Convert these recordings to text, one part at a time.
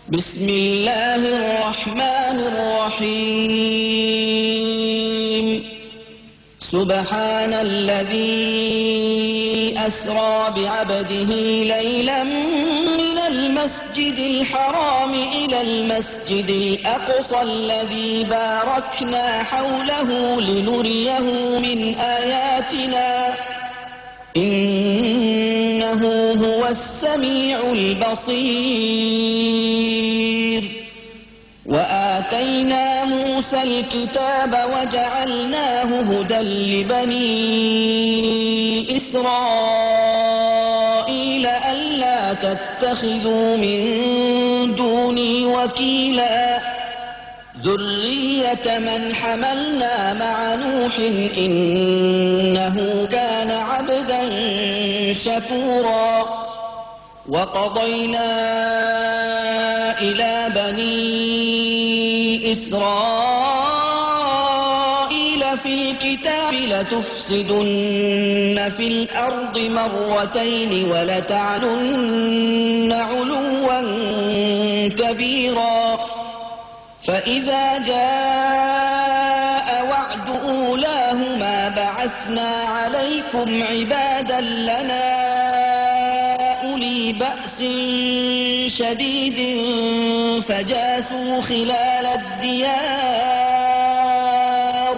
بسم الله الرحمن الرحيم سبحان الذي أسرى بعبده ليلا من المسجد الحرام إلى المسجد الأقصى الذي باركنا حوله لنريه من آياتنا إنه هو السميع البصير وآتينا موسى الكتاب وجعلناه هدى لبني إسرائيل ألا تتخذوا من دوني وكيلا ذرية من حملنا مع نوح إنه كان عبدا شكورا وقضينا إلى بني إسرائيل في الكتاب لتفسدن في الأرض مرتين ولتعلن علوا كبيرا فإذا جاء وعد أولاهما بعثنا عليكم عبادا لنا أولي بأس شديد فجاسوا خلال الديار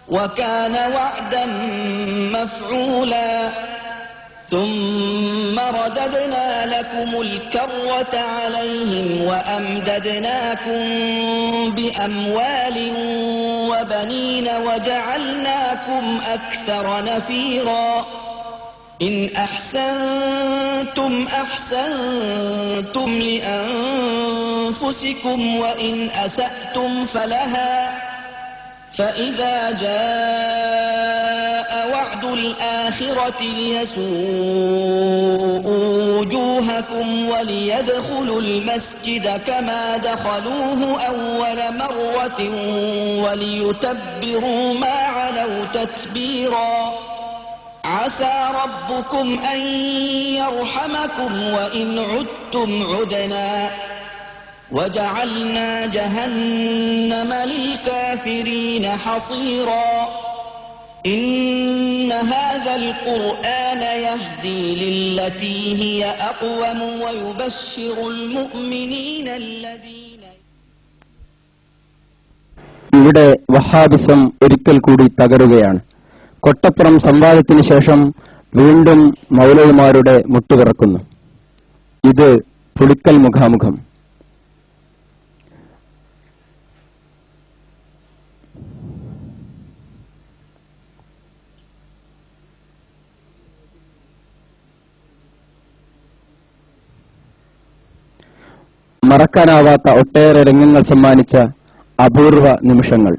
وكان وعدا مفعولا ثم رددنا لكم الكرة عليهم وأمددناكم بأموال وبنين وجعلناكم أكثر نفيرا إن أحسنتم أحسنتم لأنفسكم وإن أسأتم فلها فإذا جاء وعد الآخرة ليسوءوا وجوهكم وليدخلوا المسجد كما دخلوه أول مرة وليتبروا ما علوا تتبيرا عسى ربكم أن يرحمكم وإن عدتم عدنا وجعلنا جهنم للكافرين حصيرا إن هذا القرآن يهدي للتي هي أقوم ويبشر المؤمنين الذين ഇവിടെ വഹാബിസം ഒരിക്കൽ കൂടി തകരുകയാണ്. കൊട്ടപ്പുറം സംവാദത്തിന് ശേഷം വീണ്ടും മൗലവിമാരുടെ മുട്ടുപിറക്കുന്നു. ഇത് പുളിക്കൽ മുഖാമുഖം. മറക്കാനാവാത്ത ഒട്ടേറെ രംഗങ്ങൾ സമ്മാനിച്ച അപൂർവ നിമിഷങ്ങൾ.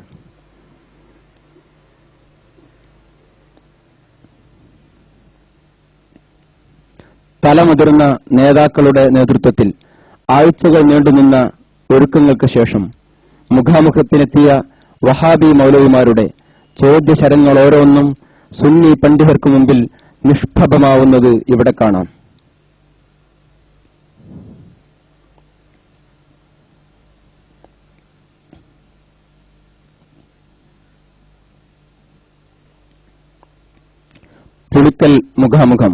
തലമുതിർന്ന നേതാക്കളുടെ നേതൃത്വത്തിൽ ആഴ്ചകൾ നീണ്ടുനിന്ന ഒരുക്കങ്ങൾക്ക് ശേഷം മുഖാമുഖത്തിനെത്തിയ വഹാബി മൗലവിമാരുടെ ചോദ്യശരങ്ങൾ ഓരോന്നും സുന്നി പണ്ഡിതർക്ക് മുമ്പിൽ നിഷ്പ്രഭമാവുന്നത് ഇവിടെ കാണാം. പുളിക്കൽ മുഖാമുഖം.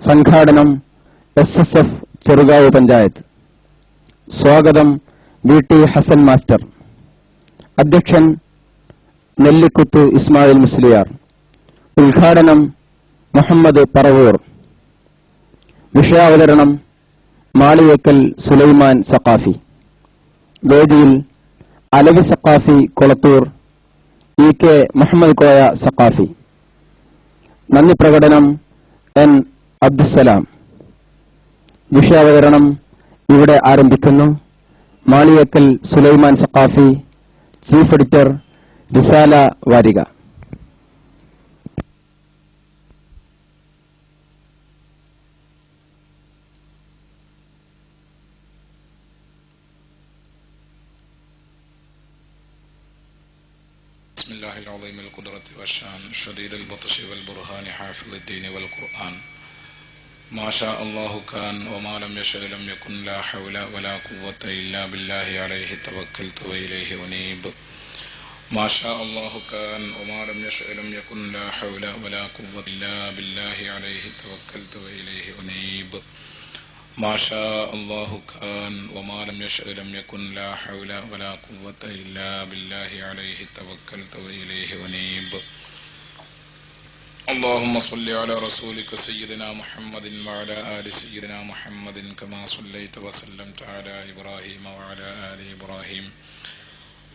സംഘാടനം SSF ചെറുകാവ് പഞ്ചായത്ത്. സ്വാഗതം VT ഹസൻ മാസ്റ്റർ. അധ്യക്ഷൻ നെല്ലിക്കുത്ത് ഇസ്മായിൽ മുസ്ലിയാർ. ഉദ്ഘാടനം മുഹമ്മദ് പറവൂർ. വിഷയാവതരണം മാളിയേക്കൽ സുലൈമാൻ സഖാഫി. വേദിയിൽ അലവി സഖാഫി കൊളത്തൂർ, EK മുഹമ്മദ് കോയ സഖാഫി. നന്ദി പ്രകടനം N അബ്ദുസലാം. വിഷയാവതരണം ഇവിടെ ആരംഭിക്കുന്നു. മാളിയേക്കൽ സുലൈമാൻ സഖാഫി, ചീഫ് എഡിറ്റർ റിസാല വാരിക. بسم الله العظيم القدرة والشان شديد البطش والبرهان حافظ الدين والقرآن ما شاء الله كان وما لم يشأ لم يكن لا حول ولا قوة إلا بالله عليه توكلت وإليه أنيب ما شاء الله كان وما لم يشأ لم يكن لا حول ولا قوة إلا بالله عليه توكلت وإليه أنيب ما شاء الله كان وما لم يشأ لم يكن لا حول ولا قوة إلا بالله عليه توكلت وإليه أنيب اللهم صل على رسولك سيدنا محمد وعلى آل سيدنا محمد كما صليت وسلمت على إبراهيم وعلى آل إبراهيم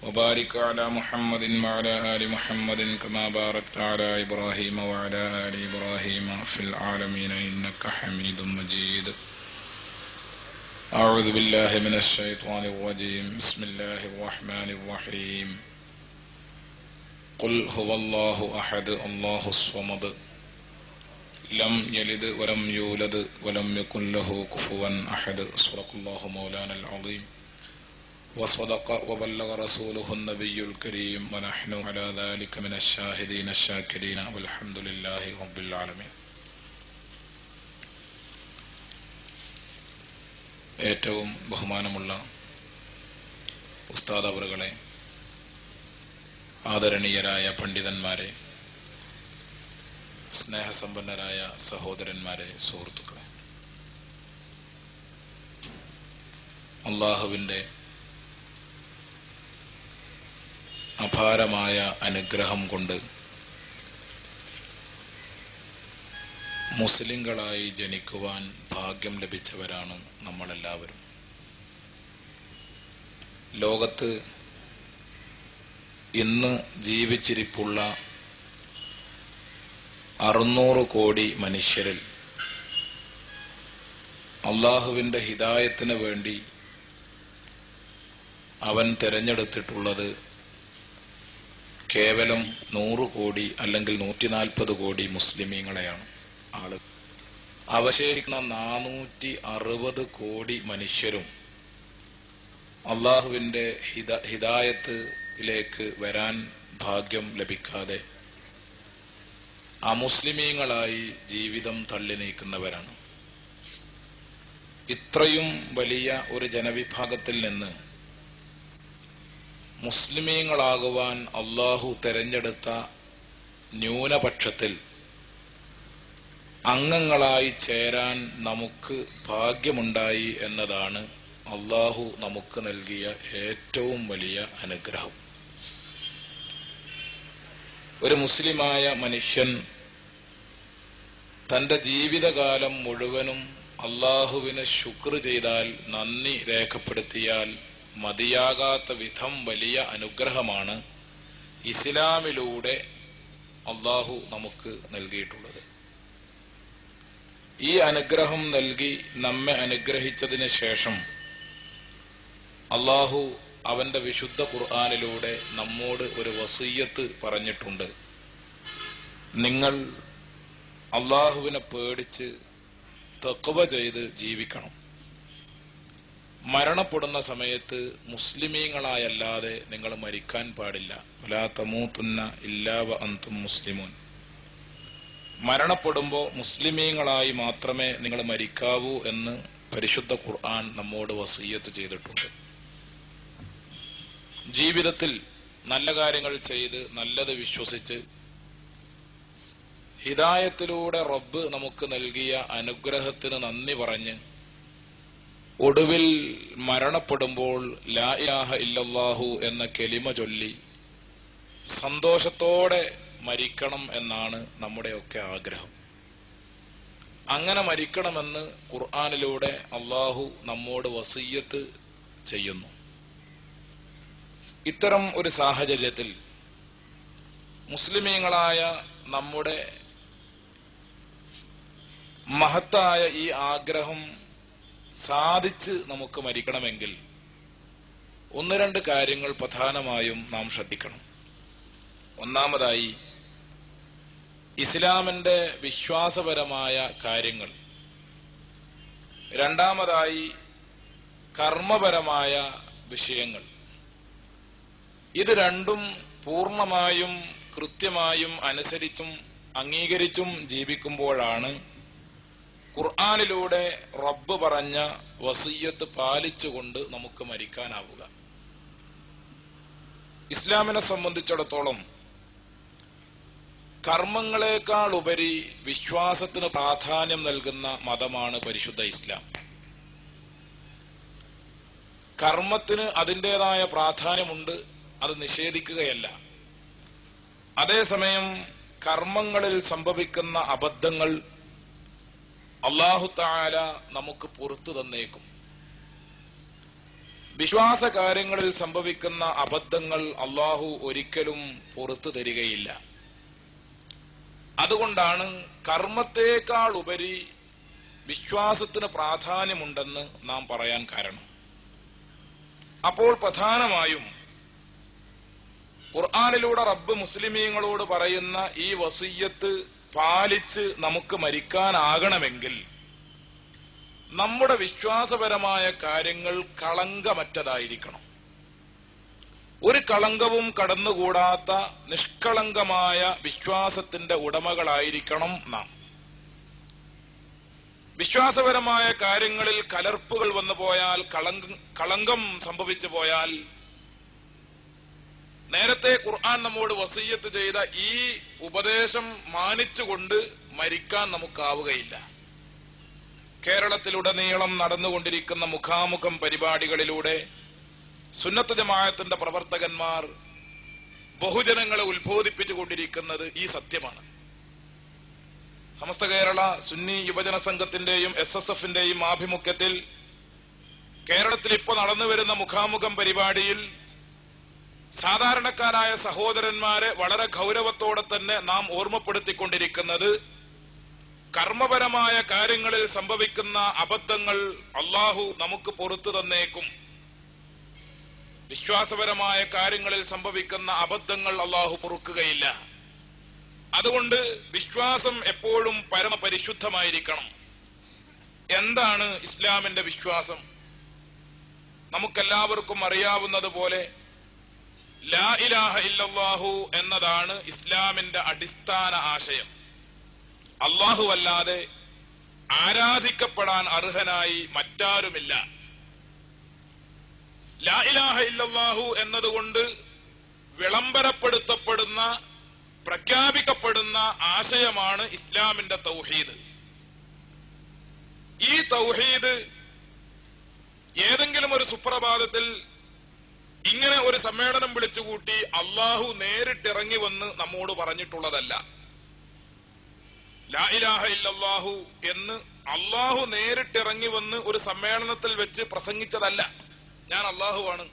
وبارك على محمد وعلى آل محمد كما باركت على إبراهيم وعلى آل إبراهيم في العالمين إنك حميد مجيد أعوذ بالله من الشيطان الرجيم بسم الله الرحمن الرحيم قل هو الله أحد الله الصمد لم يلد ولم يولد ولم يكن له كفوا أحد صدق الله مولانا العظيم وصدق وبلغ رسوله النبي الكريم ونحن على ذلك من الشاهدين الشاكرين والحمد لله رب العالمين. ഏറ്റവും ബഹുമാനമുള്ള ഉസ്താദ് അവറുകളെ, ആദരണീയരായ പണ്ഡിതന്മാരെ, സ്നേഹസമ്പന്നരായ സഹോദരന്മാരെ, സുഹൃത്തുക്കളെ, അല്ലാഹുവിന്റെ അപാരമായ അനുഗ്രഹം കൊണ്ട് മുസ്ലിങ്ങളായി ജനിക്കുവാൻ ഭാഗ്യം ലഭിച്ചവരാണ് നമ്മളെല്ലാവരും. ലോകത്ത് ഇന്ന് ജീവിച്ചിരിപ്പുള്ള 600 കോടി മനുഷ്യരിൽ അല്ലാഹുവിന്റെ ഹിദായത്തിന് വേണ്ടി അവൻ തിരഞ്ഞെടുത്തിട്ടുള്ളത് കേവലം 100 കോടി അല്ലെങ്കിൽ 140 കോടി മുസ്ലിമീങ്ങളെയാണ്. അവശേഷിക്കുന്ന 460 കോടി മനുഷ്യരും അല്ലാഹുവിന്റെ ഹിദായത്തിലേക്ക് വരാൻ ഭാഗ്യം ലഭിക്കാതെ അമുസ്ലിമീങ്ങളായി ജീവിതം തള്ളി നീക്കുന്നവരാണ്. ഇത്രയും വലിയ ഒരു ജനവിഭാഗത്തിൽ നിന്ന് മുസ്ലിമീങ്ങളാകുവാൻ അല്ലാഹു തെരഞ്ഞെടുത്ത ന്യൂനപക്ഷത്തിൽ അംഗങ്ങളായി ചേരാൻ നമുക്ക് ഭാഗ്യമുണ്ടായി എന്നതാണ് അല്ലാഹു നമുക്ക് നൽകിയ ഏറ്റവും വലിയ അനുഗ്രഹം. ഒരു മുസ്ലിമായ മനുഷ്യൻ തന്റെ ജീവിതകാലം മുഴുവനും അല്ലാഹുവിന് ശുക്ർ ചെയ്താൽ, നന്ദി രേഖപ്പെടുത്തിയാൽ മതിയാകാത്ത വിധം വലിയ അനുഗ്രഹമാണ് ഇസ്ലാമിലൂടെ അല്ലാഹു നമുക്ക് നൽകിയിട്ടുള്ളത്. ഈ അനുഗ്രഹം നൽകി നമ്മെ അനുഗ്രഹിച്ചതിന് ശേഷം അല്ലാഹു അവന്റെ വിശുദ്ധ ഖുർആനിലൂടെ നമ്മോട് ഒരു വസിയ്യത്ത് പറഞ്ഞിട്ടുണ്ട്. നിങ്ങൾ അല്ലാഹുവിനെ പേടിച്ച് തഖ്വ ചെയ്ത് ജീവിക്കണം. മരണപ്പെടുന്ന സമയത്ത് മുസ്ലിമീങ്ങളായല്ലാതെ നിങ്ങൾ മരിക്കാൻ പാടില്ല. വലാ തമൂതുന്ന ഇല്ലാ വഅൻതും മുസ്ലിമൂൻ. മരണപ്പെടുമ്പോ മുസ്ലിമീങ്ങളായി മാത്രമേ നിങ്ങൾ മരിക്കാവൂ എന്ന് പരിശുദ്ധ ഖുർആൻ നമ്മോട് വസിയ്യത്ത് ചെയ്തിട്ടുണ്ട്. ജീവിതത്തിൽ നല്ല കാര്യങ്ങൾ ചെയ്ത് നല്ലത് വിശ്വസിച്ച് ഹിദായത്തിലൂടെ റബ്ബ് നമുക്ക് നൽകിയ അനുഗ്രഹത്തിന് നന്ദി പറഞ്ഞ് ഒടുവിൽ മരണപ്പെടുമ്പോൾ ലാ ഇലാഹ ഇല്ലല്ലാഹു എന്ന കലിമ ചൊല്ലി സന്തോഷത്തോടെ മരിക്കണം എന്നാണ് നമ്മുടെയൊക്കെ ആഗ്രഹം. അങ്ങനെ മരിക്കണമെന്ന് ഖുർആനിലൂടെ അല്ലാഹു നമ്മോട് വസിയ്യത്ത് ചെയ്യുന്നു. ഇത്തരം ഒരു സാഹചര്യത്തിൽ മുസ്ലിമീങ്ങളായ നമ്മുടെ മഹത്തായ ഈ ആഗ്രഹം സാധിച്ച് നമുക്ക് മരിക്കണമെങ്കിൽ 1-2 കാര്യങ്ങൾ പ്രധാനമായും നാം ശ്രദ്ധിക്കണം. ഒന്നാമതായി ഇസ്ലാമിന്റെ വിശ്വാസപരമായ കാര്യങ്ങൾ, രണ്ടാമതായി കർമ്മപരമായ വിഷയങ്ങൾ. ഇത് രണ്ടും പൂർണ്ണമായും കൃത്യമായും അനുസരിച്ചും അംഗീകരിച്ചും ജീവിക്കുമ്പോഴാണ് ഖുർആനിലൂടെ റബ്ബ് പറഞ്ഞ വസിയ്യത്ത് പാലിച്ചുകൊണ്ട് നമുക്ക് മരിക്കാനാവുക. ഇസ്ലാമിനെ സംബന്ധിച്ചിടത്തോളം കർമ്മങ്ങളെക്കാൾ ഉപരി വിശ്വാസത്തിന് പ്രാധാന്യം നൽകുന്ന മതമാണ് പരിശുദ്ധ ഇസ്ലാം. കർമ്മത്തിന് അതിൻ്റെതായ പ്രാധാന്യമുണ്ട്, അത് നിഷേധിക്കുകയല്ല. അതേസമയം കർമ്മങ്ങളിൽ സംഭവിക്കുന്ന അബദ്ധങ്ങൾ അല്ലാഹു തആല നമുക്ക് പുറത്തു തന്നേക്കും. വിശ്വാസ കാര്യങ്ങളിൽ സംഭവിക്കുന്ന അബദ്ധങ്ങൾ അല്ലാഹു ഒരിക്കലും പുറത്തു തരികയില്ല. അതുകൊണ്ടാണ് കർമ്മത്തേക്കാൾ ഉപരി വിശ്വാസത്തിന് പ്രാധാന്യമുണ്ടെന്ന് നാം പറയാൻ കാരണം. അപ്പോൾ പ്രധാനമായും ഖുർആനിലൂടെ റബ്ബ് മുസ്ലിമീങ്ങളോട് പറയുന്ന ഈ വസിയ്യത്ത് പാലിച്ച് നമുക്ക് മരിക്കാനാകണമെങ്കിൽ നമ്മുടെ വിശ്വാസപരമായ കാര്യങ്ങൾ കളങ്കമറ്റതായിരിക്കണം. ഒരു കളങ്കവും കടന്നുകൂടാത്ത നിഷ്കളങ്കമായ വിശ്വാസത്തിന്റെ ഉടമകളായിരിക്കണം നാം. വിശ്വാസപരമായ കാര്യങ്ങളിൽ കലർപ്പുകൾ വന്നു പോയാൽ, കളങ്കം സംഭവിച്ചു പോയാൽ, നേരത്തെ ഖുർആൻ നമ്മോട് വസിയ്യത്ത് ചെയ്ത ഈ ഉപദേശം മാനിച്ചുകൊണ്ട് മരിക്കാൻ നമുക്കാവുകയില്ല. കേരളത്തിലുടനീളം നടന്നുകൊണ്ടിരിക്കുന്ന മുഖാമുഖം പരിപാടികളിലൂടെ സുന്നത്ത് ജമാഅത്തിന്റെ പ്രവർത്തകന്മാർ ബഹുജനങ്ങളെ ഉത്ബോധിപ്പിച്ചുകൊണ്ടിരിക്കുന്നത് ഈ സത്യമാണ്. സമസ്ത കേരള സുന്നി യുവജന സംഘത്തിന്റെയും SSFന്റെയും ആഭിമുഖ്യത്തിൽ കേരളത്തിൽ ഇപ്പോൾ നടന്നുവരുന്ന മുഖാമുഖം പരിപാടിയിൽ സാധാരണക്കാരായ സഹോദരന്മാരെ വളരെ ഗൗരവത്തോടെ തന്നെ നാം ഓർമ്മപ്പെടുത്തിക്കൊണ്ടിരിക്കുന്നത് കർമ്മപരമായ കാര്യങ്ങളിൽ സംഭവിക്കുന്ന അബദ്ധങ്ങൾ അല്ലാഹു നമുക്ക് പുറത്തു തന്നേക്കും. വിശ്വാസപരമായ കാര്യങ്ങളിൽ സംഭവിക്കുന്ന അബദ്ധങ്ങൾ അല്ലാഹു പൊറുക്കുകയില്ല. അതുകൊണ്ട് വിശ്വാസം എപ്പോഴും പരമപരിശുദ്ധമായിരിക്കണം. എന്താണ് ഇസ്ലാമിന്റെ വിശ്വാസം? നമുക്കെല്ലാവർക്കും അറിയാവുന്നതുപോലെ ലാ ഇലാഹ ഇല്ലല്ലാഹു എന്നതാണ് ഇസ്ലാമിന്റെ അടിസ്ഥാന ആശയം. അല്ലാഹു അല്ലാതെ ആരാധിക്കപ്പെടാൻ അർഹനായി മറ്റാരുമില്ല. ലാ ഇലാഹ ഇല്ലല്ലാഹു എന്നതുകൊണ്ട് വിളംബരപ്പെടുത്തപ്പെടുന്ന, പ്രഖ്യാപിക്കപ്പെടുന്ന ആശയമാണ് ഇസ്ലാമിന്റെ തൗഹീദ്. ഈ തൗഹീദ് ഏതെങ്കിലും ഒരു സുപ്രഭാതത്തിൽ ഇങ്ങനെ ഒരു സമ്മേളനം വിളിച്ചുകൂട്ടി അല്ലാഹു നേരിട്ടിറങ്ങി വന്ന് നമ്മോട് പറഞ്ഞിട്ടുള്ളതല്ല. ലാ ഇലാഹ ഇല്ലല്ലാഹു എന്ന് അല്ലാഹു നേരിട്ടിറങ്ങി വന്ന് ഒരു സമ്മേളനത്തിൽ വെച്ച് പ്രസംഗിച്ചതല്ല. ഞാൻ അല്ലാഹുവാണ്,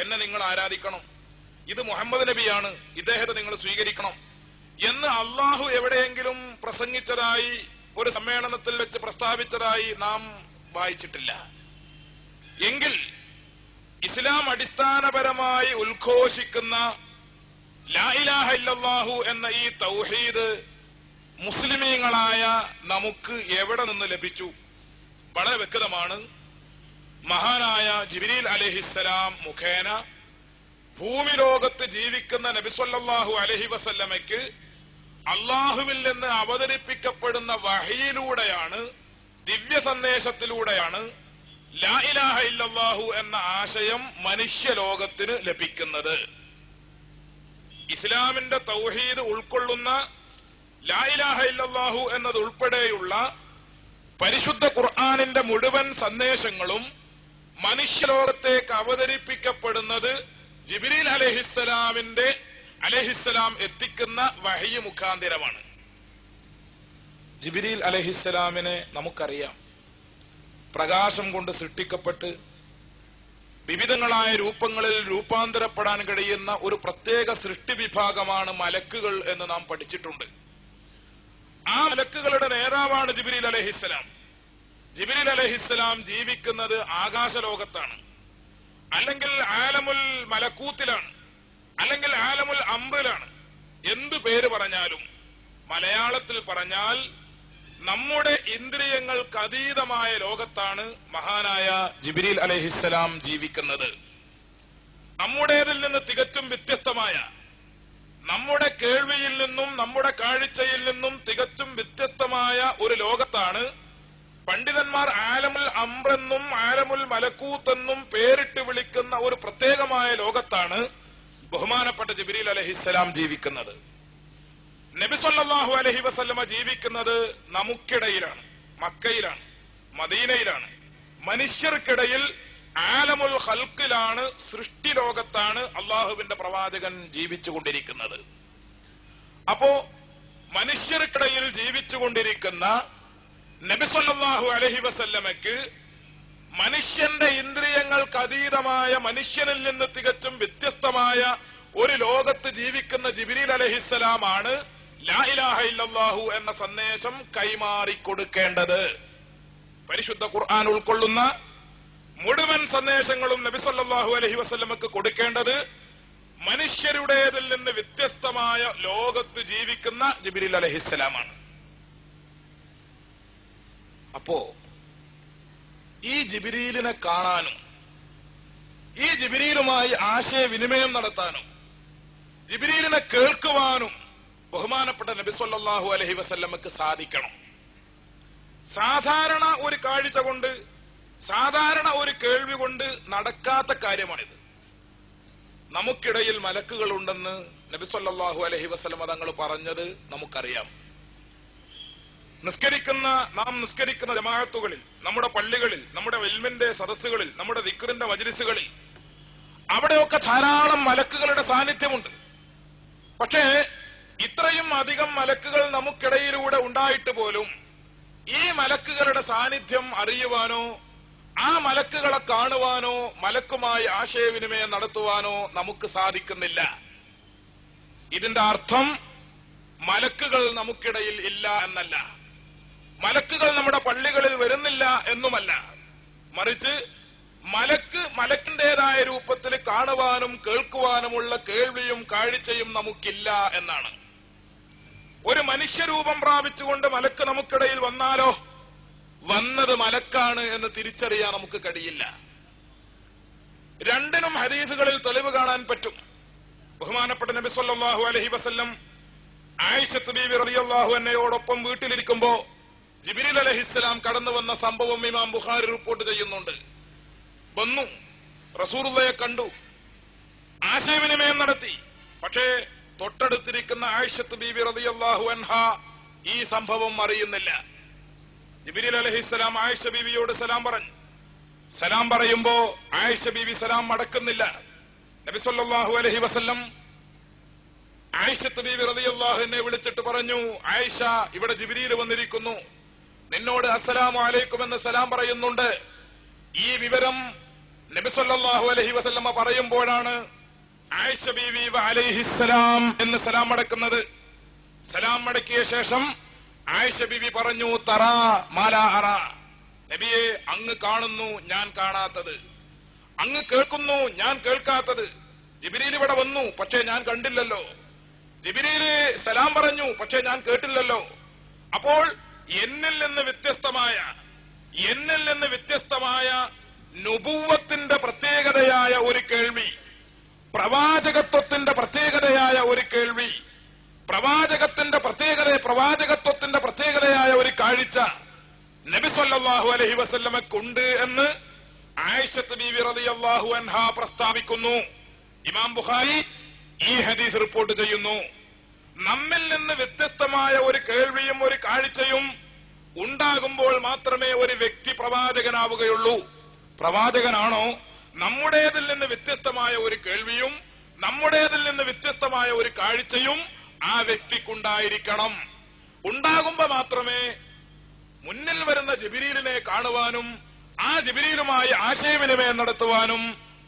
എന്നെ നിങ്ങൾ ആരാധിക്കണം, ഇത് മുഹമ്മദ് നബിയാണ്, ഇദ്ദേഹത്തെ നിങ്ങൾ സ്വീകരിക്കണം എന്ന് അല്ലാഹു എവിടെയെങ്കിലും പ്രസംഗിച്ചതായി ഒരു സമ്മേളനത്തിൽ വെച്ച് പ്രസ്താവിച്ചതായി നാം വായിച്ചിട്ടില്ല. എങ്കിൽ ഇസ്ലാം അടിസ്ഥാനപരമായി ഉദ്ഘോഷിക്കുന്ന ലാ ഇലാഹ ഇല്ലല്ലാഹു എന്ന ഈ തൗഹീദ് മുസ്ലിമീങ്ങളായ നമുക്ക് എവിടെ നിന്ന് ലഭിച്ചു? വളരെ വ്യക്തമാണ്. മഹാനായ ജിബ്രീൽ അലൈഹിസ്സലാം മുഖേന ഭൂമി ലോകത്ത് ജീവിക്കുന്ന നബി സല്ലല്ലാഹു അലൈഹി വസല്ലമയ്ക്ക് അല്ലാഹുവിൽ നിന്ന് അവതരിപ്പിക്കപ്പെടുന്ന വഹയിലൂടെയാണ്, ദിവ്യ സന്ദേശത്തിലൂടെയാണ് ലാ ഇലാഹ ഇല്ലല്ലാഹു എന്ന ആശയം മനുഷ്യലോകത്തിന് ലഭിക്കുന്നത്. ഇസ്ലാമിന്റെ തൗഹീദ് ഉൾക്കൊള്ളുന്ന ലാ ഇലാഹ ഇല്ലല്ലാഹു എന്നതുൾപ്പെടെയുള്ള പരിശുദ്ധ ഖുർആനിന്റെ മുഴുവൻ സന്ദേശങ്ങളും മനുഷ്യലോകത്തേക്ക് അവതരിപ്പിക്കപ്പെടുന്നത് ജിബ്രീൽ അലൈഹിസ്സലാം എത്തിക്കുന്ന വഹയി മുഖാന്തിരമാണ്. ജിബ്രീൽ അലൈഹിസ്സലാമിനെ നമുക്കറിയാം. പ്രകാശം കൊണ്ട് സൃഷ്ടിക്കപ്പെട്ട് വിവിധങ്ങളായ രൂപങ്ങളിൽ രൂപാന്തരപ്പെടാൻ കഴിയുന്ന ഒരു പ്രത്യേക സൃഷ്ടി വിഭാഗമാണ് മലക്കുകൾ എന്ന് നാം പഠിച്ചിട്ടുണ്ട്. ആ മലക്കുകളുടെ നേതാവാണ് ജിബ്രീൽ അലൈഹിസ്സലാം. ജിബ്രീൽ അലൈഹിസ്സലാം ജീവിക്കുന്നത് ആകാശലോകത്താണ്, അല്ലെങ്കിൽ ആലമുൽ മലക്കൂത്തിലാണ്, അല്ലെങ്കിൽ ആലമുൽ അംറിലാണ്. എന്തു പേര് പറഞ്ഞാലും മലയാളത്തിൽ പറഞ്ഞാൽ നമ്മുടെ ഇന്ദ്രിയങ്ങൾക്ക് അതീതമായ ലോകത്താണ് മഹാനായ ജിബ്രീൽ അലൈഹിസ്സലാം ജീവിക്കുന്നത്. നമ്മുടേതിൽ നിന്ന് തികച്ചും വ്യത്യസ്തമായ, നമ്മുടെ കേൾവിയിൽ നിന്നും നമ്മുടെ കാഴ്ചയിൽ നിന്നും തികച്ചും വ്യത്യസ്തമായ ഒരു ലോകത്താണ് പണ്ഡിതന്മാർ ആലമുൽ അംറെന്നും ആലമുൽ മലക്കൂത്ത് എന്നും പേരിട്ട് വിളിക്കുന്ന ഒരു പ്രത്യേകമായ ലോകത്താണ് ബഹുമാനപ്പെട്ട ജിബ്രീൽ അലൈഹിസ്സലാം ജീവിക്കുന്നത്. നബി സല്ലല്ലാഹു അലൈഹി വസല്ലമ ജീവിക്കുന്നത് നമുക്കിടയിലാണ്, മക്കയിലാണ്, മദീനയിലാണ്. മനുഷ്യർക്കിടയിൽ ആലമുൽ ഖൽഖിലാണ്, സൃഷ്ടി ലോകത്താണ് അള്ളാഹുവിന്റെ പ്രവാചകൻ ജീവിച്ചുകൊണ്ടിരിക്കുന്നത്. അപ്പോ മനുഷ്യർക്കിടയിൽ ജീവിച്ചുകൊണ്ടിരിക്കുന്ന നബി സല്ലല്ലാഹു അലൈഹി വസല്ലമയ്ക്ക് മനുഷ്യന്റെ ഇന്ദ്രിയങ്ങൾക്ക് അതീതമായ, മനുഷ്യനിൽ നിന്ന് തികച്ചും വ്യത്യസ്തമായ ഒരു ലോകത്ത് ജീവിക്കുന്ന ജിബ്രീൽ അലൈഹിസ്സലാമാണ് ലാ ഇലാഹ ഇല്ലല്ലാഹു എന്ന സന്ദേശം കൈമാറിക്കൊടുക്കേണ്ടത്. പരിശുദ്ധ ഖുർആൻ ഉൾക്കൊള്ളുന്ന മുഴുവൻ സന്ദേശങ്ങളും നബി സല്ലല്ലാഹു അലൈഹി വസല്ലമക്ക് കൊടുക്കേണ്ടത് മനുഷ്യരുടേതിൽ നിന്ന് വ്യത്യസ്തമായ ലോകത്ത് ജീവിക്കുന്ന ജിബ്രീൽ അലൈഹിസ്സലാമാണ്. അപ്പോ ഈ ജിബ്രീലിനെ കാണാനും ഈ ജിബ്രീലുമായി ആശയവിനിമയം നടത്താനും ജിബ്രീലിനെ കേൾക്കുവാനും ബഹുമാനപ്പെട്ട നബി സല്ലല്ലാഹു അലൈഹി വസല്ലമക്ക് സാധിക്കണം. സാധാരണ ഒരു കാഴ്ച കൊണ്ട്, സാധാരണ ഒരു കേൾവി കൊണ്ട് നടക്കാത്ത കാര്യമാണിത്. നമുക്കിടയിൽ മലക്കുകൾ ഉണ്ടെന്ന് നബി സല്ലല്ലാഹു അലൈഹി വസല്ലമ തങ്ങൾ പറഞ്ഞത് നമുക്കറിയാം. നാം നിസ്കരിക്കുന്ന ജമാഅത്തുകളിൽ, നമ്മുടെ പള്ളികളിൽ, നമ്മുടെ ഇൽമിന്റെ സദസ്സുകളിൽ, നമ്മുടെ ദിക്റിന്റെ മജ്ലിസുകളിൽ, അവിടെയൊക്കെ ധാരാളം മലക്കുകളുടെ സാന്നിധ്യമുണ്ട്. പക്ഷേ ഇത്രയും അധികം മലക്കുകൾ നമുക്കിടയിലൂടെ ഉണ്ടായിട്ട് പോലും ഈ മലക്കുകളുടെ സാന്നിധ്യം അറിയുവാനോ ആ മലക്കുകളെ കാണുവാനോ മലക്കുമായി ആശയവിനിമയം നടത്തുവാനോ നമുക്ക് സാധിക്കുന്നില്ല. ഇതിന്റെ അർത്ഥം മലക്കുകൾ നമുക്കിടയിൽ ഇല്ല എന്നല്ല, മലക്കുകൾ നമ്മുടെ പള്ളികളിൽ വരുന്നില്ല എന്നുമല്ല. മറിച്ച് മലക്കിന്റേതായ രൂപത്തിൽ കാണുവാനും കേൾക്കുവാനുമുള്ള കേൾവിയും കാഴ്ചയും നമുക്കില്ല എന്നാണ്. ഒരു മനുഷ്യരൂപം പ്രാപിച്ചുകൊണ്ട് മലക്ക് നമുക്കിടയിൽ വന്നാലോ വന്നത് മലക്കാണ് എന്ന് തിരിച്ചറിയാൻ നമുക്ക് കഴിയില്ല. രണ്ടിനും ഹദീസുകളിൽ തെളിവ് കാണാൻ പറ്റും. ബഹുമാനപ്പെട്ട നബി സല്ലല്ലാഹു അലൈഹി വസല്ലം ആയിഷത്ത് ബീവി റളിയല്ലാഹു അൻഹയോടൊപ്പം വീട്ടിലിരിക്കുമ്പോ ജിബ്രീൽ അലൈഹിസ്സലാം കടന്നു വന്ന സംഭവം ഇമാം ബുഖാരി റിപ്പോർട്ട് ചെയ്യുന്നുണ്ട്. വന്നു, റസൂലുള്ളാഹിയെ കണ്ടു, ആശയവിനിമയം നടത്തി. പക്ഷേ തൊട്ടടുത്തിരിക്കുന്ന ആയിഷത്ത് ബീവി റളിയല്ലാഹു അൻഹ ഈ സംഭവം അറിയുന്നില്ല. ജിബ്രീൽ അലൈഹിസ്സലാം ആയിഷ ബീവിയോട് സലാം പറഞ്ഞു. സലാം പറയുമ്പോ ആയിഷ ബീവി സലാം മടക്കുന്നില്ല. നബി സല്ലല്ലാഹു അലൈഹി വസല്ലം ആയിഷത്ത് ബീവി റളിയല്ലാഹു അൻഹയെ വിളിച്ചിട്ട് പറഞ്ഞു, ആയിഷ, ഇവിടെ ജിബ്രീൽ വന്നിരിക്കുന്നു, നിന്നോട് അസ്സലാമു അലൈക്കും എന്ന് സലാം പറയുന്നുണ്ട്. ഈ വിവരം നബി സല്ലല്ലാഹു അലൈഹി വസല്ലമ പറയുമ്പോഴാണ് ആയിഷ ബീവി അലൈഹിസ്സലാം എന്ന് സലാം മടക്കുന്നത്. സലാം മടക്കിയ ശേഷം ആയിഷ ബീവി പറഞ്ഞു, തറാ മാലാ അറ, നബിയെ, അങ്ങ് കാണുന്നു ഞാൻ കാണാത്തത്, അങ്ങ് കേൾക്കുന്നു ഞാൻ കേൾക്കാത്തത്. ജിബ്രീൽ ഇവിടെ വന്നു, പക്ഷേ ഞാൻ കണ്ടില്ലല്ലോ. ജിബ്രീല് സലാം പറഞ്ഞു, പക്ഷേ ഞാൻ കേട്ടില്ലല്ലോ. അപ്പോൾ എന്നിൽ നിന്ന് വ്യത്യസ്തമായ നുബുവത്തിന്റെ പ്രത്യേകതയായ ഒരു കേൾവി, പ്രവാചകത്വത്തിന്റെ പ്രത്യേകതയായ ഒരു കേൾവി, പ്രവാചകത്വത്തിന്റെ പ്രത്യേകതയായ ഒരു കാഴ്ച നബി സല്ലല്ലാഹു അലൈഹി വസല്ലമക്കുണ്ട് എന്ന് ആയിഷത്ത് ബീവി റളിയല്ലാഹു അൻഹ പ്രസ്താവിക്കുന്നു. ഇമാം ബുഖാരി ഈ ഹദീസ് റിപ്പോർട്ട് ചെയ്യുന്നു. നമ്മിൽ നിന്ന് വ്യത്യസ്തമായ ഒരു കേൾവിയും ഒരു കാഴ്ചയും ഉണ്ടാകുമ്പോൾ മാത്രമേ ഒരു വ്യക്തി പ്രവാചകനാവുകയുള്ളൂ. പ്രവാചകനാണോ നമ്മുടേതിൽ നിന്ന് വ്യത്യസ്തമായ ഒരു കേൾവിയും നമ്മുടേതിൽ നിന്ന് വ്യത്യസ്തമായ ഒരു കാഴ്ചയും ആ വ്യക്തിക്കുണ്ടായിരിക്കണം. ഉണ്ടാകുമ്പോ മാത്രമേ മുന്നിൽ വരുന്ന ജിബ്രീലിനെ കാണുവാനും ആ ജിബ്രീലുമായി ആശയവിനിമയം നടത്തുവാനും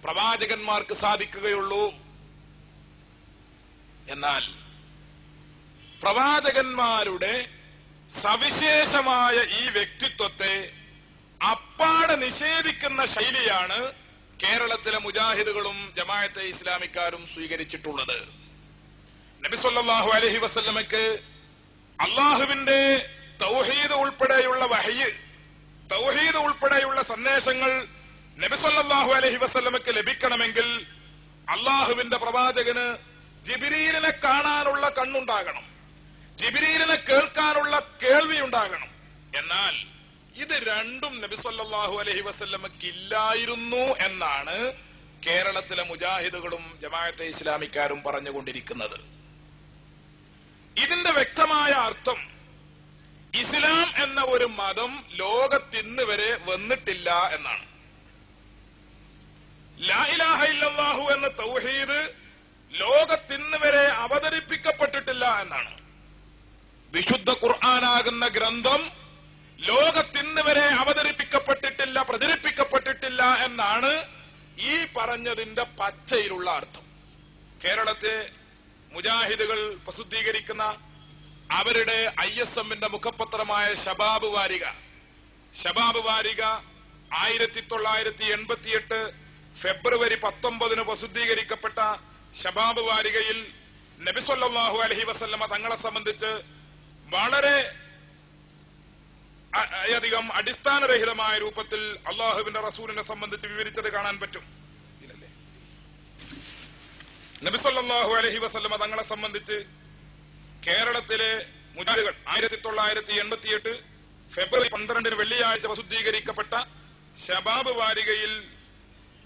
പ്രവാചകന്മാർക്ക് സാധിക്കുകയുള്ളൂ. എന്നാൽ പ്രവാചകന്മാരുടെ സവിശേഷമായ ഈ വ്യക്തിത്വത്തെ അപ്പാടെ നിഷേധിക്കുന്ന ശൈലിയാണ് കേരളത്തിലെ മുജാഹിദുകളും ജമാഅത്തെ ഇസ്ലാമിക്കാരും സ്വീകരിച്ചിട്ടുള്ളത്. നബി സല്ലല്ലാഹു അലൈഹി വസല്ലമയ്ക്ക് അള്ളാഹുവിന്റെ തൗഹീദ് ഉൾപ്പെടെയുള്ള വഹയ്യ്, തൗഹീദ് ഉൾപ്പെടെയുള്ള സന്ദേശങ്ങൾ നബി സല്ലല്ലാഹു അലൈഹി വസല്ലമയ്ക്ക് ലഭിക്കണമെങ്കിൽ അള്ളാഹുവിന്റെ പ്രവാചകന് ജിബ്രീലിനെ കാണാനുള്ള കണ്ണുണ്ടാകണം, ജിബ്രീലിനെ കേൾക്കാനുള്ള കേൾവി ഉണ്ടാകണം. എന്നാൽ ഇത് രണ്ടും നബി സല്ലല്ലാഹു അലൈഹി വസല്ലമക്കില്ലായിരുന്നു എന്നാണ് കേരളത്തിലെ മുജാഹിദുകളും ജമാഅത്തെ ഇസ്ലാമിക്കാരും പറഞ്ഞുകൊണ്ടിരിക്കുന്നത്. ഇതിന്റെ വ്യക്തമായ അർത്ഥം ഇസ്ലാം എന്ന ഒരു മതം ലോകത്തിന്ന് വരെ വന്നിട്ടില്ല എന്നാണ്. ലാ ഇലാഹ ഇല്ലല്ലാഹു എന്ന തൗഹീദ് ലോകത്തിന്ന് വരെ അവതരിപ്പിക്കപ്പെട്ടിട്ടില്ല എന്നാണ്. വിശുദ്ധ ഖുർആനാകുന്ന ഗ്രന്ഥം ലോകത്തിന്ന് വരെ അവതരിപ്പിക്കപ്പെട്ടിട്ടില്ല, പ്രചരിപ്പിക്കപ്പെട്ടിട്ടില്ല എന്നാണ് ഈ പറഞ്ഞതിന്റെ പച്ചയിലുള്ള അർത്ഥം. കേരളത്തെ മുജാഹിദുകൾ പ്രസിദ്ധീകരിക്കുന്ന അവരുടെ ISMന്റെ മുഖപത്രമായ ശബാബ് വാരിക 1988 ഫെബ്രുവരി 19 പ്രസിദ്ധീകരിക്കപ്പെട്ട ശബാബ് വാരികയിൽ നബി സല്ലല്ലാഹു അലൈഹി വസല്ലമ തങ്ങളെ സംബന്ധിച്ച് വളരെ അധികം അടിസ്ഥാനരഹിതമായ രൂപത്തിൽ അള്ളാഹുവിന്റെ റസൂലിനെ സംബന്ധിച്ച് വിവരിച്ചത് കാണാൻ പറ്റും. നബി സല്ലല്ലാഹു അലൈഹി വസല്ലമ തങ്ങളെ സംബന്ധിച്ച് കേരളത്തിലെ മുജാഹിദുകൾ 1988 ഫെബ്രുവരി 12 വെള്ളിയാഴ്ച പ്രസിദ്ധീകരിക്കപ്പെട്ട ശബാബ് വാരികയിൽ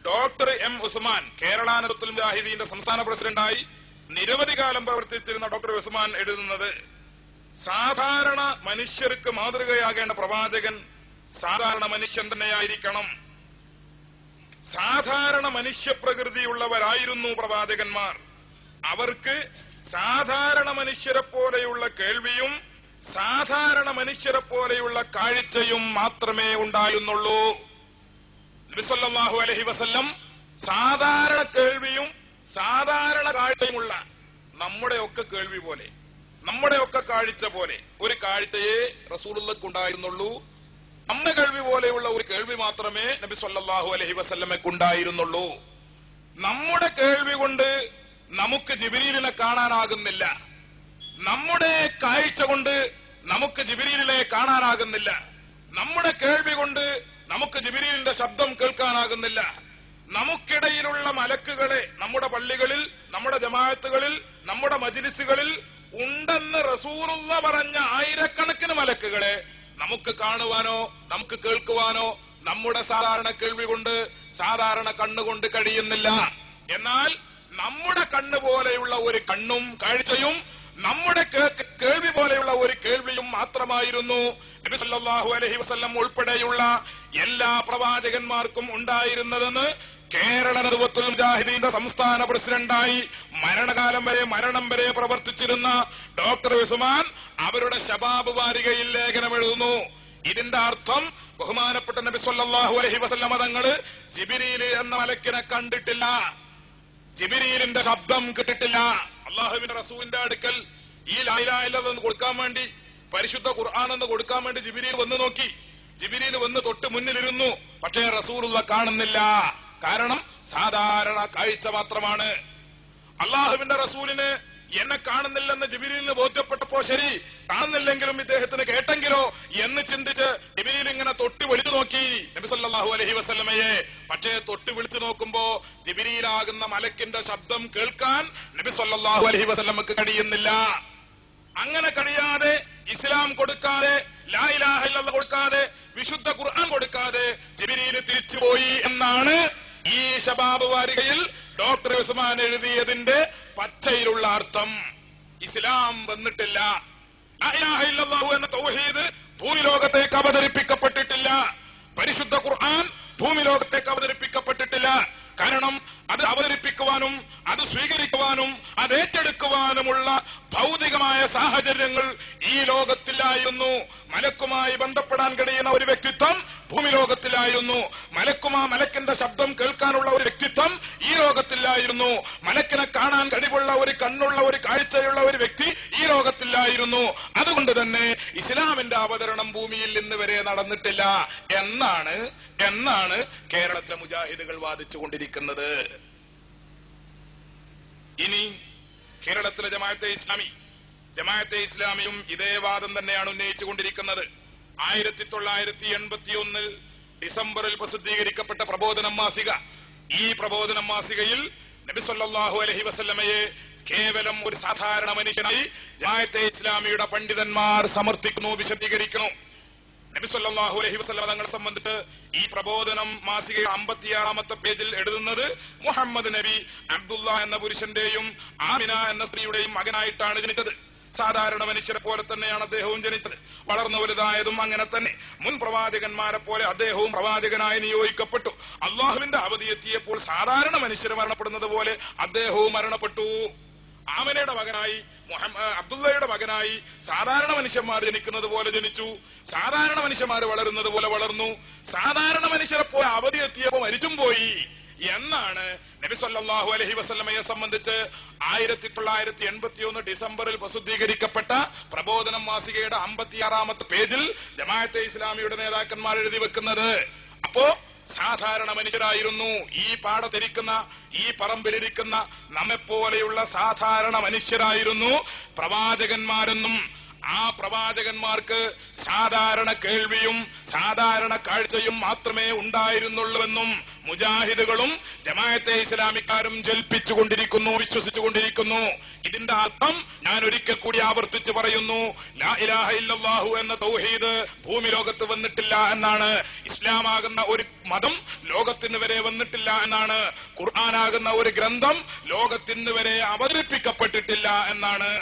ഡോക്ടർ M. ഉസ്മാൻ, കേരള നേതൃത്വ മുജാഹിദീന്റെ സംസ്ഥാന പ്രസിഡന്റായി നിരവധി കാലം പ്രവർത്തിച്ചിരുന്ന ഡോക്ടർ ഉസ്മാൻ എഴുതുന്നത്, സാധാരണ മനുഷ്യർക്ക് മാതൃകയാകേണ്ട പ്രവാചകൻ സാധാരണ മനുഷ്യൻ തന്നെയായിരിക്കണം. സാധാരണ മനുഷ്യപ്രകൃതിയുള്ളവരായിരുന്നു പ്രവാചകന്മാർ. അവർക്ക് സാധാരണ മനുഷ്യരെ പോലെയുള്ള കേൾവിയും സാധാരണ മനുഷ്യരെ പോലെയുള്ള കാഴ്ചയും മാത്രമേ ഉണ്ടായിരുന്നുള്ളൂ. നബി സല്ലല്ലാഹു അലൈഹി വസല്ലം സാധാരണ കേൾവിയും സാധാരണ കാഴ്ചയുമുള്ള നമ്മുടെയൊക്കെ കേൾവി പോലെ, നമ്മുടെയൊക്കെ കാഴ്ച പോലെ ഒരു കാഴ്ചയെ റസൂലുള്ളാഹിക്ക് ഉണ്ടായിരുന്നുള്ളൂ. നമ്മുടെ കേൾവി പോലെയുള്ള ഒരു കേൾവി മാത്രമേ നബി സല്ലല്ലാഹു അലൈഹി വസല്ലമയ്ക്ക് ഉണ്ടായിരുന്നുള്ളൂ. നമ്മുടെ കേൾവി കൊണ്ട് നമുക്ക് ജിബ്രീലിനെ കാണാനാകുന്നില്ല. നമ്മുടെ കാഴ്ച കൊണ്ട് നമുക്ക് ജിബ്രീലിനെ കാണാനാകുന്നില്ല. നമ്മുടെ കേൾവി കൊണ്ട് നമുക്ക് ജിബ്രീലിന്റെ ശബ്ദം കേൾക്കാനാകുന്നില്ല. നമുക്കിടയിലുള്ള മലക്കുകളെ നമ്മുടെ പള്ളികളിൽ, നമ്മുടെ ജമാഅത്തുകളിൽ, നമ്മുടെ മജ്ലിസുകളിൽ ഉണ്ടെന്ന് റസൂലുള്ളാഹി പറഞ്ഞ ആയിരക്കണക്കിന് മലക്കുകളെ നമുക്ക് കാണുവാനോ നമുക്ക് കേൾക്കുവാനോ നമ്മുടെ സാധാരണ കേൾവി കൊണ്ട്, സാധാരണ കണ്ണുകൊണ്ട് കഴിയുന്നില്ല. എന്നാൽ നമ്മുടെ കണ്ണ് പോലെയുള്ള ഒരു കണ്ണും കാഴ്ചയും നമ്മുടെ കേൾവി പോലെയുള്ള ഒരു കേൾവിയും മാത്രമായിരുന്നു നബി സല്ലല്ലാഹു അലൈഹി വസല്ലം ഉൾപ്പെടെയുള്ള എല്ലാ പ്രവാചകന്മാർക്കും ഉണ്ടായിരുന്നതെന്ന് കേരള നേതൃത്വ മുജാഹിദീന്റെ സംസ്ഥാന പ്രസിഡന്റായി മരണം വരെ പ്രവർത്തിച്ചിരുന്ന ഡോക്ടർ ഉസ്മാൻ അവരുടെ ശബാബ് വാരികയിൽ ലേഖനം എഴുതുന്നു. ഇതിന്റെ അർത്ഥം ബഹുമാനപ്പെട്ട നബി സല്ലല്ലാഹു അലൈഹി വസല്ലം തങ്ങൾ ജിബ്രീൽ എന്ന മലക്കിനെ കണ്ടിട്ടില്ല, ജിബ്രീലിന്റെ ശബ്ദം കേട്ടിട്ടില്ല. അള്ളാഹുവിന്റെ റസൂലിന്റെ അടുക്കൽ ഈ ലാ ഇലാഹ ഇല്ലല്ലാഹ് കൊടുക്കാൻ വേണ്ടി, പരിശുദ്ധ ഖുർആൻ എന്ന് കൊടുക്കാൻ വേണ്ടി ജിബ്രീൽ വന്നു നോക്കി. ജിബ്രീൽ വന്ന് തൊട്ട് മുന്നിലിരുന്നു. പക്ഷേ റസൂലുള്ളാഹി കാണുന്നില്ല. കാരണം സാധാരണ കാഴ്ച മാത്രമാണ്. അള്ളാഹുവിന്റെ റസൂലിന് എന്നെ കാണുന്നില്ലെന്ന് ജിബ്രീലിന് ബോധ്യപ്പെട്ടപ്പോ ശരി, കാണുന്നില്ലെങ്കിലും ഇദ്ദേഹത്തിന് കേട്ടെങ്കിലോ എന്ന് ചിന്തിച്ച് ജിബ്രീൽ ഇങ്ങനെ തൊട്ട് വിളിച്ചു നോക്കി നബി സല്ലല്ലാഹു അലൈഹി വസല്ലമയെ. പക്ഷേ തൊട്ട് വിളിച്ചു നോക്കുമ്പോ ജിബ്രീലാകുന്ന മലക്കിന്റെ ശബ്ദം കേൾക്കാൻ നബി സല്ലല്ലാഹു അലൈഹി വസല്ലമക്ക് കഴിയുന്നില്ല. അങ്ങനെ കഴിയാതെ ഇസ്ലാം കൊടുക്കാതെ, ലാ ഇലാഹ ഇല്ലല്ലാഹ് കൊടുക്കാതെ, വിശുദ്ധ ഖുർആൻ കൊടുക്കാതെ ജിബ്രീൽ തിരിച്ചുപോയി എന്നാണ് ഈ ശബാബ് വാരികയിൽ ഡോക്ടർ ഉസ്മാൻ എഴുതിയതിന്റെ പച്ചയിലുള്ള അർത്ഥം. ഇസ്ലാം വന്നിട്ടില്ല. ലാ ഇലാഹ ഇല്ലല്ലാഹു എന്ന തൗഹീദ് ഭൂമിലോകത്തേക്ക് അവതരിപ്പിക്കപ്പെട്ടിട്ടില്ല. പരിശുദ്ധ ഖുർആൻ ഭൂമിലോകത്തേക്ക് അവതരിപ്പിക്കപ്പെട്ടിട്ടില്ല. കാരണം അത് അവതരിപ്പിക്കുവാനും അത് സ്വീകരിക്കുവാനും അത് ഏറ്റെടുക്കുവാനുമുള്ള ഭൗതികമായ സാഹചര്യങ്ങൾ ഈ ലോകത്തിലായിരുന്നു. മലക്കുമായി ബന്ധപ്പെടാൻ കഴിയുന്ന ഒരു വ്യക്തിത്വം ഭൂമിലോകത്തിലായിരുന്നു. മലക്കിന്റെ ശബ്ദം കേൾക്കാനുള്ള ഒരു വ്യക്തിത്വം ഈ ലോകത്തിലായിരുന്നു. മലക്കിനെ കാണാൻ കഴിവുള്ള ഒരു കണ്ണുള്ള ഒരു കാഴ്ചയുള്ള ഒരു വ്യക്തി ഈ ലോകത്തിലായിരുന്നു. അതുകൊണ്ട് തന്നെ ഇസ്ലാമിന്റെ അവതരണം ഭൂമിയിൽ ഇന്ന് വരെ നടന്നിട്ടില്ല എന്നാണ് കേരളത്തിലെ മുജാഹിദുകൾ വാദിച്ചുകൊണ്ടിരിക്കുന്നത്. ഇനി കേരളത്തിലെ ജമാഅത്തെ ഇസ്ലാമിയും ഇതേ വാദം തന്നെയാണ് ഉന്നയിച്ചുകൊണ്ടിരിക്കുന്നത്. 1981 ഡിസംബറിൽ പ്രസിദ്ധീകരിക്കപ്പെട്ട പ്രബോധനം മാസിക, ഈ പ്രബോധനം മാസികയിൽ നബി സല്ലല്ലാഹു അലൈഹി വസല്ലമയെ കേവലം ഒരു സാധാരണ മനുഷ്യനായി ജമാഅത്തെ ഇസ്ലാമിയുടെ പണ്ഡിതന്മാർ സമർത്ഥിക്കുന്നു, വിശദീകരിക്കുന്നു. നബി സല്ലല്ലാഹു അലൈഹി വസല്ലം തങ്ങളെ സംബന്ധിച്ച് ഈ പ്രബോധനം മാസിക 56-ാമത്തെ പേജിൽ എഴുതുന്നത് മുഹമ്മദ് നബി അബ്ദുള്ള എന്ന പുരുഷന്റെയും ആമിന എന്ന സ്ത്രീയുടെയും മകനായിട്ടാണ് ജനിച്ചത്. സാധാരണ മനുഷ്യരെ പോലെ തന്നെയാണ് അദ്ദേഹവും ജനിച്ചത്. വളർന്നു വലുതായതും അങ്ങനെ തന്നെ. മുൻ പ്രവാചകന്മാരെ പോലെ അദ്ദേഹവും പ്രവാചകനായി നിയോഗിക്കപ്പെട്ടു. അള്ളാഹുവിന്റെ അവധി എത്തിയപ്പോൾ സാധാരണ മനുഷ്യർ മരണപ്പെടുന്നത് പോലെ അദ്ദേഹവും മരണപ്പെട്ടു. ആമിനയുടെ മകനായി അബ്ദുള്ളയുടെ മകനായി സാധാരണ മനുഷ്യന്മാർ ജനിക്കുന്നത് പോലെ ജനിച്ചു. സാധാരണ മനുഷ്യന്മാർ വളരുന്നത് പോലെ വളർന്നു. സാധാരണ മനുഷ്യരെ പോലെ അവധി എത്തിയപ്പോൾ മരിച്ചും പോയി എന്നാണ് നബി സല്ലല്ലാഹു അലൈഹി വസല്ലമയെ സംബന്ധിച്ച് 1981 ഡിസംബറിൽ പ്രസിദ്ധീകരിക്കപ്പെട്ട പ്രബോധനം മാസികയുടെ 56-ാമത്തെ പേജിൽ ജമാഅത്തെ ഇസ്ലാമിയുടെ നേതാക്കന്മാർ എഴുതി വെക്കുന്നത്. അപ്പോ സാധാരണ മനുഷ്യരായിരുന്നു ഈ പാടത്തിരിക്കുന്ന, ഈ പറമ്പിലിരിക്കുന്ന നമ്മെപ്പോലെയുള്ള സാധാരണ മനുഷ്യരായിരുന്നു പ്രവാചകന്മാരെന്നും ആ പ്രവാചകന്മാർക്ക് സാധാരണ കേൾവിയും സാധാരണ കാഴ്ചയും മാത്രമേ ഉണ്ടായിരുന്നുള്ളൂവെന്നും മുജാഹിദുകളും ജമാഅത്തെ ഇസ്ലാമിക്കാരും ജൽപ്പിച്ചുകൊണ്ടിരിക്കുന്നു, വിശ്വസിച്ചുകൊണ്ടിരിക്കുന്നു. ഇതിന്റെ അർത്ഥം ഞാൻ ഒരിക്കൽ കൂടി ആവർത്തിച്ചു പറയുന്നു, ലാ ഇലാഹ ഇല്ലല്ലാഹു എന്ന തൗഹീദ് ഭൂമി ലോകത്ത് വന്നിട്ടില്ല എന്നാണ്. ഇസ്ലാമാകുന്ന ഒരു മതം ലോകത്തിന് വരെ വന്നിട്ടില്ല എന്നാണ്. ഖുർആനാകുന്ന ഒരു ഗ്രന്ഥം ലോകത്തിന് വരെ അവതരിപ്പിക്കപ്പെട്ടിട്ടില്ല എന്നാണ്.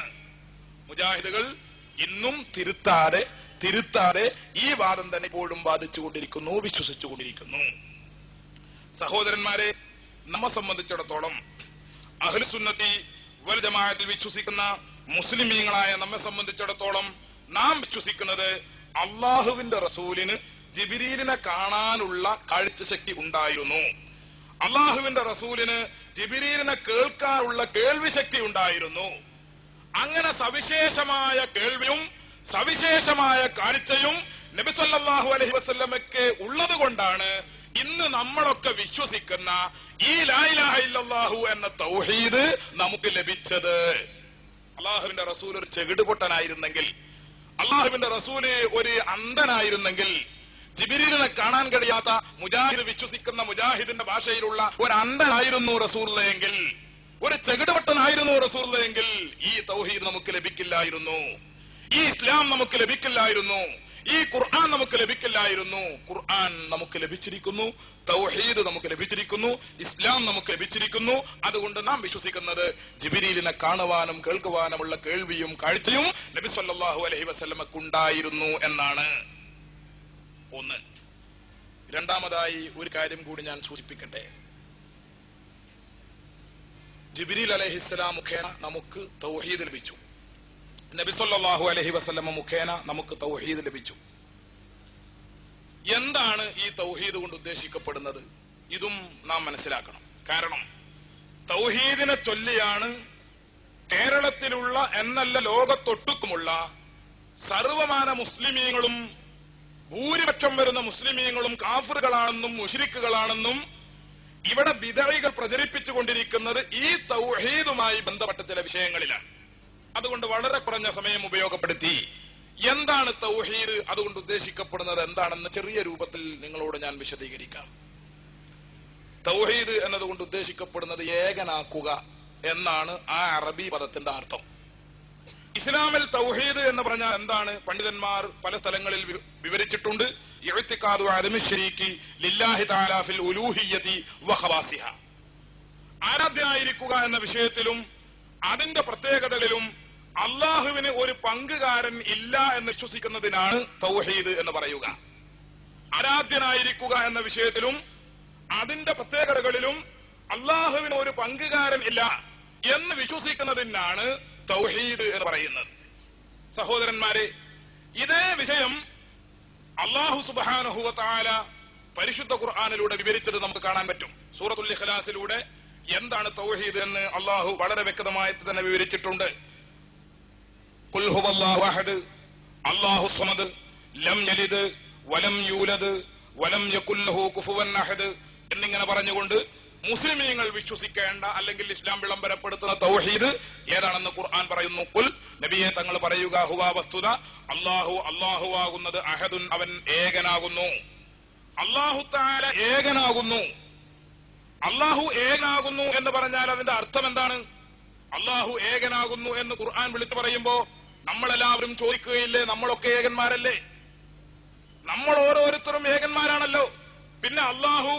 മുജാഹിദുകൾ ഇന്നും തിരുത്താതെ ഈ വാദം തന്നെ ഇപ്പോഴും ബാധിച്ചുകൊണ്ടിരിക്കുന്നു, വിശ്വസിച്ചുകൊണ്ടിരിക്കുന്നു. സഹോദരന്മാരെ, നമ്മെ സംബന്ധിച്ചിടത്തോളം അഹ്ലുസുന്നത്തി വൽ ജമാഅത്തിൽ വിശ്വസിക്കുന്ന മുസ്ലിമീങ്ങളായ നമ്മെ സംബന്ധിച്ചിടത്തോളം നാം വിശ്വസിക്കുന്നത് അള്ളാഹുവിന്റെ റസൂലിന് ജിബ്രീലിനെ കാണാനുള്ള കാഴ്ചശക്തി ഉണ്ടായിരുന്നു. അള്ളാഹുവിന്റെ റസൂലിന് ജിബ്രീലിനെ കേൾക്കാനുള്ള കേൾവി ശക്തി ഉണ്ടായിരുന്നു. അങ്ങനെ സവിശേഷമായ കേൾവിയും സവിശേഷമായ കാഴ്ചയും നബി സല്ലല്ലാഹു അലൈഹി വസല്ലമയ്ക്ക് ഉള്ളത് കൊണ്ടാണ് ഇന്ന് നമ്മളൊക്കെ വിശ്വസിക്കുന്ന ഈ ലാ ഇലാഹ ഇല്ലല്ലാഹു എന്ന തൗഹീദ് നമുക്ക് ലഭിച്ചത്. അള്ളാഹുവിന്റെ റസൂൽ ഒരു ചെകിടുപൊട്ടനായിരുന്നെങ്കിൽ, അള്ളാഹുവിന്റെ റസൂല് ഒരു അന്ധനായിരുന്നെങ്കിൽ, ജിബ്രീലിനെ കാണാൻ കഴിയാത്ത മുജാഹിദ് വിശ്വസിക്കുന്ന മുജാഹിദിന്റെ ഭാഷയിലുള്ള ഒരു അന്ധനായിരുന്നു റസൂലുള്ളാഹിയെങ്കിൽ, ഒരു ചെകിടുപൊട്ടനായിരുന്നു റസൂലുള്ളാഹിയെങ്കിൽ ഈ തൗഹീദ് നമുക്ക് ലഭിക്കില്ലായിരുന്നു, ഈ ഇസ്ലാം നമുക്ക് ലഭിക്കില്ലായിരുന്നു, ഈ ഖുർആൻ നമുക്ക് ലഭിക്കില്ലായിരുന്നു. ഖുർആൻ നമുക്ക് ലഭിച്ചിരിക്കുന്നു, തൗഹീദ് നമുക്ക് ലഭിച്ചിരിക്കുന്നു, ഇസ്ലാം നമുക്ക് ലഭിച്ചിരിക്കുന്നു. അതുകൊണ്ട് നാം വിശ്വസിക്കുന്നത് ജിബ്രീലിനെ കാണുവാനും കേൾക്കുവാനുമുള്ള കേൾവിയും കാഴ്ചയും നബി സല്ലല്ലാഹു അലൈഹി വസല്ലമക്ക് ഉണ്ടായിരുന്നു എന്നാണ്. ഒന്ന്. രണ്ടാമതായി ഒരു കാര്യം കൂടി ഞാൻ സൂചിപ്പിക്കട്ടെ. ജിബ്രീൽ അലൈഹിസ്സലാം മുഖേന നമുക്ക് തൗഹീദ് ലഭിച്ചു. നബി സല്ലല്ലാഹു അലൈഹി വസല്ലമ മുഖേന നമുക്ക് തൗഹീദ് ലഭിച്ചു. എന്താണ് ഈ തൗഹീദ് കൊണ്ട് ഉദ്ദേശിക്കപ്പെടുന്നത്? ഇതും നാം മനസ്സിലാക്കണം. കാരണം തൗഹീദിനെ ചൊല്ലിയാണ് കേരളത്തിലുള്ള എന്നല്ല ലോകത്തൊട്ടുക്കുമുള്ള സർവമാന മുസ്ലിമീങ്ങളും ഭൂരിപക്ഷം വരുന്ന മുസ്ലിമീങ്ങളും കാഫിറുകളാണെന്നും മുശ്രിക്കുകളാണെന്നും ഇവിടെ ബിദഈകൾ പ്രചരിപ്പിച്ചുകൊണ്ടിരിക്കുന്നത് ഈ തൗഹീദുമായി ബന്ധപ്പെട്ട ചില വിഷയങ്ങളിലാണ്. അതുകൊണ്ട് വളരെ കുറഞ്ഞ സമയം ഉപയോഗപ്പെടുത്തി എന്താണ് തൗഹീദ്, അതുകൊണ്ട് ഉദ്ദേശിക്കപ്പെടുന്നത് എന്താണെന്ന് ചെറിയ രൂപത്തിൽ നിങ്ങളോട് ഞാൻ വിശദീകരിക്കാം. തൗഹീദ് എന്നതുകൊണ്ട് ഉദ്ദേശിക്കപ്പെടുന്നത് ഏകനാക്കുക എന്നാണ് ആ അറബി പദത്തിന്റെ അർത്ഥം. ഇസ്ലാമിൽ തൗഹീദ് എന്ന് പറഞ്ഞാൽ എന്താണ്? പണ്ഡിതന്മാർ പല സ്ഥലങ്ങളിൽ വിവരിച്ചിട്ടുണ്ട്. ഇഅ്തിഖാദു അദമി ശരീക്കി ലില്ലാഹി തആല ഫിൽ ഉലൂഹിയ്യതി വഖവാസിഹ. ആരാധ്യനായിരിക്കുക എന്ന വിഷയത്തിലും അതിന്റെ പ്രത്യേകതകളിലും അള്ളാഹുവിന് ഒരു പങ്കുകാരൻ ഇല്ല എന്ന് വിശ്വസിക്കുന്നതിനാണ് തൗഹീദ് എന്ന് പറയുക. ആരാധ്യനായിരിക്കുക എന്ന വിഷയത്തിലും അതിന്റെ പ്രത്യേകതകളിലും അള്ളാഹുവിന് ഒരു പങ്കുകാരൻ ഇല്ല എന്ന് വിശ്വസിക്കുന്നതിനാണ് തൗഹീദ് എന്ന് പറയുന്നത്. സഹോദരന്മാരെ, ഇതേ വിഷയം അല്ലാഹു സുബ്ഹാനഹു വ തആല പരിശുദ്ധ ഖുർആനിലൂടെ വിവരിച്ചത് നമുക്ക് കാണാൻ പറ്റും. സൂറത്തുൽ ഇഖ്ലാസിലൂടെ എന്താണ് തൗഹീദ് എന്ന് അല്ലാഹു വളരെ വ്യക്തമായി തന്നെ വിവരിച്ചിട്ടുണ്ട്. ഖുൽ ഹുവല്ലാഹു അഹദ് അല്ലാഹു സമദ് ലം യലിദ് വലം യൂലദ് വലം യകുൽ ലഹു കുഫുവൻ അഹദ് എന്നിങ്ങനെ പറഞ്ഞുകൊണ്ട് മുസ്ലിമീങ്ങൾ വിശ്വസിക്കേണ്ട അല്ലെങ്കിൽ ഇസ്ലാം വിളംബരപ്പെടുത്തുന്ന തൗഹീദ് ഏതാണെന്ന് ഖുർആൻ പറയുന്നു. ഖുൽ, നബിയെ തങ്ങൾ പറയുക, ഹുവ വസ്തുത അല്ലാഹു ആകുന്നത് അഹദുൻ, അവൻ ഏകനാകുന്നു. അല്ലാഹു തആല ഏകനാകുന്നു. അല്ലാഹു ഏകനാകുന്നു എന്ന് പറഞ്ഞാൽ അതിന്റെ അർത്ഥം എന്താണ്? അല്ലാഹു ഏകനാകുന്നു എന്ന് ഖുർആൻ വിളിച്ചു പറയുമ്പോ നമ്മളെല്ലാവരും ചോദിക്കുകയില്ലേ, നമ്മളൊക്കെ ഏകന്മാരല്ലേ? നമ്മൾ ഓരോരുത്തരും ഏകന്മാരാണല്ലോ. പിന്നെ അള്ളാഹു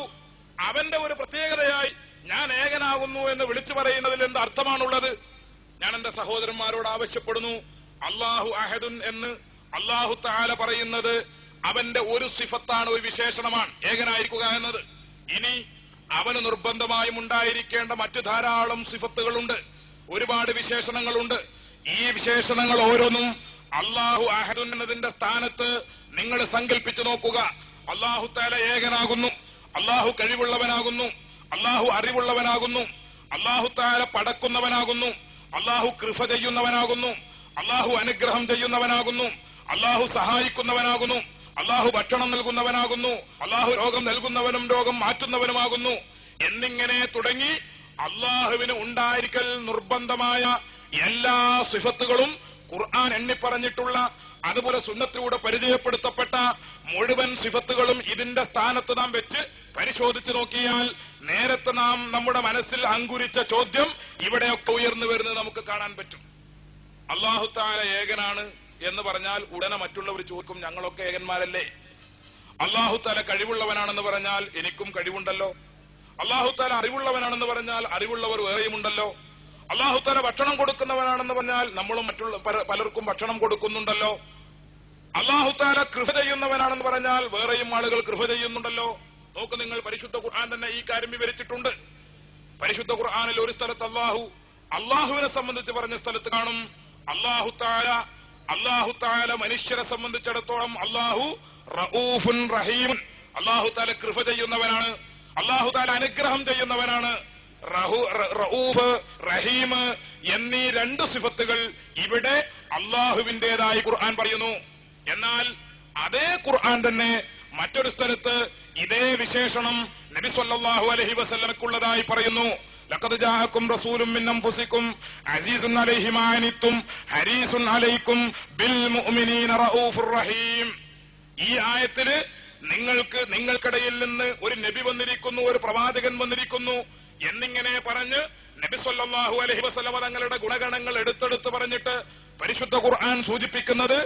അവന്റെ ഒരു പ്രത്യേകതയായി ഞാൻ ഏകനാകുന്നു എന്ന് വിളിച്ചു പറയുന്നതിൽ എന്ത് അർത്ഥമാണുള്ളത്? ഞാൻ എന്റെ സഹോദരന്മാരോട് ആവശ്യപ്പെടുന്നു, അള്ളാഹു അഹദുൻ എന്ന് അള്ളാഹു തആല പറയുന്നത് അവന്റെ ഒരു സിഫത്താണ്, ഒരു വിശേഷണമാണ് ഏകനായിരിക്കുക എന്നത്. ഇനി അവന് നിർബന്ധമായും ഉണ്ടായിരിക്കേണ്ട മറ്റു ധാരാളം സിഫത്തുകളുണ്ട്, ഒരുപാട് വിശേഷണങ്ങളുണ്ട്. ഈ വിശേഷണങ്ങൾ ഓരോന്നും അള്ളാഹു അഹദുൻ എന്നതിന്റെ സ്ഥാനത്ത് നിങ്ങൾ സങ്കല്പിച്ചു നോക്കുക. അള്ളാഹു തആല ഏകനാകുന്നു, അള്ളാഹു കഴിവുള്ളവനാകുന്നു, അള്ളാഹു അറിവുള്ളവനാകുന്നു, അള്ളാഹു തആല പടക്കുന്നവനാകുന്നു, അള്ളാഹു കൃപ ചെയ്യുന്നവനാകുന്നു, അള്ളാഹു അനുഗ്രഹം ചെയ്യുന്നവനാകുന്നു, അള്ളാഹു സഹായിക്കുന്നവനാകുന്നു, അള്ളാഹു ഭക്ഷണം നൽകുന്നവനാകുന്നു, അള്ളാഹു രോഗം നൽകുന്നവനും രോഗം മാറ്റുന്നവനുമാകുന്നു എന്നിങ്ങനെ തുടങ്ങി അള്ളാഹുവിന് ഉണ്ടായിരിക്കൽ നിർബന്ധമായ എല്ലാ സിഫത്തുകളും ഖുർആൻ എണ്ണിപ്പറഞ്ഞിട്ടുള്ള, അതുപോലെ സുന്നത്തിലൂടെ പരിചയപ്പെടുത്തപ്പെട്ട മുഴുവൻ സിഫത്തുകളും ഇതിന്റെ സ്ഥാനത്ത് നാം വെച്ച് പരിശോധിച്ചു നോക്കിയാൽ നേരത്തെ നാം നമ്മുടെ മനസ്സിൽ അങ്കുരിച്ച ചോദ്യം ഇവിടെയൊക്കെ ഉയർന്നു വരുന്നത് നമുക്ക് കാണാൻ പറ്റും. അല്ലാഹു തആല ഏകനാണ് എന്ന് പറഞ്ഞാൽ ഉടനെ മറ്റുള്ളവർ ചോദിക്കും, ഞങ്ങളൊക്കെ ഏകന്മാരല്ലേ? അല്ലാഹു തആല കഴിവുള്ളവനാണെന്ന് പറഞ്ഞാൽ എനിക്കും കഴിവുണ്ടല്ലോ. അല്ലാഹു തആല അറിവുള്ളവനാണെന്ന് പറഞ്ഞാൽ അറിവുള്ളവർ വേറെയുമുണ്ടല്ലോ. അല്ലാഹു തആല ഭക്ഷണം കൊടുക്കുന്നവനാണെന്ന് പറഞ്ഞാൽ നമ്മളും മറ്റുള്ള പലർക്കും ഭക്ഷണം കൊടുക്കുന്നുണ്ടല്ലോ. അല്ലാഹു തആല കൃപ ചെയ്യുന്നവനാണെന്ന് പറഞ്ഞാൽ വേറെയും ആളുകൾ കൃപ ചെയ്യുന്നുണ്ടല്ലോ. നോക്ക് നിങ്ങൾ, പരിശുദ്ധ ഖുർആൻ തന്നെ ഈ കാര്യം വിവരിച്ചിട്ടുണ്ട്. പരിശുദ്ധ ഖുർആനിൽ ഒരു സ്ഥലത്ത് അള്ളാഹുവിനെ സംബന്ധിച്ച് പറഞ്ഞ സ്ഥലത്ത് കാണും അല്ലാഹു തആല മനുഷ്യരെ സംബന്ധിച്ചിടത്തോളം അല്ലാഹു റഊഫുൻ റഹീമുൻ, അല്ലാഹു തആല കൃപ ചെയ്യുന്നവനാണ്, അല്ലാഹു തആല അനുഗ്രഹം ചെയ്യുന്നവനാണ്. റഊഫ് റഹീം എന്നീ രണ്ട് സിഫത്തുകൾ ഇവിടെ അള്ളാഹുവിന്റേതായി ഖുർആൻ പറയുന്നു. എന്നാൽ അതേ ഖുർആൻ തന്നെ മറ്റൊരു സ്ഥലത്ത് ഇതേ വിശേഷണം നബി സല്ലല്ലാഹു അലൈഹി വസല്ലമക്കുള്ളതായി പറയുന്നു. ലഖദ് ജാഅക്കും റസൂലും മിൻ അൻഫുസിക്കും അസീസുൻ അലൈഹി മാ അനിത്തും ഹരീസുൻ അലൈക്കും ബിൽ മുഅ്മിനീന റഊഫുർ റഹീം. ഈ ആയത്തില് നിങ്ങൾക്കിടയിൽ നിന്ന് ഒരു നബി വന്നിരിക്കുന്നു, ഒരു പ്രവാചകൻ വന്നിരിക്കുന്നു എന്നിങ്ങനെ പറഞ്ഞ് നബി സല്ലല്ലാഹു അലൈഹി വസല്ലമ തങ്ങളുടെ ഗുണഗണങ്ങൾ എടുത്തെടുത്ത് പറഞ്ഞിട്ട് പരിശുദ്ധ ഖുർആൻ സൂചിപ്പിക്കുന്നത്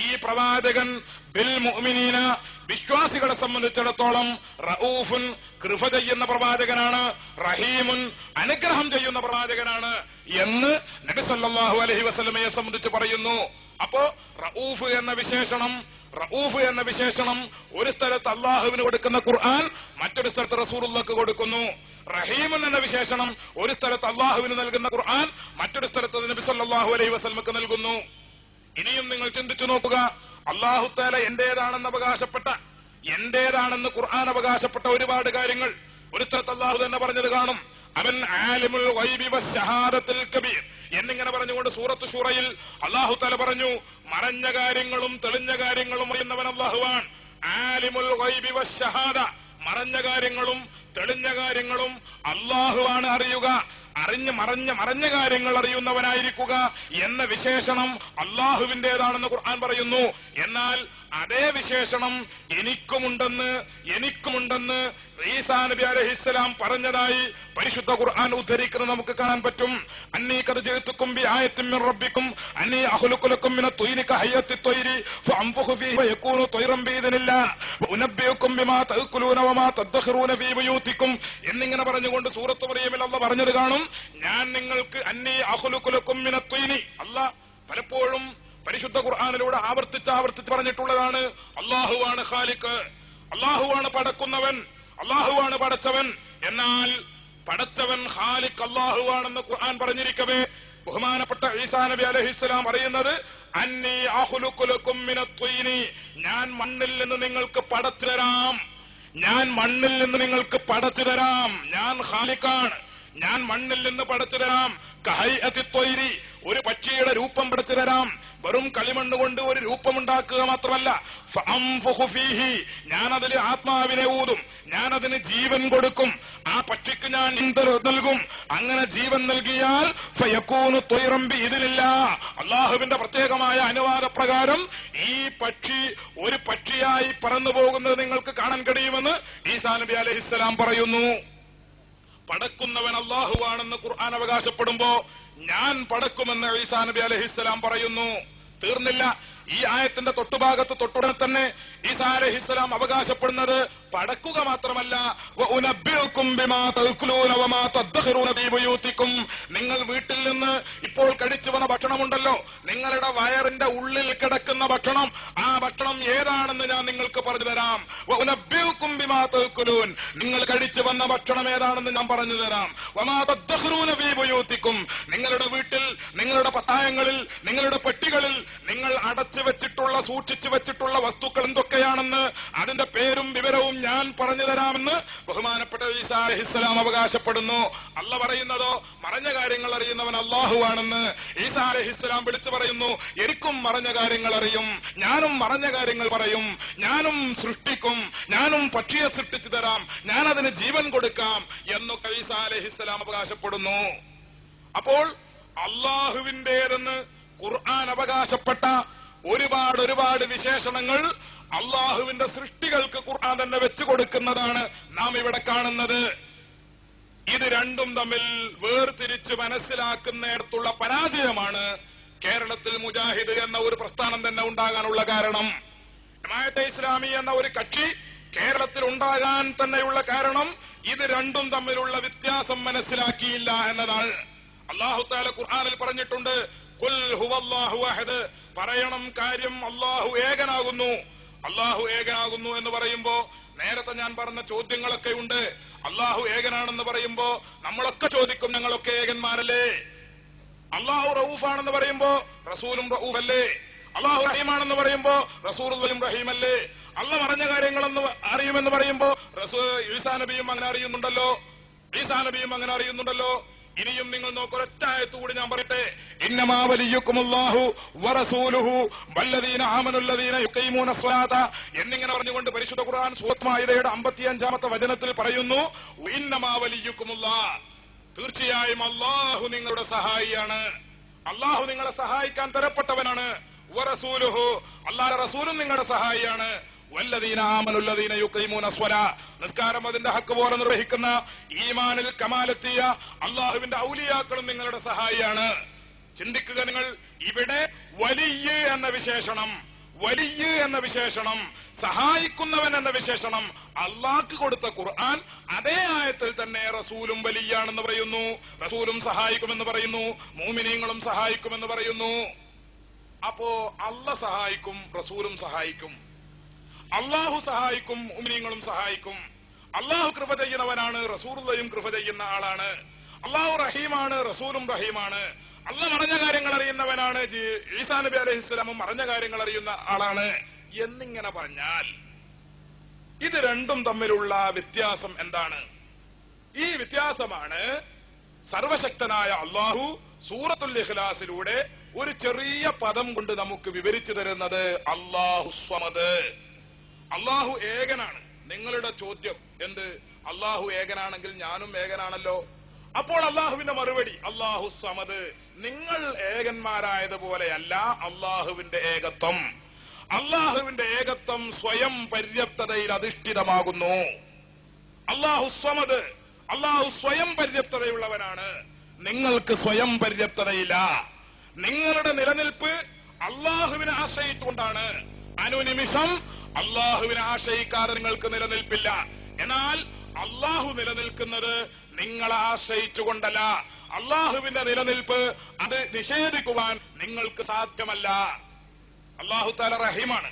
ഈ പ്രവാചകൻ ബിൽ മുഅ്മിനീന വിശ്വാസികളെ സംബന്ധിച്ചിടത്തോളം റഊഫുൻ കൃപ ചെയ്യുന്ന പ്രവാചകനാണ്, റഹീമുൻ അനുഗ്രഹം ചെയ്യുന്ന പ്രവാചകനാണ് എന്ന് നബി സല്ലല്ലാഹു അലൈഹി വസല്ലമയെ സംബന്ധിച്ച് പറയുന്നു. അപ്പോ റഊഫ് എന്ന വിശേഷണം ഒരു സ്ഥലത്ത് അള്ളാഹുവിന് കൊടുക്കുന്ന ഖുർആൻ മറ്റൊരു സ്ഥലത്ത് റസൂലുള്ളാഹിക്ക് കൊടുക്കുന്നു. റഹീമുൻ എന്ന വിശേഷണം ഒരു സ്ഥലത്ത് അള്ളാഹുവിന് നൽകുന്ന ഖുർആൻ മറ്റൊരു സ്ഥലത്ത് നബി സല്ലല്ലാഹു അലൈഹി വസല്ലമക്ക് നൽകുന്നു. ഇനിയും നിങ്ങൾ ചിന്തിച്ചു നോക്കുക, അല്ലാഹു തആല എന്റേതാണെന്ന് ഖുർആൻ അവകാശപ്പെട്ട ഒരുപാട് കാര്യങ്ങൾ ഒരു സ്ഥലത്ത് അള്ളാഹു തന്നെ പറഞ്ഞത് കാണും. അവൻ ആലിമുൽ ഗൈബി വശഹാദത്തുൽ കബീർ എന്നിങ്ങനെ പറഞ്ഞുകൊണ്ട് സൂറത്ത് ശൂറയിൽ അല്ലാഹു തആല പറഞ്ഞു, മറഞ്ഞ കാര്യങ്ങളും തെളിഞ്ഞ കാര്യങ്ങളും അറിയുന്നവൻ അല്ലാഹുവാണ്. ആലിമുൽ ഗൈബി വശഹാദ, മറഞ്ഞ കാര്യങ്ങളും തെളിഞ്ഞ കാര്യങ്ങളും അല്ലാഹുവാണ് അറിയുക. മറഞ്ഞ കാര്യങ്ങൾ അറിയുന്നവനായിരിക്കുക എന്ന വിശേഷണം അള്ളാഹുവിന്റേതാണെന്ന് ഖുർആൻ പറയുന്നു. എന്നാൽ അതേ വിശേഷണം എനിക്കുമുണ്ടെന്ന് ഈസാ നബി അലൈഹിസ്സലാം പറഞ്ഞതായി പരിശുദ്ധ ഖുർആൻ ഉദ്ധരിക്കുന്നത് നമുക്ക് കാണാൻ പറ്റും. അന്നീ ഖദ് ജിഅ്തുകും ബിആയത്തിൻ മിൻ റബ്ബിക്കും അന്നീ അഖ്ലുഖു ലക്കും മിന ത്വയ്രി കഹയ്യത്തി ത്വയ്രി ഫഅൻഫുഖു ഫീഹി ഫയകൂനു ത്വയ്റൻ ബിഇദ്നില്ലാഹ് വഉനബ്ബിഉകും ബിമാ തഅകുലൂന വമാ തദ്ഖിറൂന ഫീ ബുയൂതിക്കും എന്നിങ്ങനെ പറഞ്ഞുകൊണ്ട് സൂറത്ത് മറിയമിൽ അല്ലാഹ് പറഞ്ഞത് കാണും, ഞാൻ നിങ്ങൾക്ക് അന്നീ അഖ്ലുഖു ലക്കും മിന ത്വയ്രി. അല്ലാഹ് പലപ്പോഴും പരിശുദ്ധ ഖുർആനിലൂടെ ആവർത്തിച്ച് പറഞ്ഞിട്ടുള്ളതാണ്, അല്ലാഹുവാണ് ഖാലിഖ്, അല്ലാഹുവാണ് പടക്കുന്നവൻ, അല്ലാഹുവാണ് പടച്ചവൻ. എന്നാൽ പടച്ചവൻ ഖാലിഖ് അല്ലാഹുവാണെന്ന് ഖുർആൻ പറഞ്ഞിരിക്കവേ ബഹുമാനപ്പെട്ട ഈസാ നബി അലൈഹിസ്സലാം പറയുന്നത് അന്നീ അഖ്ലുഖു ലക്കും മിനത് ത്വയ്നി, ഞാൻ മണ്ണിൽ നിന്ന് നിങ്ങൾക്ക് പടച്ചു തരാം, ഞാൻ ഖാലിഖാണ്, ഞാൻ മണ്ണിൽ നിന്ന് പടച്ചു തരാം. കഹയ്യത്തി ത്വയ്രി, ഒരു പക്ഷിയുടെ രൂപം പടച്ചു തരാം. വെറും കളിമണ്ണ് കൊണ്ട് ഒരു രൂപമുണ്ടാക്കുക മാത്രമല്ല, ഫഅൻഫുഖു ഫീഹി, ഞാൻ അതിൽ ആത്മാവിനെ ഊതും, ഞാൻ അതിന് ജീവൻ കൊടുക്കും, ആ പക്ഷിക്ക് ഞാൻ നൽകും. അങ്ങനെ ജീവൻ നൽകിയാൽ ഫയകൂനു ത്വയ്റൻ ബിഇദ്നില്ലാഹ്, അല്ലാഹുവിന്റെ പ്രത്യേകമായ അനുവാദപ്രകാരം ഈ പക്ഷി ഒരു പക്ഷിയായി പറന്നു പോകുന്നത് നിങ്ങൾക്ക് കാണാൻ കഴിയുമെന്ന് ഈസാ നബി അലൈഹിസ്സലാം പറയുന്നു. പടക്കുന്നവൻ അല്ലാഹുവാണെന്ന് ഖുർആൻ അവകാശപ്പെടുമ്പോ ഞാൻ പടക്കുമെന്ന് ഈസാ നബി അലൈഹിസ്സലാം പറയുന്നു. തീർന്നില്ല, ഈ ആയത്തിന്റെ തൊട്ടുഭാഗത്ത് തൊട്ടുടനെ തന്നെ ഈസാ അലൈഹിസ്സലാം അവകാശപ്പെടുന്നത് പടക്കുക മാത്രമല്ല, നിങ്ങൾ വീട്ടിൽ നിന്ന് ഇപ്പോൾ കഴിച്ചു വന്ന ഭക്ഷണമുണ്ടല്ലോ, നിങ്ങളുടെ വയറിന്റെ ഉള്ളിൽ കിടക്കുന്ന ഭക്ഷണം, ആ ഭക്ഷണം ഏതാണെന്ന് ഞാൻ നിങ്ങൾക്ക് പറഞ്ഞു തരാം. നിങ്ങൾ കഴിച്ചു വന്ന ഭക്ഷണം ഏതാണെന്ന് ഞാൻ പറഞ്ഞു തരാം. നിങ്ങളുടെ വീട്ടിൽ, നിങ്ങളുടെ പത്തായങ്ങളിൽ, നിങ്ങളുടെ പെട്ടികളിൽ നിങ്ങൾ അടച്ചു വെച്ചിട്ടുള്ള, സൂക്ഷിച്ചു വെച്ചിട്ടുള്ള വസ്തുക്കൾ എന്തൊക്കെയാണെന്ന് അതിന്റെ പേരും വിവരവും ഞാൻ പറഞ്ഞു തരാമെന്ന് ബഹുമാനപ്പെട്ട ഈസാ അലൈഹിസ്സലാം അവകാശപ്പെടുന്നു. അല്ല പറയുന്നതോ മറഞ്ഞ കാര്യങ്ങൾ അറിയുന്നവൻ അല്ലാഹുവാണെന്ന്. ഈസാ അലൈഹിസ്സലാം വിളിച്ചു പറയുന്നു, എനിക്കും മറഞ്ഞ കാര്യങ്ങൾ അറിയും, ഞാനും മറഞ്ഞ കാര്യങ്ങൾ പറയും, ഞാനും സൃഷ്ടിക്കും, ഞാനും പക്ഷിയെ സൃഷ്ടിച്ചു തരാം, ഞാനതിന് ജീവൻ കൊടുക്കാം എന്നൊക്കെ ഈസാ അലൈഹിസ്സലാം അവകാശപ്പെടുന്നു. അപ്പോൾ അള്ളാഹുവിന്റേതെന്ന് ഖുർആൻ അവകാശപ്പെട്ട ഒരുപാട് വിശേഷണങ്ങൾ അള്ളാഹുവിന്റെ സൃഷ്ടികൾക്ക് ഖുർആൻ തന്നെ വെച്ചു കൊടുക്കുന്നതാണ് നാം ഇവിടെ കാണുന്നത്. ഇത് രണ്ടും തമ്മിൽ വേർതിരിച്ച് മനസ്സിലാക്കുന്നിടത്തുള്ള പരാജയമാണ് കേരളത്തിൽ മുജാഹിദ് എന്ന ഒരു പ്രസ്ഥാനം തന്നെ ഉണ്ടാകാനുള്ള കാരണം. ജമാഅത്തെ ഇസ്ലാമി എന്ന ഒരു കക്ഷി കേരളത്തിൽ ഉണ്ടാകാൻ തന്നെയുള്ള കാരണം ഇത് രണ്ടും തമ്മിലുള്ള വ്യത്യാസം മനസ്സിലാക്കിയില്ല എന്നതാണ്. അല്ലാഹു തആല ഖുർആനിൽ പറഞ്ഞിട്ടുണ്ട്, ഖുൽ ഹുവല്ലാഹു അഹദ്, പറയണം കാര്യം അല്ലാഹു ഏകനാകുന്നു. അല്ലാഹു ഏകനാകുന്നു എന്ന് പറയുമ്പോ നേരത്തെ ഞാൻ പറഞ്ഞ ചോദ്യങ്ങളൊക്കെ ഉണ്ട്. അല്ലാഹു ഏകനാണെന്ന് പറയുമ്പോ നമ്മളൊക്കെ ചോദിക്കും, ഞങ്ങളൊക്കെ ഏകന്മാരല്ലേ? അല്ലാഹു റഊഫാണെന്ന് പറയുമ്പോ റസൂലും റഊഫല്ലേ? അല്ലാഹു റഹീമാണെന്ന് പറയുമ്പോ റസൂലും റഹീമല്ലേ? അല്ല പറഞ്ഞ കാര്യങ്ങളെന്ന് അറിയുമെന്ന് പറയുമ്പോ ഈസാ നബിയും അങ്ങനെ അറിയുന്നുണ്ടല്ലോ, ഈസാ നബിയും അങ്ങനെ അറിയുന്നുണ്ടല്ലോ. ഇനിയും നിങ്ങൾ നോക്കൊരൊറ്റ ആയത്ത് കൂടി ഞാൻ പറയട്ടെ. ഇന്നമാ വലിയുക്കുമുല്ലാഹു വറസൂലുഹു വല്ലദീന ആമനുല്ലദീന യുഖീമൂന സ്വലാത എന്നിങ്ങനെ പറഞ്ഞുകൊണ്ട് പരിശുദ്ധ ഖുർആൻ സൂറത്ത് മാഇദയുടെ 55-ാമത്തെ വചനത്തിൽ പറയുന്നു, ഇന്നമാ വലിയുക്കുമുല്ലാഹ്, തീർച്ചയായും അല്ലാഹു നിങ്ങളുടെ സഹായിയാണ്, അല്ലാഹു നിങ്ങളെ സഹായിക്കാൻ തരപ്പെട്ടവനാണ്. വറസൂലുഹു, അല്ലാഹുവിന്റെ റസൂലും നിങ്ങളുടെ സഹായിയാണ്. വല്ലദീന ആമനുല്ലദീന യുഖീമൂന സ്വലാ, നിസ്കാരം അതിന്റെ ഹക്ക് പോലെ നിർവഹിക്കുന്ന, ഈമാനിൽ കമാലെത്തിയ അല്ലാഹുവിന്റെ ഔലിയാക്കളും നിങ്ങളുടെ സഹായിയാണ്. ചിന്തിക്കുക നിങ്ങൾ, ഇവിടെ വലിയ എന്ന വിശേഷണം, വലിയ എന്ന വിശേഷണം, സഹായിക്കുന്നവൻ എന്ന വിശേഷണം അല്ലാഹ്ക്ക് കൊടുത്ത ഖുർആൻ അതേ ആയത്തിൽ തന്നെ റസൂലും വലിയാണെന്ന് പറയുന്നു, റസൂലും സഹായിക്കുമെന്ന് പറയുന്നു, മുഅ്മിനീങ്ങളും സഹായിക്കുമെന്ന് പറയുന്നു. അപ്പോ അല്ലാഹ് സഹായിക്കും, റസൂലും സഹായിക്കും, അല്ലാഹു സഹായിക്കും, മുഅ്മിനീങ്ങളും സഹായിക്കും. അല്ലാഹു കൃപ ചെയ്യുന്നവനാണ്, റസൂലുള്ളയും കൃപ ചെയ്യുന്ന ആളാണ്. അല്ലാഹു റഹീമാണ്, റസൂലും റഹീമാണ്. അല്ലാഹ് മറഞ്ഞ കാര്യങ്ങൾ അറിയുന്നവനാണ്, ഈസാ നബി അലൈഹിസ്സലാമും മറഞ്ഞ കാര്യങ്ങൾ അറിയുന്ന ആളാണ് എന്നിങ്ങനെ പറഞ്ഞാൽ ഇത് രണ്ടും തമ്മിലുള്ള വ്യത്യാസം എന്താണ്? ഈ വ്യത്യാസമാണ് സർവശക്തനായ അല്ലാഹു സൂറത്തുൽ ഇഖ്ലാസിലൂടെ ഒരു ചെറിയ പദം കൊണ്ട് നമുക്ക് വിവരിച്ചു തരുന്നത്. അല്ലാഹു സ്വമദ്, അല്ലാഹു ഏകനാണ്. നിങ്ങളുടെ ചോദ്യം എന്ത്? അല്ലാഹു ഏകനാണെങ്കിൽ ഞാനും ഏകനാണല്ലോ. അപ്പോൾ അല്ലാഹുവിന്റെ മറുപടി അല്ലാഹു സമദ്, നിങ്ങൾ ഏകന്മാരായതുപോലെയല്ല അല്ലാഹുവിന്റെ ഏകത്വം. അല്ലാഹുവിന്റെ ഏകത്വം സ്വയം പര്യാപ്തതയിൽ അധിഷ്ഠിതമാകുന്നു. അല്ലാഹു സമദ്, അല്ലാഹു സ്വയം പര്യാപ്തതയുള്ളവനാണ്. നിങ്ങൾക്ക് സ്വയം പര്യാപ്തതയില്ല. നിങ്ങളുടെ നിലനിൽപ്പ് അല്ലാഹുവിനെ ആശ്രയിച്ചുകൊണ്ടാണ്. അനുനിമിഷം അല്ലാഹുവിനെ ആശ്രയിക്കാതെ നിങ്ങൾക്ക് നിലനിൽപ്പില്ല. എന്നാൽ അല്ലാഹു നിലനിൽക്കുന്നത് നിങ്ങളെ ആശ്രയിച്ചുകൊണ്ടല്ല. അല്ലാഹുവിന്റെ നിലനിൽപ്പ് അത് നിഷേധിക്കുവാൻ നിങ്ങൾക്ക് സാധ്യമല്ല. അല്ലാഹു തആല റഹീമാണ്,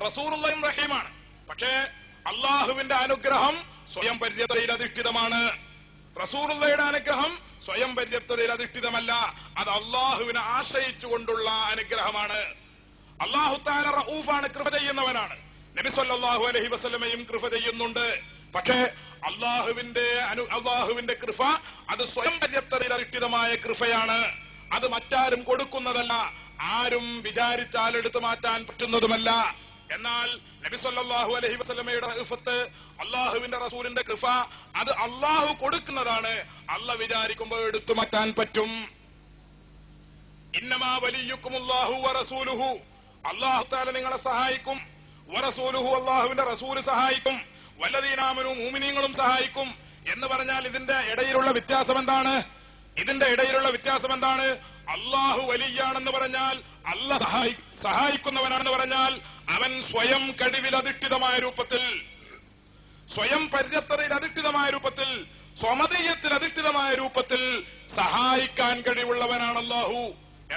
റസൂലുള്ളാഹിയും റഹീമാണ്. പക്ഷേ അല്ലാഹുവിന്റെ അനുഗ്രഹം സ്വയം പര്യാപ്തതയിൽ അധിഷ്ഠിതമാണ്. റസൂലുള്ളാഹിയുടെ അനുഗ്രഹം സ്വയം പര്യാപ്തതയിൽ അധിഷ്ഠിതമല്ല. അത് അല്ലാഹുവിനെ ആശ്രയിച്ചുകൊണ്ടുള്ള അനുഗ്രഹമാണ്. അല്ലാഹു തആല റഊഫാണ്, കൃപ ചെയ്യുന്നവനാണ്. നബി സല്ലല്ലാഹു അലൈഹി വസല്ലമയും കൃപ ചെയ്യുന്നുണ്ട്. പക്ഷേ അല്ലാഹുവിന്റെ കൃപ അത് സ്വയം പര്യാപ്തതയിൽ അധിഷ്ഠിതമായ കൃപയാണ്. അത് മറ്റാരും കൊടുക്കുന്നതല്ല, ആരും വിചാരിച്ചാൽ എടുത്തു മാറ്റാൻ പറ്റുന്നതുമല്ല. എന്നാൽ നബി സല്ലല്ലാഹു അലൈഹി വസല്ലമയുടെ ഇഫത്ത്, അല്ലാഹുവിന്റെ റസൂലിന്റെ കൃപ അത് അല്ലാഹു കൊടുക്കുന്നതാണ്. അല്ലാഹ് വിചാരിക്കുമ്പോൾ എടുത്തു മാറ്റാൻ പറ്റും. ഇന്നമാ വലിയുക്കുമുല്ലാഹു വറസൂലുഹു, അല്ലാഹു തആല നിങ്ങളെ സഹായിക്കും. വറസൂലുഹു, അല്ലാഹുവിന്റെ റസൂൽ സഹായിക്കും. വല്ലദീന ആമനൂ, മുഅ്മിനീങ്ങളും സഹായിക്കും എന്ന് പറഞ്ഞാൽ ഇതിന്റെ ഇടയിലുള്ള വ്യത്യാസം എന്താണ്? ഇതിന്റെ ഇടയിലുള്ള വ്യത്യാസം എന്താണ്? അള്ളാഹു വലിയാണെന്ന് പറഞ്ഞാൽ, അള്ളാഹ് സഹായിക്കുന്നവനാണെന്ന് പറഞ്ഞാൽ അവൻ സ്വയം കഴിവിലധിഷ്ഠിതമായ രൂപത്തിൽ, സ്വയം പര്യത്തതയിൽ അധിഷ്ഠിതമായ രൂപത്തിൽ, സ്വമതീയത്തിൽ അധിഷ്ഠിതമായ രൂപത്തിൽ സഹായിക്കാൻ കഴിവുള്ളവനാണ് അള്ളാഹു.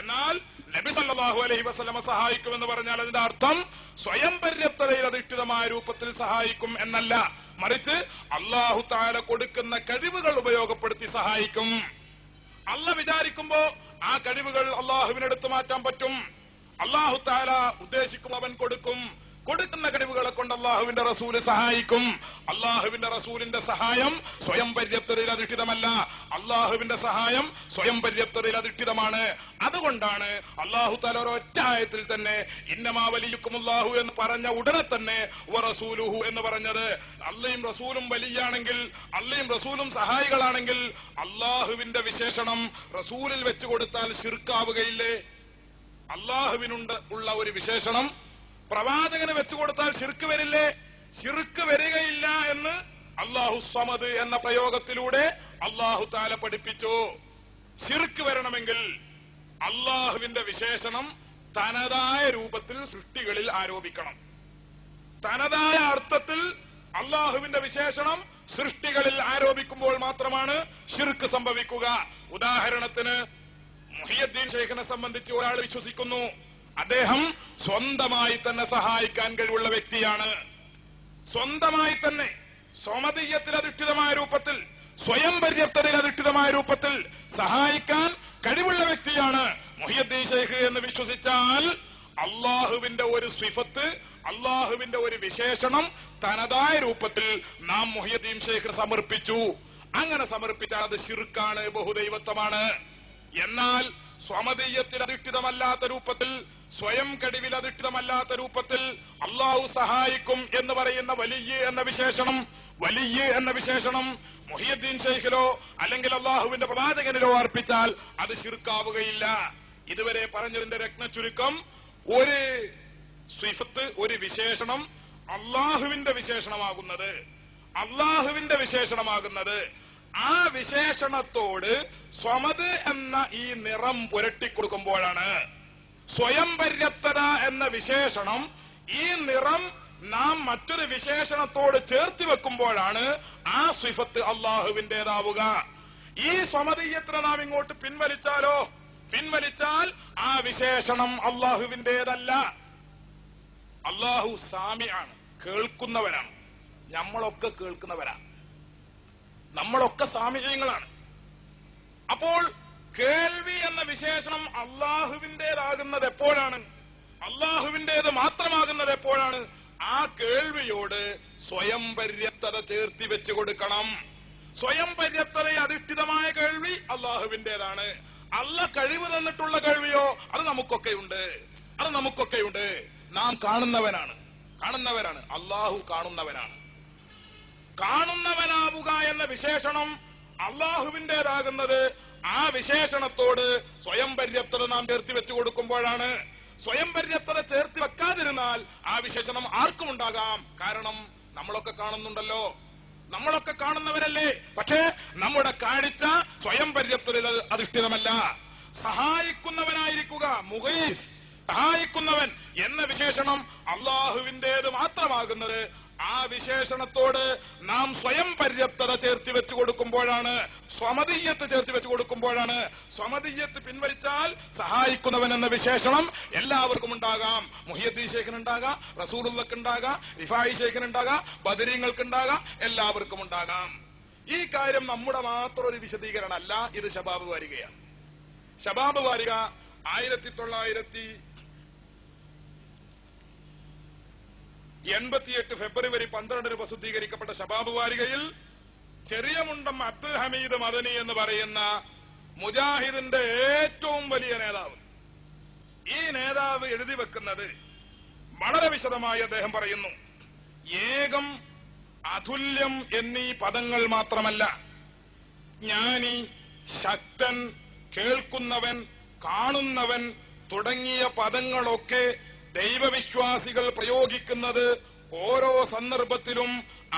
എന്നാൽ നബി സല്ലല്ലാഹു അലൈഹി വസല്ലമ സഹായിക്കുമെന്ന് പറഞ്ഞാൽ അതിന്റെ അർത്ഥം സ്വയം പര്യാപ്തതയിൽ അധിഷ്ഠിതമായ രൂപത്തിൽ സഹായിക്കും എന്നല്ല, മറിച്ച് അള്ളാഹു തആല കൊടുക്കുന്ന കഴിവുകൾ ഉപയോഗപ്പെടുത്തി സഹായിക്കും. അള്ളാഹ് വിചാരിക്കുമ്പോ ആ കഴിവുകൾ അള്ളാഹുവിനെടുത്ത് മാറ്റാൻ പറ്റും. അള്ളാഹു തആല ഉദ്ദേശിക്കും അവൻ കൊടുക്കും. കൊടുക്കുന്ന കഴിവുകളെ കൊണ്ട് അള്ളാഹുവിന്റെ റസൂല് സഹായിക്കും. അള്ളാഹുവിന്റെ റസൂലിന്റെ സഹായം സ്വയം പര്യാപ്തതയിൽ അധിഷ്ഠിതമല്ല, അള്ളാഹുവിന്റെ സഹായം സ്വയം പര്യാപ്തതയിൽ അധിഷ്ഠിതമാണ്. അതുകൊണ്ടാണ് അള്ളാഹു തആല ഒരൊറ്റ ആയത്തിൽ തന്നെ ഇന്നമാ വലിയുക്കുമുല്ലാഹു എന്ന് പറഞ്ഞ ഉടനെ തന്നെ വറസൂലുഹു എന്ന് പറഞ്ഞത്. അള്ളയും റസൂലും വലിയാണെങ്കിൽ, അള്ളയും റസൂലും സഹായികളാണെങ്കിൽ അള്ളാഹുവിന്റെ വിശേഷണം റസൂലിൽ വെച്ചു കൊടുത്താൽ ശിർക്കാവുകയില്ലേ? അള്ളാഹുവിനുണ്ട് ഉള്ള ഒരു വിശേഷണം പ്രവാചകന് വെച്ചുകൊടുത്താൽ ശിർക്ക് വരില്ലേ? ശിർക്ക് വരികയില്ല എന്ന് അല്ലാഹു സമദ് എന്ന പ്രയോഗത്തിലൂടെ അല്ലാഹു തആല പഠിപ്പിച്ചു. ശിർക്ക് വരണമെങ്കിൽ അള്ളാഹുവിന്റെ വിശേഷണം തനതായ രൂപത്തിൽ സൃഷ്ടികളിൽ ആരോപിക്കണം. തനതായ അർത്ഥത്തിൽ അള്ളാഹുവിന്റെ വിശേഷണം സൃഷ്ടികളിൽ ആരോപിക്കുമ്പോൾ മാത്രമാണ് ശിർക്ക് സംഭവിക്കുക. ഉദാഹരണത്തിന് മുഹിയുദ്ദീൻ ശൈഖിനെ സംബന്ധിച്ച് ഒരാൾ വിശ്വസിക്കുന്നു അദ്ദേഹം സ്വന്തമായി തന്നെ സഹായിക്കാൻ കഴിവുള്ള വ്യക്തിയാണ്, സ്വന്തമായി തന്നെ സ്വമതീയത്തിൽ അധിഷ്ഠിതമായ രൂപത്തിൽ, സ്വയം പര്യാപ്തതയിൽ അധിഷ്ഠിതമായ രൂപത്തിൽ സഹായിക്കാൻ കഴിവുള്ള വ്യക്തിയാണ് മുഹിയുദ്ദീൻ ശൈഖ് എന്ന് വിശ്വസിച്ചാൽ അള്ളാഹുവിന്റെ ഒരു സിഫത്ത്, അള്ളാഹുവിന്റെ ഒരു വിശേഷണം തനതായ രൂപത്തിൽ നാം മുഹിയുദ്ദീൻ ശൈഖ് സമർപ്പിച്ചു. അങ്ങനെ സമർപ്പിച്ചാൽ അത് ശിർക്കാണ്, ബഹുദൈവത്വമാണ്. എന്നാൽ സ്വമതീയത്തിൽ അധിഷ്ഠിതമല്ലാത്ത രൂപത്തിൽ, സ്വയം കഴിവിൽ അധിഷ്ഠിതമല്ലാത്ത രൂപത്തിൽ അള്ളാഹു സഹായിക്കും എന്ന് പറയുന്ന വലിയ എന്ന വിശേഷണം മുഹിയുദ്ദീൻ ശൈഖിലോ അല്ലെങ്കിൽ അള്ളാഹുവിന്റെ പ്രവാചകനിലോ അർപ്പിച്ചാൽ അത് ശിർക്കാവുകയില്ല. ഇതുവരെ പറഞ്ഞതിന്റെ രത്ന ചുരുക്കം, ഒരു സിഫത്ത്, ഒരു വിശേഷണം അള്ളാഹുവിന്റെ വിശേഷണമാകുന്നത് ആ വിശേഷണത്തോട് സ്വമത് എന്ന ഈ നിറം പുരട്ടിക്കൊടുക്കുമ്പോഴാണ്. സ്വയം പര്യാപ്തത എന്ന വിശേഷണം, ഈ നിറം നാം മറ്റൊരു വിശേഷണത്തോട് ചേർത്തി വെക്കുമ്പോഴാണ് ആ സിഫത്ത് അള്ളാഹുവിന്റേതാവുക. ഈ സ്വമതീയത്തിനെ നാം ഇങ്ങോട്ട് പിൻവലിച്ചാൽ ആ വിശേഷണം അള്ളാഹുവിന്റേതല്ല. അള്ളാഹു സാമിയാണ്, കേൾക്കുന്നവനാണ്. നമ്മളൊക്കെ കേൾക്കുന്നവരാണ്, നമ്മളൊക്കെ സാമിയങ്ങളാണ്. അപ്പോൾ കേൾവി എന്ന വിശേഷണം അള്ളാഹുവിന്റേതാകുന്നത് എപ്പോഴാണ്? അള്ളാഹുവിന്റേത് മാത്രമാകുന്നത് എപ്പോഴാണ്? ആ കേൾവിയോട് സ്വയം പര്യാപ്തത ചേർത്തി വെച്ചു കൊടുക്കണം. സ്വയം പര്യാപ്തതയിൽ അധിഷ്ഠിതമായ കേൾവി അള്ളാഹുവിന്റേതാണ്. അള്ളാഹ് കഴിവ് തന്നിട്ടുള്ള കേൾവിയോ അത് നമുക്കൊക്കെയുണ്ട്. നാം കാണുന്നവനാണ്. അള്ളാഹു കാണുന്നവനാണ്. കാണുന്നവനാവുക എന്ന വിശേഷണം അള്ളാഹുവിന്റേതാകുന്നത് ആ വിശേഷണത്തോട് സ്വയം പര്യാപ്തത നാം ചേർത്തി വെച്ചു കൊടുക്കുമ്പോഴാണ്. സ്വയം പര്യാപ്തത ചേർത്തി വെക്കാതിരുന്നാൽ ആ വിശേഷണം ആർക്കും ഉണ്ടാകാം. കാരണം നമ്മളൊക്കെ കാണുന്നുണ്ടല്ലോ, നമ്മളൊക്കെ കാണുന്നവരല്ലേ. പക്ഷേ നമ്മുടെ കാഴ്ച സ്വയം പര്യാപ്തതയിൽ അധിഷ്ഠിതമല്ല. സഹായിക്കുന്നവനായിരിക്കുക, മുഗീസ്, സഹായിക്കുന്നവൻ എന്ന വിശേഷണം അള്ളാഹുവിന്റേത് മാത്രമാകുന്നത് ആ വിശേഷണത്തോട് നാം സ്വയം പര്യാപ്തത ചേർത്തി വെച്ചു കൊടുക്കുമ്പോഴാണ്, സ്വമതീയത്ത് ചേർത്തി വെച്ചു കൊടുക്കുമ്പോഴാണ്. സ്വമതീയത്ത് പിൻവലിച്ചാൽ സഹായിക്കുന്നവൻ എന്ന വിശേഷണം എല്ലാവർക്കും ഉണ്ടാകാം. മുഹിയുദ്ദീൻ ശൈഖിനുണ്ടാകാം, റസൂലുള്ളാഹിക്കുണ്ടാകാം, റിഫായി ശൈഖിനുണ്ടാകാം, ബദരീങ്ങൾക്കുണ്ടാകാം, എല്ലാവർക്കും ഉണ്ടാകാം. ഈ കാര്യം നമ്മുടെ മാത്രം ഒരു വിശദീകരണമല്ല, ഇത് ശബാബ് വാരികയാണ്. ശബാബ് വാരിക 1988 ഫെബ്രുവരി 12 പ്രസിദ്ധീകരിക്കപ്പെട്ട ശബാബ് വാരികയിൽ ചെറിയ മുണ്ടം അബ്ദുൽ ഹമീദ് മദനി എന്ന് പറയുന്ന മുജാഹിദിന്റെ ഏറ്റവും വലിയ നേതാവ്, ഈ നേതാവ് എഴുതി വെക്കുന്നത് വളരെ വിശദമായി അദ്ദേഹം പറയുന്നു. ഏകം, അതുല്യം എന്നീ പദങ്ങൾ മാത്രമല്ല, ജ്ഞാനി, ശക്തൻ, കേൾക്കുന്നവൻ, കാണുന്നവൻ തുടങ്ങിയ പദങ്ങളൊക്കെ ദൈവവിശ്വാസികൾ പ്രയോഗിക്കുന്നത് ഓരോ സന്ദർഭത്തിലും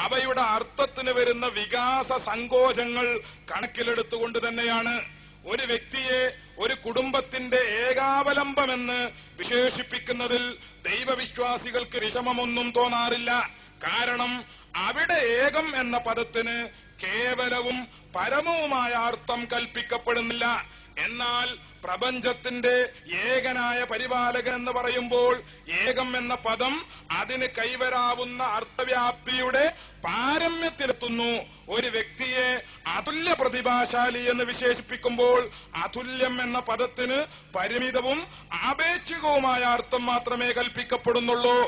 അവയുടെ അർത്ഥത്തിന് വരുന്ന വികാസ സങ്കോചങ്ങൾ കണക്കിലെടുത്തുകൊണ്ട് തന്നെയാണ്. ഒരു വ്യക്തിയെ ഒരു കുടുംബത്തിന്റെ ഏകാവലംബമെന്ന് വിശേഷിപ്പിക്കുന്നതിൽ ദൈവവിശ്വാസികൾക്ക് വിഷമമൊന്നും തോന്നാറില്ല. കാരണം അവിടെ ഏകം എന്ന പദത്തിന് കേവലവും പരമവുമായ അർത്ഥം കൽപ്പിക്കപ്പെടുന്നില്ല. എന്നാൽ പ്രപഞ്ചത്തിന്റെ ഏകനായ പരിപാലകൻ എന്ന് പറയുമ്പോൾ ഏകം എന്ന പദം അതിന് കൈവരാവുന്ന അർത്ഥവ്യാപ്തിയുടെ പാരമ്യത്തിലെത്തുന്നു. ഒരു വ്യക്തിയെ അതുല്യ പ്രതിഭാശാലി എന്ന് വിശേഷിപ്പിക്കുമ്പോൾ അതുല്യം എന്ന പദത്തിന് പരിമിതവും ആപേക്ഷികവുമായ അർത്ഥം മാത്രമേ കൽപ്പിക്കപ്പെടുന്നുള്ളൂ.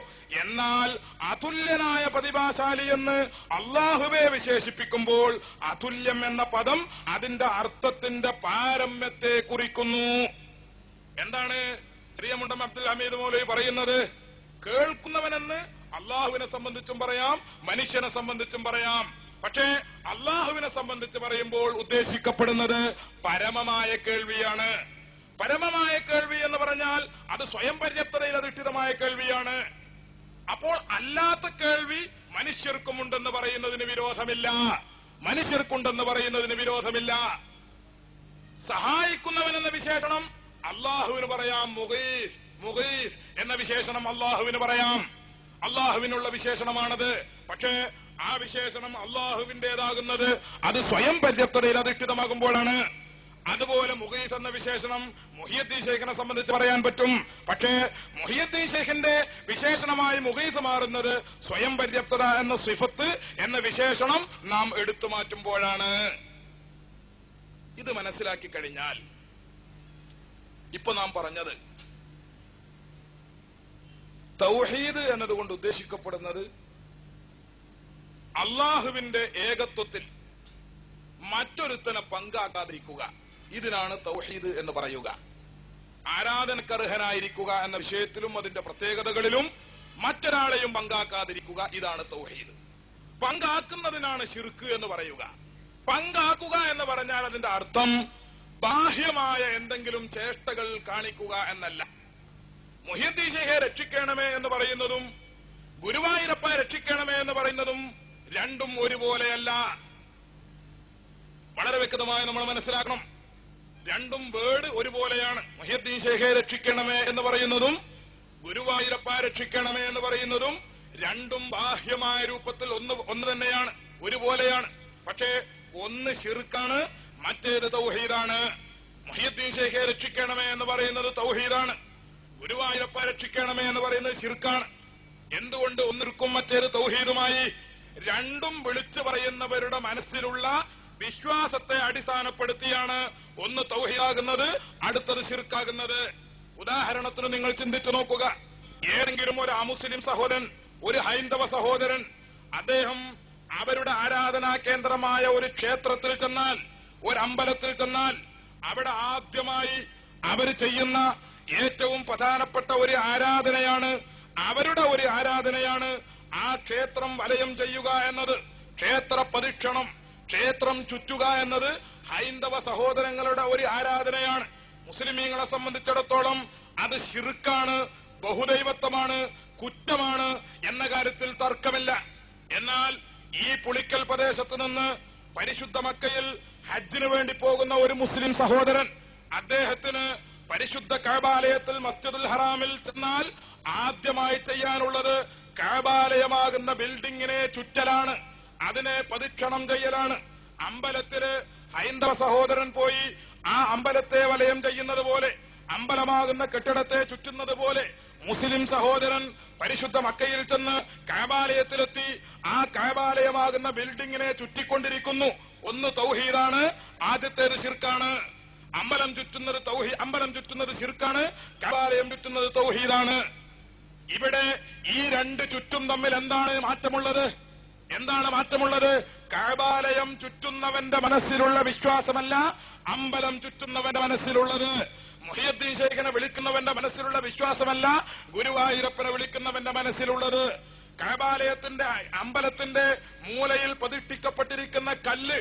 എന്നാൽ അതുല്യനായ പ്രതിഭാശാലി എന്ന് അള്ളാഹുവെ വിശേഷിപ്പിക്കുമ്പോൾ അതുല്യം എന്ന പദം അതിന്റെ അർത്ഥത്തിന്റെ പാരമ്യത്തെ കുറിക്കുന്നു. എന്താണ് ശ്രീമുണ്ടം അബ്ദുൽ ഹമീദ് മൗലവി പറയുന്നത്? കേൾക്കുന്നവനെന്ന് അള്ളാഹുവിനെ സംബന്ധിച്ചും പറയാം, മനുഷ്യനെ സംബന്ധിച്ചും പറയാം. പക്ഷേ അള്ളാഹുവിനെ സംബന്ധിച്ച് പറയുമ്പോൾ ഉദ്ദേശിക്കപ്പെടുന്നത് പരമമായ കേൾവിയാണ്. പരമമായ കേൾവി എന്ന് പറഞ്ഞാൽ അത് സ്വയം പര്യാപ്തതയിൽ അധിഷ്ഠിതമായ കേൾവിയാണ്. അപ്പോൾ അല്ലാത്ത കേൾവി മനുഷ്യർക്കുമുണ്ടെന്ന് പറയുന്നതിന് വിരോധമില്ല, മനുഷ്യർക്കുണ്ടെന്ന് പറയുന്നതിന് വിരോധമില്ല. സഹായിക്കുന്നവൻ എന്ന വിശേഷണം അള്ളാഹുവിന് പറയാം, മുഗീസ് മുഗീസ് എന്ന വിശേഷണം അള്ളാഹുവിന് പറയാം, അള്ളാഹുവിനുള്ള വിശേഷണമാണത്. പക്ഷേ ആ വിശേഷണം അള്ളാഹുവിന്റേതാകുന്നത് അത് സ്വയം പര്യാപ്തതയിൽ അധിഷ്ഠിതമാകുമ്പോഴാണ്. അതുപോലെ മുഗീസ് എന്ന വിശേഷണം മുഹിയുദ്ദീൻ ശൈഖിനെ സംബന്ധിച്ച് പറയാൻ പറ്റും. പക്ഷേ മുഹിയുദ്ദീൻ ശൈഖിന്റെ വിശേഷണമായി മുഗീസ് മാറുന്നത് സ്വയം പര്യാപ്തത എന്ന സിഫത്ത് എന്ന വിശേഷണം നാം എടുത്തു മാറ്റുമ്പോഴാണ്. ഇത് മനസ്സിലാക്കി കഴിഞ്ഞാൽ ഇപ്പൊ നാം പറഞ്ഞത് തൗഹീദ് എന്നതുകൊണ്ട് ഉദ്ദേശിക്കപ്പെടുന്നത് അള്ളാഹുവിന്റെ ഏകത്വത്തിൽ മറ്റൊരുത്തനെ പങ്കാക്കാതിരിക്കുക. ഇതിനാണ് തൗഹീദ് എന്ന് പറയുക. ആരാധനക്കർഹനായിരിക്കുക എന്ന വിഷയത്തിലും അതിന്റെ പ്രത്യേകതകളിലും മറ്റൊരാളെയും പങ്കാക്കാതിരിക്കുക, ഇതാണ് തൗഹീദ്. പങ്കാക്കുന്നതിനാണ് ശിർക്ക് എന്ന് പറയുക. പങ്കാക്കുക എന്ന് പറഞ്ഞാൽ അതിന്റെ അർത്ഥം ബാഹ്യമായ എന്തെങ്കിലും ചേഷ്ടകൾ കാണിക്കുക എന്നല്ല. മുഹിയുദ്ദീൻ ശൈഖെ രക്ഷിക്കണമേ എന്ന് പറയുന്നതും ഗുരുവായൂരപ്പ രക്ഷിക്കണമേ എന്ന് പറയുന്നതും രണ്ടും ഒരുപോലെയല്ല. വളരെ വ്യക്തമായി നമ്മൾ മനസ്സിലാക്കണം. രണ്ടും വേർഡ് ഒരുപോലെയാണ്. മുഹിയുദ്ദീൻ ശൈഖെ രക്ഷിക്കണമേ എന്ന് പറയുന്നതും ഗുരുവായൂരപ്പ രക്ഷിക്കണമേ എന്ന് പറയുന്നതും രണ്ടും ബാഹ്യമായ രൂപത്തിൽ ഒന്ന് തന്നെയാണ്, ഒരുപോലെയാണ്. പക്ഷേ ഒന്ന് ശിർക്കാണ്, മറ്റേത് തൗഹീദാണ്. മുഹിയുദ്ദീൻ ശൈഖെ രക്ഷിക്കണമേ എന്ന് പറയുന്നത് തൗഹീദാണ്, ഗുരുവായൂരപ്പ രക്ഷിക്കണമേ എന്ന് പറയുന്നത് ശിർക്കാണ്. എന്തുകൊണ്ട് ഒന്നിർക്കും മറ്റേത് തൗഹീദുമായി? രണ്ടും വിളിച്ചു പറയുന്നവരുടെ മനസ്സിലുള്ള വിശ്വാസത്തെ അടിസ്ഥാനപ്പെടുത്തിയാണ് ഒന്ന് തൗഹീദാകുന്നത്, അടുത്തത് ശിർക്കാകുന്നത്. ഉദാഹരണത്തിന് നിങ്ങൾ ചിന്തിച്ചു നോക്കുക. ഏതെങ്കിലും ഒരു അമുസ്ലിം സഹോദരൻ, ഒരു ഹൈന്ദവ സഹോദരൻ, അദ്ദേഹം അവരുടെ ആരാധനാ കേന്ദ്രമായ ഒരു ക്ഷേത്രത്തിൽ ചെന്നാൽ, ഒരു അമ്പലത്തിൽ ചെന്നാൽ, അവിടെ ആദ്യമായി അവർ ചെയ്യുന്ന ഏറ്റവും പ്രധാനപ്പെട്ട ഒരു ആരാധനയാണ്, അവരുടെ ഒരു ആരാധനയാണ് ആ ക്ഷേത്രം വലയം ചെയ്യുക എന്നത്. ക്ഷേത്ര പ്രദക്ഷിണം, ക്ഷേത്രം ചുറ്റുക എന്നത് ഹൈന്ദവ സഹോദരങ്ങളുടെ ഒരു ആരാധനയാണ്. മുസ്ലിമീങ്ങളെ സംബന്ധിച്ചിടത്തോളം അത് ശിർക്കാണ്, ബഹുദൈവത്വമാണ്, കുറ്റമാണ് എന്ന കാര്യത്തിൽ തർക്കമില്ല. എന്നാൽ ഈ പുളിക്കൽ പ്രദേശത്ത് നിന്ന് പരിശുദ്ധ മക്കയിൽ ഹജ്ജിന് വേണ്ടി പോകുന്ന ഒരു മുസ്ലിം സഹോദരൻ, അദ്ദേഹത്തിന് പരിശുദ്ധ കഅബാലയത്തിൽ മസ്ജിദുൽ ഹറാമിൽ ചെന്നാൽ ആദ്യമായി ചെയ്യാനുള്ളത് കഅബാലയമാകുന്ന ബിൽഡിങ്ങിനെ ചുറ്റലാണ്, അതിനെ പ്രദക്ഷിണം ചെയ്യലാണ്. അമ്പലത്തില് ഹൈന്ദവ സഹോദരൻ പോയി ആ അമ്പലത്തെ വലയം ചെയ്യുന്നത് പോലെ, അമ്പലമാകുന്ന കെട്ടിടത്തെ ചുറ്റുന്നത് പോലെ മുസ്ലിം സഹോദരൻ പരിശുദ്ധ മക്കയിൽ ചെന്ന് കഅബാലയത്തിലെത്തി ആ കഅബാലയമാകുന്ന ബിൽഡിങ്ങിനെ ചുറ്റിക്കൊണ്ടിരിക്കുന്നു. ഒന്ന് തൗഹീദാണ്, ആദ്യത്തേത് ശിർക്കാണ്. അമ്പലം ചുറ്റുന്നത് ശിർക്കാണ്, കഅബാലയം ചുറ്റുന്നത് തൗഹീദാണ്. ഇവിടെ ഈ രണ്ട് ചുറ്റും തമ്മിൽ എന്താണ് മാറ്റമുള്ളത്? എന്താണ് മാറ്റമുള്ളത്? കഅബാലയം ചുറ്റുന്നവന്റെ മനസ്സിലുള്ള വിശ്വാസമല്ല അമ്പലം ചുറ്റുന്നവന്റെ മനസ്സിലുള്ളത്. മുഹിയുദ്ദീൻ ശൈഖിനെ വിളിക്കുന്നവന്റെ മനസ്സിലുള്ള വിശ്വാസമല്ല ഗുരുവായൂരപ്പനെ വിളിക്കുന്നവന്റെ മനസ്സിലുള്ളത്. കഅബാലയത്തിന്റെ അമ്പലത്തിന്റെ മൂലയിൽ പ്രതിഷ്ഠിക്കപ്പെട്ടിരിക്കുന്ന കല്ല്,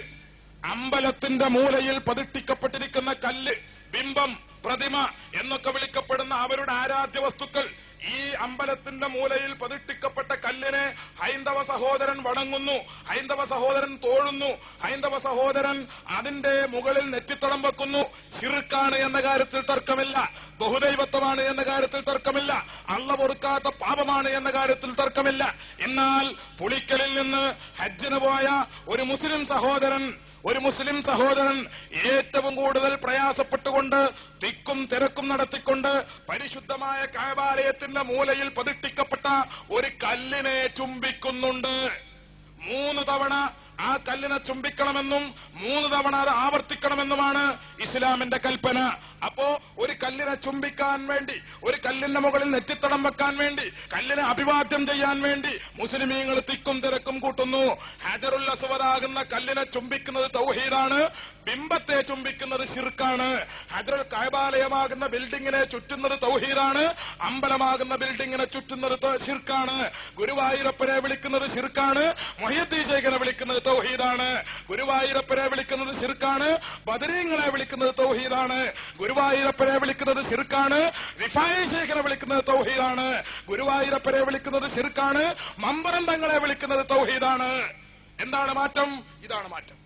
അമ്പലത്തിന്റെ മൂലയിൽ പ്രതിഷ്ഠിക്കപ്പെട്ടിരിക്കുന്ന കല്ല്, ബിംബം, പ്രതിമ എന്നൊക്കെ വിളിക്കപ്പെടുന്ന അവരുടെ ആരാധ്യ വസ്തുക്കൾ, ഈ അമ്പലത്തിന്റെ മൂലയിൽ പതിട്ടിക്കപ്പെട്ട കല്ലിനെ ഹൈന്ദവ സഹോദരൻ വണങ്ങുന്നു, ഹൈന്ദവ സഹോദരൻ തോഴുന്നു, ഹൈന്ദവ സഹോദരൻ അതിന്റെ മുകളിൽ നെറ്റിത്തടം വെക്കുന്നു. ശിർക്കാണ് എന്ന കാര്യത്തിൽ തർക്കമില്ല, ബഹുദൈവത്വമാണ് എന്ന കാര്യത്തിൽ തർക്കമില്ല, അള്ള പൊറുക്കാത്ത പാപമാണ് എന്ന കാര്യത്തിൽ തർക്കമില്ല. എന്നാൽ പുളിക്കലിൽ നിന്ന് ഹജ്ജിന് പോയ ഒരു മുസ്ലിം സഹോദരൻ ഏറ്റവും കൂടുതൽ പ്രയാസപ്പെട്ടുകൊണ്ട് തിക്കും തിരക്കും നടത്തിക്കൊണ്ട് പരിശുദ്ധമായ കഅബാലയത്തിന്റെ മൂലയിൽ പതിട്ടിക്കപ്പെട്ട ഒരു കല്ലിനെ ചുംബിക്കുന്നുണ്ട്. 3 തവണ ആ കല്ലിനെ ചുംബിക്കണമെന്നും 3 തവണ അത് ആവർത്തിക്കണമെന്നുമാണ് ഇസ്ലാമിന്റെ കൽപ്പന. അപ്പോ ഒരു കല്ലിനെ ചുംബിക്കാൻ വേണ്ടി, ഒരു കല്ലിന്റെ മുകളിൽ നെറ്റിത്തടം വെക്കാൻ വേണ്ടി, കല്ലിനെ അഭിവാദ്യം ചെയ്യാൻ വേണ്ടി മുസ്ലിമീങ്ങൾ തിക്കും തിരക്കും കൂട്ടുന്നു. ഹജറുൽ അസ്വദാകുന്ന കല്ലിനെ ചുംബിക്കുന്നത് തൗഹീദാണ്, ബിംബത്തെ ചുംബിക്കുന്നത് ശിർക്കാണ്. ഹജറുൽ കഅബാലയമാകുന്ന ബിൽഡിങ്ങിനെ ചുറ്റുന്നത് തൗഹീദാണ്, അമ്പലമാകുന്ന ബിൽഡിങ്ങിനെ ചുറ്റുന്നത് ശിർക്കാണ്. ഗുരുവായൂരപ്പനെ വിളിക്കുന്നത് ശിർക്കാണ്, മുഹയ്യദ്ദീൻ ശൈഖിനെ വിളിക്കുന്നത് തൗഹീദാണ്. ഗുരുവായൂരപ്പനെ വിളിക്കുന്നത് ശിർക്കാണ്, ബദരീങ്ങളെ വിളിക്കുന്നത് തൗഹീദാണ്. ഗുരുവായൂരപ്പനെ വിളിക്കുന്നത് ശിർക്കാണ്, റിഫായി ശൈഖിനെ വിളിക്കുന്നത് തൗഹീദാണ്. ഗുരുവായൂരപ്പനെ വിളിക്കുന്നത് ശിർക്കാണ്, മമ്പറം തങ്ങളെ വിളിക്കുന്നത് തൗഹീദാണ്. എന്താണ് മാറ്റം? ഇതാണ് മാറ്റം.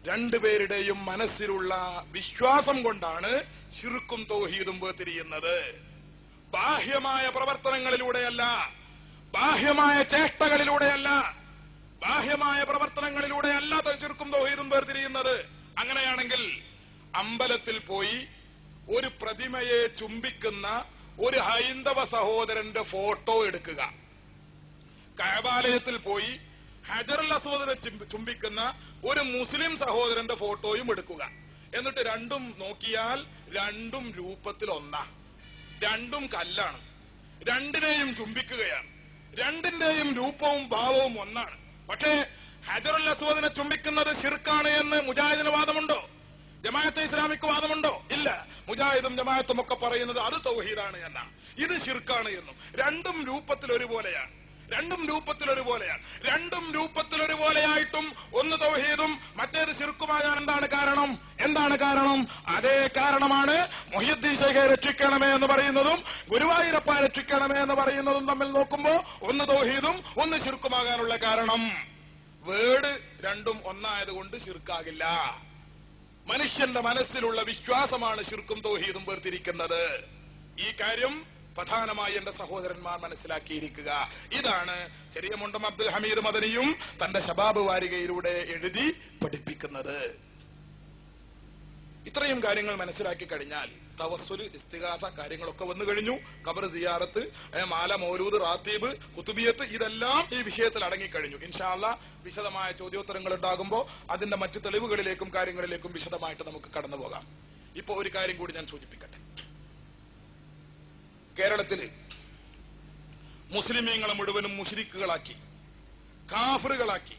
രണ്ടുപേരുടെയും മനസ്സിലുള്ള വിശ്വാസം കൊണ്ടാണ് ശിർക്കും തൗഹീദും വേർതിരിയുന്നത്. ബാഹ്യമായ പ്രവർത്തനങ്ങളിലൂടെയല്ല, ബാഹ്യമായ ചേഷ്ടകളിലൂടെയല്ല, ബാഹ്യമായ പ്രവർത്തനങ്ങളിലൂടെയല്ല ശിർക്കും തൗഹീദും വേർതിരിയുന്നത്. അങ്ങനെയാണെങ്കിൽ അമ്പലത്തിൽ പോയി ഒരു പ്രതിമയെ ചുംബിക്കുന്ന ഒരു ഹൈന്ദവ സഹോദരന്റെ ഫോട്ടോ എടുക്കുക, കഅബാലയത്തിൽ പോയി ഹജറുൽ അസ്വദിനെ ചുംബിക്കുന്ന ഒരു മുസ്ലിം സഹോദരന്റെ ഫോട്ടോയും എടുക്കുക. എന്നിട്ട് രണ്ടും നോക്കിയാൽ രണ്ടും രൂപത്തിൽ ഒന്നാ, രണ്ടും കല്ലാണ്, രണ്ടിനെയും ചുംബിക്കുകയാണ്, രണ്ടിന്റെയും രൂപവും ഭാവവും ഒന്നാണ്. പക്ഷേ ഹജറുൽ അസ്വദിനെ ചുംബിക്കുന്നത് ശിർക്കാണ് എന്ന് മുജാഹിദിന് വാദമുണ്ടോ? ജമാഅത്തെ ഇസ്ലാമിക്ക് വാദമുണ്ടോ? ഇല്ല. മുജാഹിദും ജമാഅത്തും ഒക്കെ പറയുന്നത് അത് തൗഹീദാണ് എന്നാണ്, ഇത് ശിർക്കാണ് എന്നും. രണ്ടും രൂപത്തിൽ ഒരുപോലെയാണ്, രണ്ടും രൂപത്തിൽ ഒരുപോലെയാണ്. രണ്ടും രൂപത്തിൽ ഒരുപോലെയായിട്ടും ഒന്ന് തൗഹീദും മറ്റേത് ശിർക്കുമാകാൻ എന്താണ് കാരണം? അതേ കാരണമാണ് മുഹയ്യദ്ദീൻ ശൈഖെ രക്ഷിക്കണമേ എന്ന് പറയുന്നതും ഗുരുവായൂരപ്പ രക്ഷിക്കണമേ എന്ന് പറയുന്നതും തമ്മിൽ നോക്കുമ്പോ ഒന്ന് തൗഹീദും ഒന്ന് ശിർക്കുമാകാനുള്ള കാരണം. വേർഡ് രണ്ടും ഒന്നായതുകൊണ്ട് ശിർക്കാകില്ല. മനുഷ്യന്റെ മനസ്സിലുള്ള വിശ്വാസമാണ് ശിർക്കും തൗഹീദും വേർതിരിക്കുന്നത്. ഈ കാര്യം പ്രധാനമായി എന്റെ സഹോദരന്മാർ മനസ്സിലാക്കിയിരിക്കുക. ഇതാണ് ചെറിയ മുണ്ടം അബ്ദുൽ ഹമീദ് മദനിയും തന്റെ ശബാബ് വാരികയിലൂടെ എഴുതി പഠിപ്പിക്കുന്നത്. ഇത്രയും കാര്യങ്ങൾ മനസ്സിലാക്കി കഴിഞ്ഞാൽ തവസ്സുൽ, ഇസ്തിഗാസ കാര്യങ്ങളൊക്കെ വന്നു കഴിഞ്ഞു. ഖബർ സിയാറത്ത്, മാല, മൗലൂദ്, റാത്തീബ്, കുതുബിയത്ത്, ഇതെല്ലാം ഈ വിഷയത്തിൽ അടങ്ങിക്കഴിഞ്ഞു. ഇൻഷാ അല്ലാഹ് വിശദമായ ചോദ്യോത്തരങ്ങൾ ഉണ്ടാകുമ്പോൾ അതിന്റെ മറ്റു തെളിവുകളിലേക്കും കാര്യങ്ങളിലേക്കും വിശദമായിട്ട് നമുക്ക് കടന്നു പോകാം. ഇപ്പൊ ഒരു കാര്യം കൂടി ഞാൻ സൂചിപ്പിക്കട്ടെ. കേരളത്തില് മുസ്ലിമീങ്ങളെ മുഴുവനും മുശ്രിക്കുകളാക്കി, കാഫിറുകളാക്കി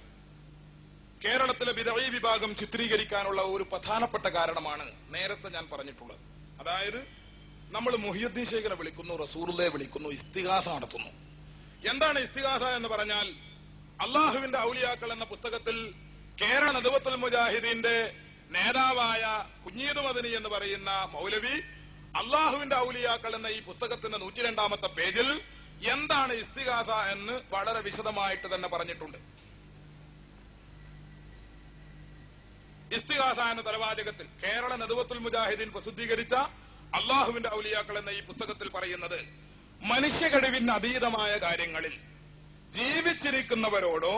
കേരളത്തിലെ ബിദഈ വിഭാഗം ചിത്രീകരിക്കാനുള്ള ഒരു പ്രധാനപ്പെട്ട കാരണമാണ് നേരത്തെ ഞാൻ പറഞ്ഞിട്ടുള്ളത്. അതായത് നമ്മൾ മുഹയ്യദ്ദീൻ ശൈഖിനെ വിളിക്കുന്നു, റസൂലുള്ളാഹിയെ വിളിക്കുന്നു, ഇസ്തിഗാസ നടത്തുന്നു. എന്താണ് ഇസ്തിഗാസ എന്ന് പറഞ്ഞാൽ? അള്ളാഹുവിന്റെ ഔലിയാക്കൾ എന്ന പുസ്തകത്തിൽ കേരള നദ്വത്തുൽ മുജാഹിദീന്റെ നേതാവായ കുഞ്ഞീദ് മദനി എന്ന് പറയുന്ന മൗലവി അള്ളാഹുവിന്റെ ഔലിയാക്കൾ എന്ന ഈ പുസ്തകത്തിന്റെ 102-ാമത്തെ പേജിൽ എന്താണ് ഇസ്തിഗാസ എന്ന് വളരെ വിശദമായിട്ട് തന്നെ പറഞ്ഞിട്ടുണ്ട്. ഇസ്തിഗാസ എന്ന തലവാചകത്തിൽ കേരള നദ്വത്തുൽ മുജാഹിദീൻ പ്രസിദ്ധീകരിച്ച അള്ളാഹുവിന്റെ ഔലിയാക്കൾ എന്ന ഈ പുസ്തകത്തിൽ പറയുന്നത്, മനുഷ്യ കഴിവിന് അതീതമായ കാര്യങ്ങളിൽ ജീവിച്ചിരിക്കുന്നവരോടോ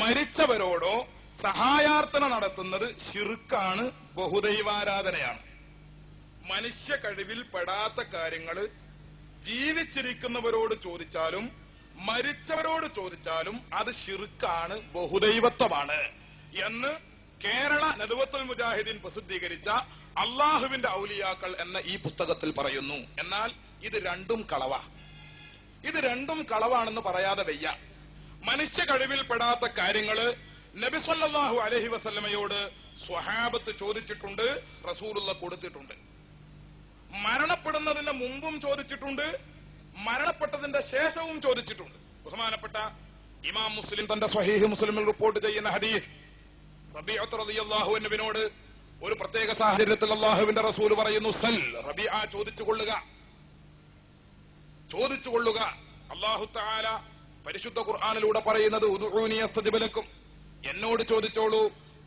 മരിച്ചവരോടോ സഹായാർത്ഥന നടത്തുന്നത് ശിർക്കാണ്, ബഹുദൈവാരാധനയാണ്. മനുഷ്യ കഴിവിൽ പെടാത്ത കാര്യങ്ങൾ ജീവിച്ചിരിക്കുന്നവരോട് ചോദിച്ചാലും മരിച്ചവരോട് ചോദിച്ചാലും അത് ശിർക്കാണ്, ബഹുദൈവത്വമാണ് എന്ന് കേരള നദ്വത്തുൽ മുജാഹിദീൻ പ്രസിദ്ധീകരിച്ച അള്ളാഹുവിന്റെ ഔലിയാക്കൾ എന്ന ഈ പുസ്തകത്തിൽ പറയുന്നു. എന്നാൽ ഇത് രണ്ടും കളവാ. ഇത് രണ്ടും കളവാണെന്ന് പറയാതെ വയ്യ. മനുഷ്യ കഴിവിൽ പെടാത്ത കാര്യങ്ങള് നബി സല്ലല്ലാഹു അലൈഹി വസല്ലമയോട് സ്വഹാബത്ത് ചോദിച്ചിട്ടുണ്ട്, റസൂലുള്ളാഹി കൊടുത്തിട്ടുണ്ട്. മരണപ്പെടുന്നതിന് മുമ്പും ചോദിച്ചിട്ടുണ്ട്, മരണപ്പെട്ടതിന്റെ ശേഷവും ചോദിച്ചിട്ടുണ്ട്. ബഹുമാനപ്പെട്ട ഇമാം മുസ്ലിം തന്റെ സ്വഹീഹ് മുസ്ലിമിൽ റിപ്പോർട്ട് ചെയ്യുന്ന ഹദീസ്, റബീഅത്ത് റളിയല്ലാഹു അൻഹുവിനോട് ഒരു പ്രത്യേക സാഹചര്യത്തിൽ അല്ലാഹുവിന്റെ റസൂൽ പറയുന്നു, സൽ റബീഅ ചോദിച്ചുകൊള്ളുക. ചോദിച്ചുകൊള്ളുക. അല്ലാഹു തആല പരിശുദ്ധ ഖുർആനിലൂടെ പറയുന്നത് ഉദ്ഉനി അസ്തജിബ് ലക്കും, എന്നോട് ചോദിച്ചോളൂ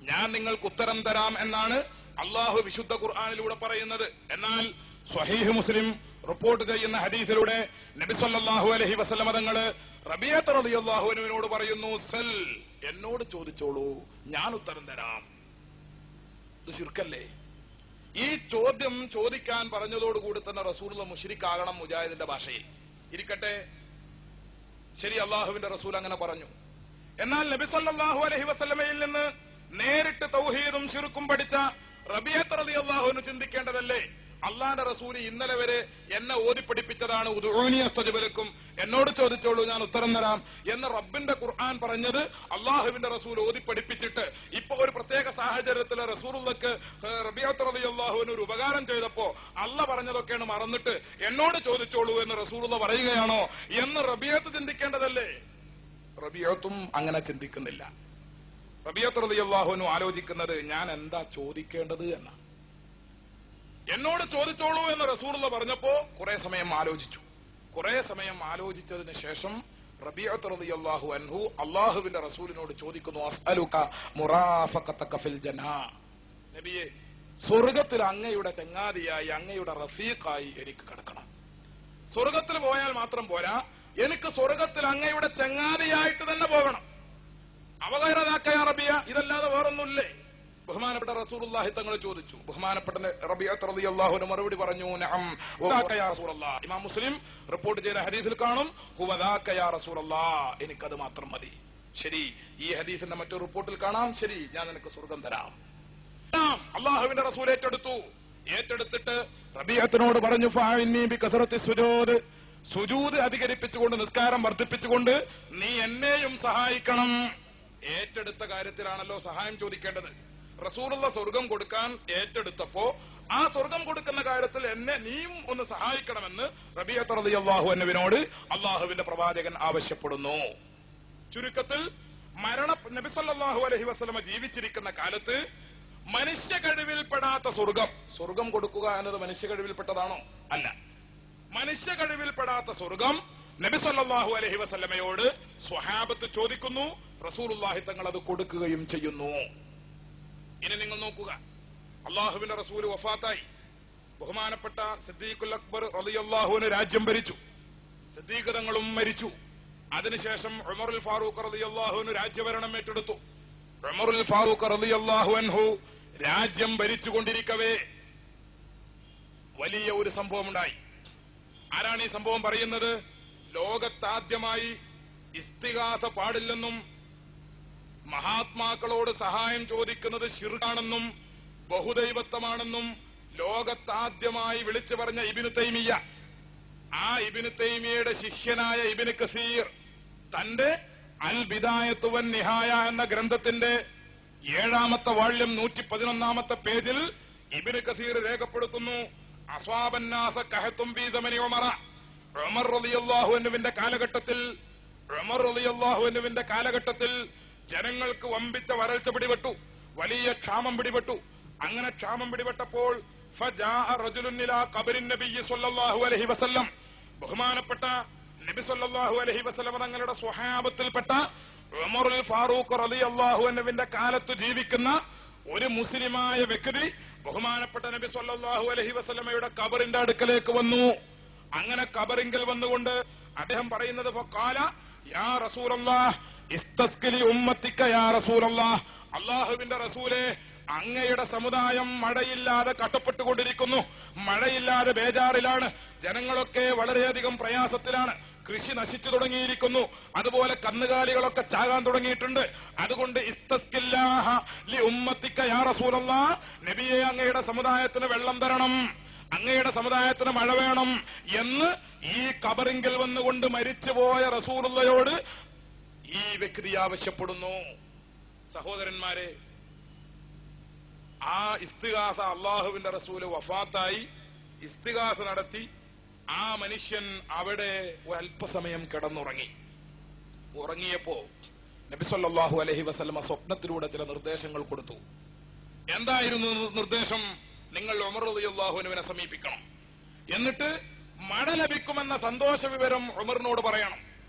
ഞാൻ നിങ്ങൾക്ക് ഉത്തരം തരാം എന്നാണ് അല്ലാഹു വിശുദ്ധ ഖുർആനിലൂടെ പറയുന്നത്. എന്നാൽ സ്വഹീഹ് മുസ്ലിം റിപ്പോർട്ട് ചെയ്യുന്ന ഹദീസിലൂടെ നബി സല്ലല്ലാഹു അലൈഹി വസല്ലം തങ്ങൾ റബീഅത്ത് റളിയല്ലാഹു അൻഹുവിനോട് പറയുന്നു, സൽ, എന്നോട് ചോദിച്ചോളൂ ഞാൻ ഉത്തരം തരാം. ഇത് ശിർക്കല്ലേ? ഈ ചോദ്യം ചോദിക്കാൻ പറഞ്ഞതോടുകൂടി തന്നെ റസൂലുള്ള മുശ്രിക്കാകണം മുജാഹിദിന്റെ ഭാഷയിൽ. ഇരിക്കട്ടെ, ശരി, അള്ളാഹുവിന്റെ റസൂൽ അങ്ങനെ പറഞ്ഞു. എന്നാൽ നബി സല്ലല്ലാഹു അലൈഹി വസല്ലമയിൽ നിന്ന് നേരിട്ട് തൗഹീദും ശിർക്കും പഠിച്ച റബീഅത്ത് റളിയല്ലാഹു അൻഹു ചിന്തിക്കേണ്ടതല്ലേ, അള്ളാന്റെ റസൂല് ഇന്നലെ വരെ എന്നെ ഓതിപ്പഠിപ്പിച്ചതാണ് ഉദ്ഉനി അസ്തജിബ് ലക്കും, എന്നോട് ചോദിച്ചോളൂ ഞാൻ ഉത്തരം തരാം എന്ന് റബ്ബിന്റെ ഖുർആൻ പറഞ്ഞത് അള്ളാഹുവിന്റെ റസൂൽ ഓതിപ്പഠിപ്പിച്ചിട്ട് ഇപ്പൊ ഒരു പ്രത്യേക സാഹചര്യത്തിൽ റസൂലുള്ളാഹിക്ക് റബീഅത്ത് റളിയല്ലാഹു അൻഹു ഒരു ഉപകാരം ചെയ്തപ്പോ അള്ള പറഞ്ഞതൊക്കെയാണ് മറന്നിട്ട് എന്നോട് ചോദിച്ചോളൂ എന്ന് റസൂലുള്ള പറയുകയാണോ എന്ന് റബീഅത്ത് ചിന്തിക്കേണ്ടതല്ലേ? റബീഅത്തും അങ്ങനെ ചിന്തിക്കുന്നില്ല. റബീഅത്ത് റളിയല്ലാഹു അൻഹു ആലോചിക്കുന്നത് ഞാൻ എന്താ ചോദിക്കേണ്ടത് എന്നാണ്. എന്നോട് ചോദിച്ചോളൂ എന്ന് റസൂലുള്ള പറഞ്ഞപ്പോ കുറെ സമയം ആലോചിച്ചു. കുറെ സമയം ആലോചിച്ചതിന് ശേഷം റബീഅത്ത് റളിയല്ലാഹു അൻഹു അല്ലാഹുവിന്റെ റസൂലിനോട് ചോദിക്കുന്നു, അസ്അലുക മുറാഫഖതക ഫിൽ ജന്നാ, നബിയെ സ്വർഗ്ഗത്തിൽ അങ്ങയുടെ ചങ്ങാതിയായി അങ്ങയുടെ റഫീഖായി എനിക്ക് കിടക്കണം. സ്വർഗ്ഗത്തിൽ പോയാൽ മാത്രം പോരാ, എനിക്ക് സ്വർഗ്ഗത്തിൽ അങ്ങയുടെ ചങ്ങാതിയായിട്ട് തന്നെ പോകണം. അവഗൈറദാക്കയ റബിയ, ഇതല്ലാതെ വേറൊന്നുമില്ലേ? ബഹുമാനപ്പെട്ട റസൂലുള്ളാഹി തങ്ങൾ ചോദിച്ചു. ബഹുമാനപ്പെട്ട റബീഅത്ത് റളിയല്ലാഹു അൻഹു മറുപടി പറഞ്ഞു, നഅം വദാക യാ റസൂലല്ലാഹ്. ഇമാം മുസ്ലിം റിപ്പോർട്ട് ചെയ്ത ഹദീസിൽ കാണും, ഹുവദാക യാ റസൂലല്ലാഹ്, എനിക്കത് മാത്രം മതി. ശരി, ഈ ഹദീസിന്റെ മറ്റൊരു റിപ്പോർട്ടിൽ കാണാം, ശരി ഞാൻ നിനക്ക് സ്വർഗ്ഗം തരാം. അല്ലാഹുവിന്റെ റസൂൽ ഏറ്റെടുത്തിട്ട് റബീഅത്തിനോട് പറഞ്ഞു, ഫഅഇന്നി ബികസറത്തി സുജൂദ്, സുജൂദ് അധികരിപ്പിച്ചുകൊണ്ട് നിസ്കാരം വർദ്ധിപ്പിച്ചുകൊണ്ട് നീ എന്നെയും സഹായിക്കണം. ഏറ്റെടുത്ത കാര്യത്തിലാണല്ലോ സഹായം ചോദിക്കേണ്ടത്. റസൂലുള്ള സ്വർഗം കൊടുക്കാൻ ഏറ്റെടുത്തപ്പോ ആ സ്വർഗം കൊടുക്കുന്ന കാര്യത്തിൽ എന്നെ നീയും ഒന്ന് സഹായിക്കണമെന്ന് റബീഅത്ത് റളിയല്ലാഹു അൻഹുവിനോട് അള്ളാഹുവിന്റെ പ്രവാചകൻ ആവശ്യപ്പെടുന്നു. ചുരുക്കത്തിൽ നബി സല്ലല്ലാഹു അലൈഹി വസല്ലമ ജീവിച്ചിരിക്കുന്ന കാലത്ത് മനുഷ്യ കഴിവിൽപ്പെടാത്ത സ്വർഗം കൊടുക്കുക എന്നത് മനുഷ്യ കഴിവിൽപ്പെട്ടതാണോ? അല്ല. മനുഷ്യ കഴിവിൽപ്പെടാത്ത സ്വർഗം നബി സല്ലല്ലാഹു അലൈഹി വസല്ലമയോട് സ്വഹാബത്ത് ചോദിക്കുന്നു, റസൂലുള്ളാഹി തങ്ങൾ അത് കൊടുക്കുകയും ചെയ്യുന്നു. ഇനി നിങ്ങൾ നോക്കുക, അള്ളാഹുവിന്റെ റസൂൽ വഫാത്തായി. ബഹുമാനപ്പെട്ട സിദ്ദീഖുൽ അക്ബർ റളിയല്ലാഹു അൻഹു രാജ്യം ഭരിച്ചു. സിദ്ദീഖ് തങ്ങളും മരിച്ചു. അതിനുശേഷം ഉമറുൽ ഫാറൂഖ് റളിയല്ലാഹു അൻഹു രാജ്യഭരണം ഏറ്റെടുത്തു. ഉമറുൽ ഫാറൂഖ് റളിയല്ലാഹു അൻഹു രാജ്യം ഭരിച്ചുകൊണ്ടിരിക്കവേ വലിയ ഒരു സംഭവം ഉണ്ടായി. ആരാണ് ഈ സംഭവം പറയുന്നത്? ലോകത്താദ്യമായി ഇസ്തിഗാസ പാടില്ലെന്നും മഹാത്മാക്കളോട് സഹായം ചോദിക്കുന്നത് ശിർക്കാണെന്നും ബഹുദൈവത്വമാണെന്നും ലോകത്താദ്യമായി വിളിച്ചു പറഞ്ഞ ഇബ്നു തൈമിയ്യ, ആ ഇബ്നു തൈമിയ്യയുടെ ശിഷ്യനായ ഇബ്നു കസീർ തന്റെ അൽ ബിദായത്തു വൻ നിഹായ എന്ന ഗ്രന്ഥത്തിന്റെ 7ാമത്തെ വാള്യം 111ാമത്തെ പേജിൽ ഇബ്നു കസീർ രേഖപ്പെടുത്തുന്നു, അസ്വാബന്നാസ കഹത്തും ബി സമനി ഉമറ, ഉമർ റളിയല്ലാഹു അൻഹുവിന്റെ കാലഘട്ടത്തിൽ ജനങ്ങൾക്ക് വമ്പിച്ച വരൾച്ച പിടിപെട്ടു, വലിയ ക്ഷാമം പിടിപെട്ടു. അങ്ങനെ ക്ഷാമം പിടിപെട്ടപ്പോൾ ഫജാഅ റജുലുൻ ഇലാ ഖബറിൻ നബിയ്യി സ്വല്ലല്ലാഹു അലൈഹി വസല്ലം, ബഹുമാനപ്പെട്ട നബി സ്വല്ലല്ലാഹു അലൈഹി വസല്ലം തങ്ങളുടെ സ്വഹാബത്തിൽപ്പെട്ട ഉമറുൽ ഫാറൂഖ് റളിയല്ലാഹു അൻഹുവിന്റെ കാലത്ത് ജീവിക്കുന്ന ഒരു മുസ്ലിമായ വ്യക്തി ബഹുമാനപ്പെട്ട നബി സ്വല്ലല്ലാഹു അലൈഹി വസല്ലമയുടെ ഖബറിന്റെ അടുക്കലേക്ക് വന്നു. അങ്ങനെ ഖബറിങ്കൽ വന്നുകൊണ്ട് അദ്ദേഹം പറയുന്നത്, ഫഖാല യാ റസൂലല്ലാഹ് ഇസ്തസ്ഖിലി ഉമ്മത്തിക യാ റസൂലല്ലാഹ്, അല്ലാഹുവിന്റെ റസൂലേ, അങ്ങയുടെ സമുദായം മഴയില്ലാതെ കഷ്ടപ്പെട്ടുകൊണ്ടിരിക്കുന്നു, മഴയില്ലാതെ ബേജാറിലാണ്, ജനങ്ങളൊക്കെ വളരെയധികം പ്രയാസത്തിലാണ്, കൃഷി നശിച്ചു തുടങ്ങിയിരിക്കുന്നു, അതുപോലെ കന്നുകാലികളൊക്കെ ചാകാൻ തുടങ്ങിയിട്ടുണ്ട്. അതുകൊണ്ട് ഇസ്തസ്ഖില്ലാഹ ലി ഉമ്മത്തിക യാ റസൂലല്ലാഹ്, നബിയെ അങ്ങയുടെ സമുദായത്തിന് വെള്ളം തരണം, അങ്ങയുടെ സമുദായത്തിന് മഴ വേണം എന്ന് ഈ ഖബറിങ്കൽ വന്നുകൊണ്ട് മരിച്ചുപോയ റസൂലുള്ളയോട് ഈ വ്യക്തി ആവശ്യപ്പെടുന്നു. സഹോദരന്മാരെ, ആ ഇസ്തിഗാസ അള്ളാഹുവിന്റെ റസൂല് വഫാത്തായി ഇസ്തിഗാസ നടത്തി ആ മനുഷ്യൻ അവിടെ അല്പസമയം കിടന്നുറങ്ങി. ഉറങ്ങിയപ്പോ നബി സല്ലല്ലാഹു അലൈഹി വസല്ലമ സ്വപ്നത്തിലൂടെ ചില നിർദ്ദേശങ്ങൾ കൊടുത്തു. എന്തായിരുന്നു നിർദ്ദേശം? നിങ്ങൾ ഉമർ റളിയല്ലാഹു അൻഹുവിനെ സമീപിക്കണം, എന്നിട്ട് മഴ ലഭിക്കുമെന്ന സന്തോഷ വിവരം ഉമറിനോട് പറയണം.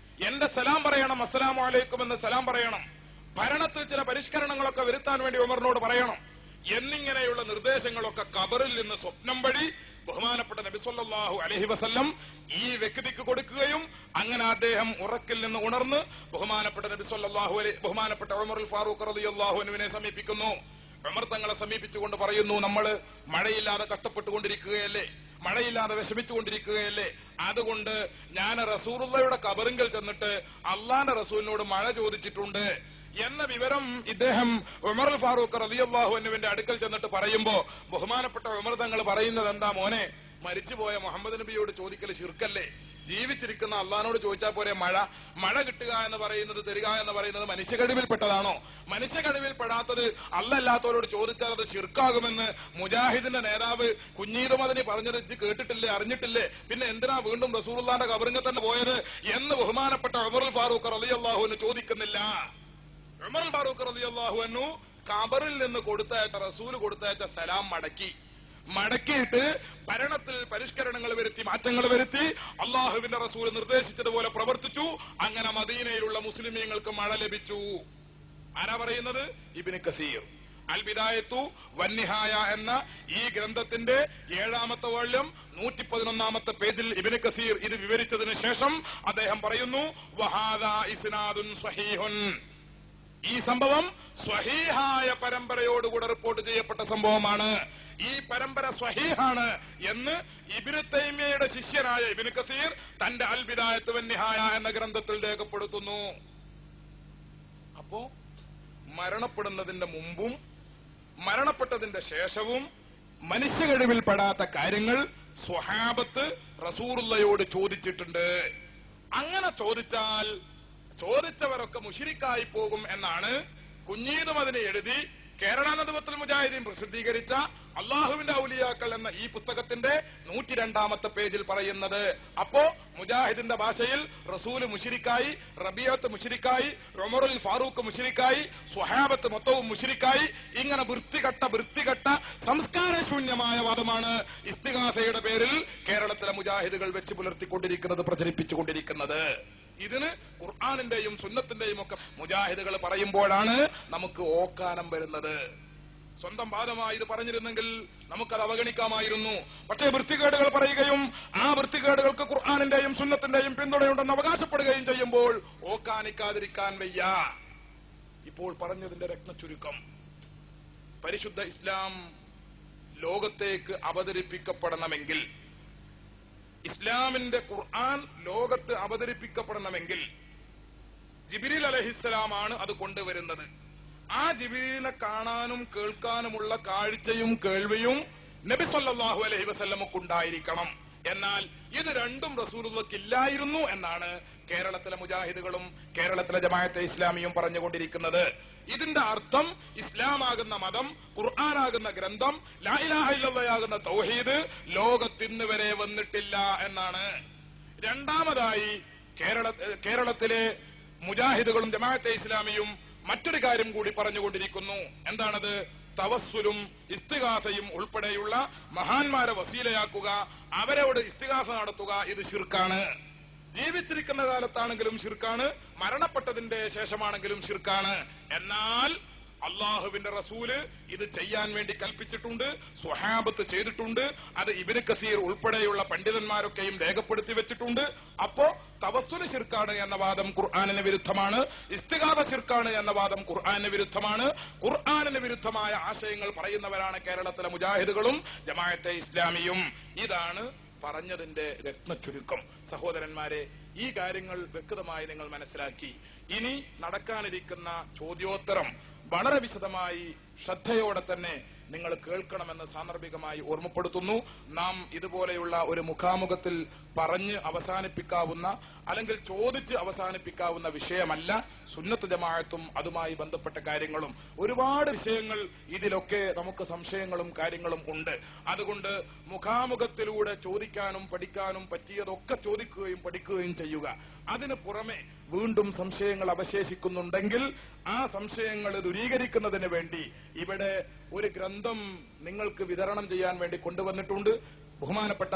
എന്റെ സലാം പറയണം, അസ്സലാമു അലൈക്കും എന്ന് സലാം പറയണം. ഭരണത്തിൽ ചില പരിഷ്കരണങ്ങളൊക്കെ വരുത്താൻ വേണ്ടി ഉമറിനോട് പറയണം. എന്നിങ്ങനെയുള്ള നിർദ്ദേശങ്ങളൊക്കെ ഖബറിൽ നിന്ന് സ്വപ്നം വഴി ബഹുമാനപ്പെട്ട നബി സല്ലല്ലാഹു അലൈഹി വസല്ലം ഈ വ്യക്തിക്ക് കൊടുക്കുകയും അങ്ങനെ അദ്ദേഹം ഉറക്കിൽ നിന്ന് ഉണർന്ന് ബഹുമാനപ്പെട്ട ഉമറുൽ ഫാറൂഖ് റളിയല്ലാഹു അൻഹുവിനെ സമീപിക്കുന്നു. ഉമർ തങ്ങളെ സമീപിച്ചുകൊണ്ട് പറയുന്നു, നമ്മൾ മഴയില്ലാതെ കഷ്ടപ്പെട്ടുകൊണ്ടിരിക്കുകയല്ലേ, മഴയില്ലാതെ വിഷമിച്ചുകൊണ്ടിരിക്കുകയല്ലേ, അതുകൊണ്ട് ഞാൻ റസൂലുള്ളാഹിയുടെ ഖബറിങ്കൽ ചെന്നിട്ട് അള്ളാന്റെ റസൂലിനോട് മഴ ചോദിച്ചിട്ടുണ്ട് എന്ന വിവരം ഇദ്ദേഹം ഉമറുൽ ഫാറൂഖ് റളിയല്ലാഹു അൻഹുവിന്റെ അടുക്കൽ ചെന്നിട്ട് പറയുമ്പോ ബഹുമാനപ്പെട്ട ഉമർ തങ്ങൾ പറയുന്നത് എന്താ, മോനെ, മരിച്ചുപോയ മുഹമ്മദ് നബിയോട് ചോദിക്കൽ ശിർക്കല്ലേ, ജീവിച്ചിരിക്കുന്ന അള്ളഹാനോട് ചോദിച്ചാൽ പോരെ മഴ കിട്ടുക എന്ന് പറയുന്നത്, തരിക എന്ന് പറയുന്നത് മനുഷ്യകഴിവിൽപ്പെട്ടതാണോ? മനുഷ്യകഴിവിൽപ്പെടാത്തത് അല്ലല്ലാത്തവരോട് ചോദിച്ചാൽ അത് ശിർക്കാകുമെന്ന് മുജാഹിദിന്റെ നേതാവ് കുഞ്ഞീദ് മദനി പറഞ്ഞത് കേട്ടിട്ടില്ലേ, അറിഞ്ഞിട്ടില്ലേ? പിന്നെ എന്തിനാ വീണ്ടും റസൂലുള്ളാഹിന്റെ ഖബറിങ്കൽ തന്നെ പോയത് എന്ന് ബഹുമാനപ്പെട്ട ഉമറുൽ ഫാറൂഖ് റളിയല്ലാഹു അൻഹു ചോദിക്കുന്നില്ല. ഉമറുൽ ഫാറൂഖ് റളിയല്ലാഹു അൻഹു ഖബറിൽ നിന്ന് റസൂല് കൊടുത്തയച്ച സലാം മടക്കിയിട്ട് ഭരണത്തിൽ പരിഷ്കരണങ്ങൾ വരുത്തി, മാറ്റങ്ങൾ വരുത്തി, അള്ളാഹുവിന്റെ റസൂൽ നിർദ്ദേശിച്ചതുപോലെ പ്രവർത്തിച്ചു. അങ്ങനെ മദീനയിലുള്ള മുസ്ലിമീങ്ങൾക്ക് മഴ ലഭിച്ചു. ആരാ പറയുന്നത്? ഇബ്നു കസീർ അൽ ബിദായത്തു വന്നിഹായ എന്ന ഈ ഗ്രന്ഥത്തിന്റെ 7ാമത്തെ വാള്യം 111ാമത്തെ പേജിൽ ഇബ്നു കസീർ ഇത് വിവരിച്ചതിന് ശേഷം അദ്ദേഹം പറയുന്നു, വഹാദാ ഇസ്നാദുൻ സ്വഹീഹുൻ, ഈ സംഭവം സ്വഹീഹായ പരമ്പരയോടുകൂടെ റിപ്പോർട്ട് ചെയ്യപ്പെട്ട സംഭവമാണ്, ഈ പരമ്പര സ്വഹീഹാണ് എന്ന് ഇബ്നു തൈമിയയുടെ ശിഷ്യനായ ഇബ്നു കസീർ തന്റെ അൽ ബിദായത്ത് വന്നിഹായ എന്ന ഗ്രന്ഥത്തിൽ രേഖപ്പെടുത്തുന്നു. അപ്പോ മരണപ്പെടുന്നതിന്റെ മുമ്പും മരണപ്പെട്ടതിന്റെ ശേഷവും മനുഷ്യകഴിവിൽപ്പെടാത്ത കാര്യങ്ങൾ സ്വഹാബത്ത് റസൂലുള്ളാഹിയോട് ചോദിച്ചിട്ടുണ്ട്. അങ്ങനെ ചോദിച്ചവരൊക്കെ മുശ്രിക്കായി പോകും എന്നാണ് കുഞ്ഞീദ് മദനി എഴുതി കേരള നദ്വത്തുൽ മുജാഹിദീൻ പ്രസിദ്ധീകരിച്ച അള്ളാഹുവിന്റെ ഔലിയാക്കൾ എന്ന ഈ പുസ്തകത്തിന്റെ 102ാമത്തെ പേജിൽ പറയുന്നത്. അപ്പോ മുജാഹിദിന്റെ ഭാഷയിൽ റസൂല് മുശ്രിക്കായി, റബീഅത്ത് മുശ്രിക്കായി, ഉമറുൽ ഫാറൂഖ് മുശ്രിക്കായി, സ്വഹാബത്ത് മൊത്തവും മുശ്രിക്കായി. ഇങ്ങനെ വൃത്തികെട്ട സംസ്കാരശൂന്യമായ വാദമാണ് ഇസ്തിഗാസയുടെ പേരിൽ കേരളത്തിലെ മുജാഹിദുകൾ വെച്ച് പുലർത്തിക്കൊണ്ടിരിക്കുന്നത്, പ്രചരിപ്പിച്ചുകൊണ്ടിരിക്കുന്നത്. ഇതിന് ഖുർആനിന്റെയും സുന്നത്തിന്റെയും ഒക്കെ മുജാഹിദുകൾ പറയുമ്പോഴാണ് നമുക്ക് ഓക്കാനം വരുന്നത്. സ്വന്തം വാദമായി ഇത് പറഞ്ഞിരുന്നെങ്കിൽ നമുക്കത് അവഗണിക്കാമായിരുന്നു. പക്ഷേ വൃത്തികേടുകൾ പറയുകയും ആ വൃത്തികേടുകൾക്ക് ഖുർആനിന്റെയും സുന്നത്തിന്റെയും പിന്തുണയുണ്ടെന്ന് അവകാശപ്പെടുകയും ചെയ്യുമ്പോൾ ഓക്കാനിക്കാതിരിക്കാൻ വയ്യ. ഇപ്പോൾ പറഞ്ഞതിന്റെ രത്നച്ചുരുക്കം, പരിശുദ്ധ ഇസ്ലാം ലോകത്തേക്ക് അവതരിപ്പിക്കപ്പെടണമെങ്കിൽ, ഇസ്ലാമിന്റെ ഖുർആൻ ലോകത്ത് അവതരിപ്പിക്കപ്പെടണമെങ്കിൽ ജിബ്രീൽ അലൈഹിസ്സലാമാണ് അത് കൊണ്ടുവരുന്നത്. ആ ജിബ്രീലിനെ കാണാനും കേൾക്കാനുമുള്ള കാഴ്ചയും കേൾവിയും നബി സല്ലല്ലാഹു അലൈഹി വസല്ലമക്കുണ്ടായിരിക്കണം. എന്നാൽ ഇത് രണ്ടും റസൂലുള്ളാഹിക്ക് ഇല്ലായിരുന്നു എന്നാണ് കേരളത്തിലെ മുജാഹിദുകളും കേരളത്തിലെ ജമാഅത്തെ ഇസ്ലാമിയും പറഞ്ഞുകൊണ്ടിരിക്കുന്നത്. ഇതിന്റെ അർത്ഥം ഇസ്ലാമാകുന്ന മതം, ഖുർആനാകുന്ന ഗ്രന്ഥം, ലാ ഇലാഹ ഇല്ലല്ലാഹ് തൗഹീദ് ലോകത്തിന്ന് വരെ വന്നിട്ടില്ല എന്നാണ്. രണ്ടാമതായി കേരളത്തിലെ മുജാഹിദുകളും ജമാഅത്തെ ഇസ്ലാമിയും മറ്റൊരു കാര്യം കൂടി പറഞ്ഞുകൊണ്ടിരിക്കുന്നു. എന്താണത്? തവസ്സുലും ഇസ്തിഗാസയും ഉൾപ്പെടെയുള്ള മഹാന്മാരെ വസീലയാക്കുക, അവരോട് ഇസ്തിഗാസ നടത്തുക, ഇത് ശിർക്കാണ്. ജീവിച്ചിരിക്കുന്ന കാലത്താണെങ്കിലും ശിർക്കാണ്, മരണപ്പെട്ടതിന്റെ ശേഷമാണെങ്കിലും ശിർക്കാണ്. എന്നാൽ അള്ളാഹുവിന്റെ റസൂല് ഇത് ചെയ്യാൻ വേണ്ടി കൽപ്പിച്ചിട്ടുണ്ട്, സ്വഹാബത്ത് ചെയ്തിട്ടുണ്ട്. അത് ഇബ്നു കസീർ ഉൾപ്പെടെയുള്ള പണ്ഡിതന്മാരൊക്കെയും രേഖപ്പെടുത്തി വെച്ചിട്ടുണ്ട്. അപ്പോ തവസ്സുൽ ശിർക്കാണ് എന്ന വാദം ഖുർആനിന് വിരുദ്ധമാണ്, ഇസ്തിഗാസ ശിർക്കാണ് എന്ന വാദം ഖുർആനിന് വിരുദ്ധമാണ്. ഖുർആനിന് വിരുദ്ധമായ ആശയങ്ങൾ പറയുന്നവരാണ് കേരളത്തിലെ മുജാഹിദുകളും ജമാഅത്തെ ഇസ്ലാമിയും. ഇതാണ് പറഞ്ഞതിന്റെ രത്നച്ചുരുക്കം. സഹോദരന്മാരെ, ഈ കാര്യങ്ങൾ വ്യക്തമായി നിങ്ങൾ മനസ്സിലാക്കി. ഇനി നടക്കാനിരിക്കുന്ന ചോദ്യോത്തരം വളരെ വിശദമായി ശ്രദ്ധയോടെ തന്നെ നിങ്ങൾ കേൾക്കണമെന്ന് സാന്ദർഭികമായി ഓർമ്മപ്പെടുത്തുന്നു. നാം ഇതുപോലെയുള്ള ഒരു മുഖാമുഖത്തിൽ പറഞ്ഞ് അവസാനിപ്പിക്കാവുന്ന അല്ലെങ്കിൽ ചോദിച്ച് അവസാനിപ്പിക്കാവുന്ന വിഷയമല്ല സുന്നത്ത് ജമാഅത്തും അതുമായി ബന്ധപ്പെട്ട കാര്യങ്ങളും. ഒരുപാട് വിഷയങ്ങൾ ഇതിലൊക്കെ നമുക്ക് സംശയങ്ങളും കാര്യങ്ങളും ഉണ്ട്. അതുകൊണ്ട് മുഖാമുഖത്തിലൂടെ ചോദിക്കാനും പഠിക്കാനും പറ്റിയതൊക്കെ ചോദിക്കുകയും പഠിക്കുകയും ചെയ്യുക. അതിനു പുറമെ വീണ്ടും സംശയങ്ങൾ അവശേഷിക്കുന്നുണ്ടെങ്കിൽ ആ സംശയങ്ങൾ ദൂരീകരിക്കുന്നതിന് വേണ്ടി ഇവിടെ ഒരു ഗ്രന്ഥം നിങ്ങൾക്ക് വിതരണം ചെയ്യാൻ വേണ്ടി കൊണ്ടുവന്നിട്ടുണ്ട്. ബഹുമാനപ്പെട്ട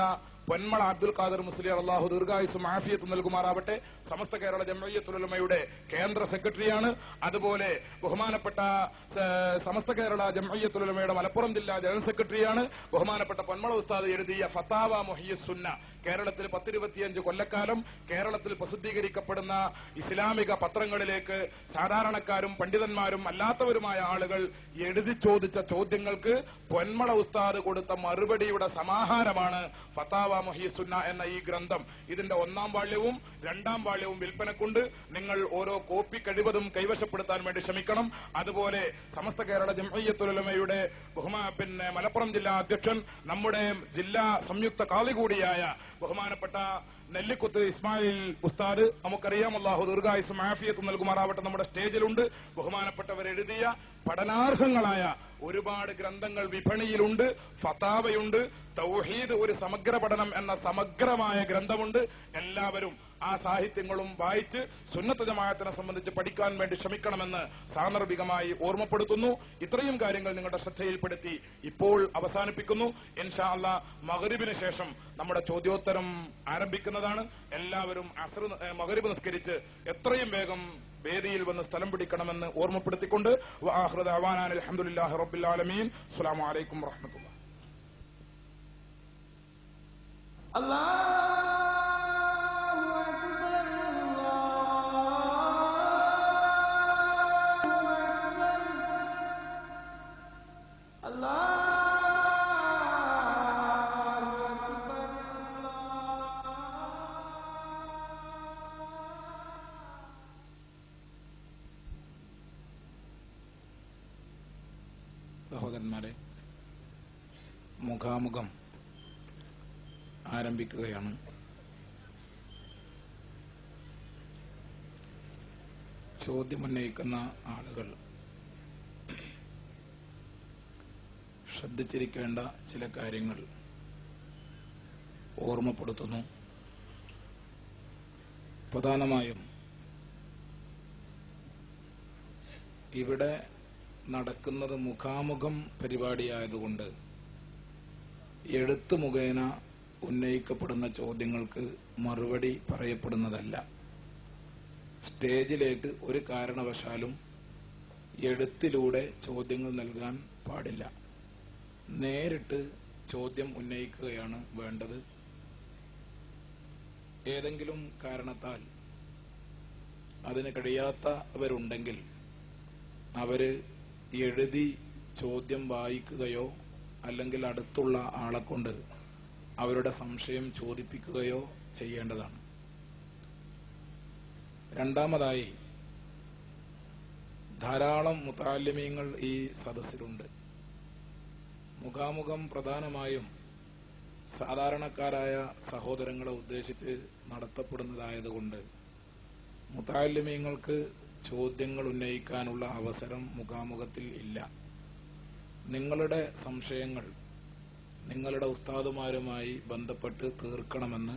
പൊന്മള അബ്ദുൽ ഖാദർ മുസ്ലിയാർ അള്ളാഹു ദീർഘായുസ്സും ആഫിയത്തും നൽകുമാറാവട്ടെ സമസ്ത കേരള ജംഇയ്യത്തുൽ ഉലമയുടെ കേന്ദ്ര സെക്രട്ടറിയാണ്. അതുപോലെ ബഹുമാനപ്പെട്ട സമസ്ത കേരള ജംഇയ്യത്തുൽ ഉലമയുടെ മലപ്പുറം ജില്ലാ ജനറൽ സെക്രട്ടറിയാണ്. ബഹുമാനപ്പെട്ട പൊന്മള ഉസ്താദ് എഴുതിയ ഫത്താവ മുഹിയ്യസ് സുന്ന, കേരളത്തിൽ 10-25 കൊല്ലക്കാലം കേരളത്തിൽ പ്രസിദ്ധീകരിക്കപ്പെടുന്ന ഇസ്ലാമിക പത്രങ്ങളിലേക്ക് സാധാരണക്കാരും പണ്ഡിതന്മാരും അല്ലാത്തവരുമായ ആളുകൾ എഴുതി ചോദിച്ച ചോദ്യങ്ങൾക്ക് പൊന്മള ഉസ്താദ് കൊടുത്ത മറുപടിയുടെ സമാഹാരമാണ് ഫത്താവ മുഹിയ്യസ് സുന്ന എന്ന ഈ ഗ്രന്ഥം. ഇതിന്റെ 1-ാം വാള്യവും 2-ാം വാള്യവും വിൽപ്പനക്കുണ്ട്. നിങ്ങൾ ഓരോ കോപ്പി കഴിവതും കൈവശപ്പെടുത്താൻ വേണ്ടി ശ്രമിക്കണം. അതുപോലെ സമസ്ത കേരള ജംഇയ്യത്തുൽ ഉലമയുടെ മലപ്പുറം ജില്ലാ അധ്യക്ഷൻ, നമ്മുടെ ജില്ലാ സംയുക്ത കാളി കൂടിയായ ബഹുമാനപ്പെട്ട നെല്ലിക്കുത്ത് ഇസ്മായിൽ ഉസ്താദ്, നമുക്കറിയാം അല്ലാഹു ദീർഘായുസ്സും ആഫിയത്തും നൽകുമാറാവട്ടെ, നമ്മുടെ സ്റ്റേജിലുണ്ട്. ബഹുമാനപ്പെട്ടവരെഴുതിയ പഠനാർഹങ്ങളായ ഒരുപാട് ഗ്രന്ഥങ്ങൾ വിപണിയിലുണ്ട്. ഫതാവയുണ്ട്, തൗഹീദ് ഒരു സമഗ്ര പഠനം എന്ന സമഗ്രമായ ഗ്രന്ഥമുണ്ട്. എല്ലാവരും ആ സാഹിത്യങ്ങളും വായിച്ച് സുന്നത്ത് ജമാഅത്തിനെ സംബന്ധിച്ച് പഠിക്കാൻ വേണ്ടി ശ്രമിക്കണമെന്ന് സാന്ദർഭികമായി ഓർമ്മപ്പെടുത്തുന്നു. ഇത്രയും കാര്യങ്ങൾ നിങ്ങളുടെ ശ്രദ്ധയിൽപ്പെടുത്തി ഇപ്പോൾ അവസാനിപ്പിക്കുന്നു. ഇൻഷാ അല്ലാഹ് മഗ്രിബിന് ശേഷം നമ്മുടെ ചോദ്യോത്തരം ആരംഭിക്കുന്നതാണ്. എല്ലാവരും മഗ്രിബ് നിസ്കരിച്ച് എത്രയും വേഗം വേദിയിൽ വന്ന് സ്ഥലം പിടിക്കണമെന്ന് ഓർമ്മപ്പെടുത്തിക്കൊണ്ട് വആഖിറു ദഅവാനാ അൽഹംദുലില്ലാഹി റബ്ബിൽ ആലമീൻ. അസ്സലാമു അലൈക്കും വറഹ്മത്തുള്ളാഹി. സഹോദരന്മാരെ, മുഖാമുഖം ആരംഭിക്കുകയാണ്. ചോദ്യമുന്നയിക്കുന്ന ആളുകൾ ശ്രദ്ധിച്ചിരിക്കേണ്ട ചില കാര്യങ്ങൾ ഓർമ്മപ്പെടുത്തുന്നു. പ്രധാനമായും ഇവിടെ നടക്കുന്നത് മുഖാമുഖം പരിപാടിയായതുകൊണ്ട് എഴുത്ത് മുഖേന ഉന്നയിക്കപ്പെടുന്ന ചോദ്യങ്ങൾക്ക് മറുപടി പറയപ്പെടുന്നതല്ല. സ്റ്റേജിലേക്ക് ഒരു കാരണവശാലും എഴുത്തിലൂടെ ചോദ്യങ്ങൾ നൽകാൻ പാടില്ല. നേരിട്ട് ചോദ്യം ഉന്നയിക്കുകയാണ് വേണ്ടത്. ഏതെങ്കിലും കാരണത്താൽ അതിന് കഴിയാത്തവരുണ്ടെങ്കിൽ അവര് എഴുതി ചോദ്യം വായിക്കുകയോ അല്ലെങ്കിൽ അടുത്തുള്ള ആളെ കൊണ്ട് അവരുടെ സംശയം ചോദിപ്പിക്കുകയോ ചെയ്യേണ്ടതാണ്. രണ്ടാമതായി, ധാരാളം മുതഅല്ലിമീങ്ങൾ ഈ സദസ്സിലുണ്ട്. മുഖാമുഖം പ്രധാനമായും സാധാരണക്കാരായ സഹോദരങ്ങളെ ഉദ്ദേശിച്ച് നടത്തപ്പെടുന്നതായതുകൊണ്ട് മുതഅല്ലിമീങ്ങൾക്ക് ചോദ്യങ്ങൾ ഉന്നയിക്കാനുള്ള അവസരം മുഖാമുഖത്തിൽ ഇല്ല. നിങ്ങളുടെ സംശയങ്ങൾ നിങ്ങളുടെ ഉസ്താദുമാരുമായി ബന്ധപ്പെട്ട് തീർക്കണമെന്ന്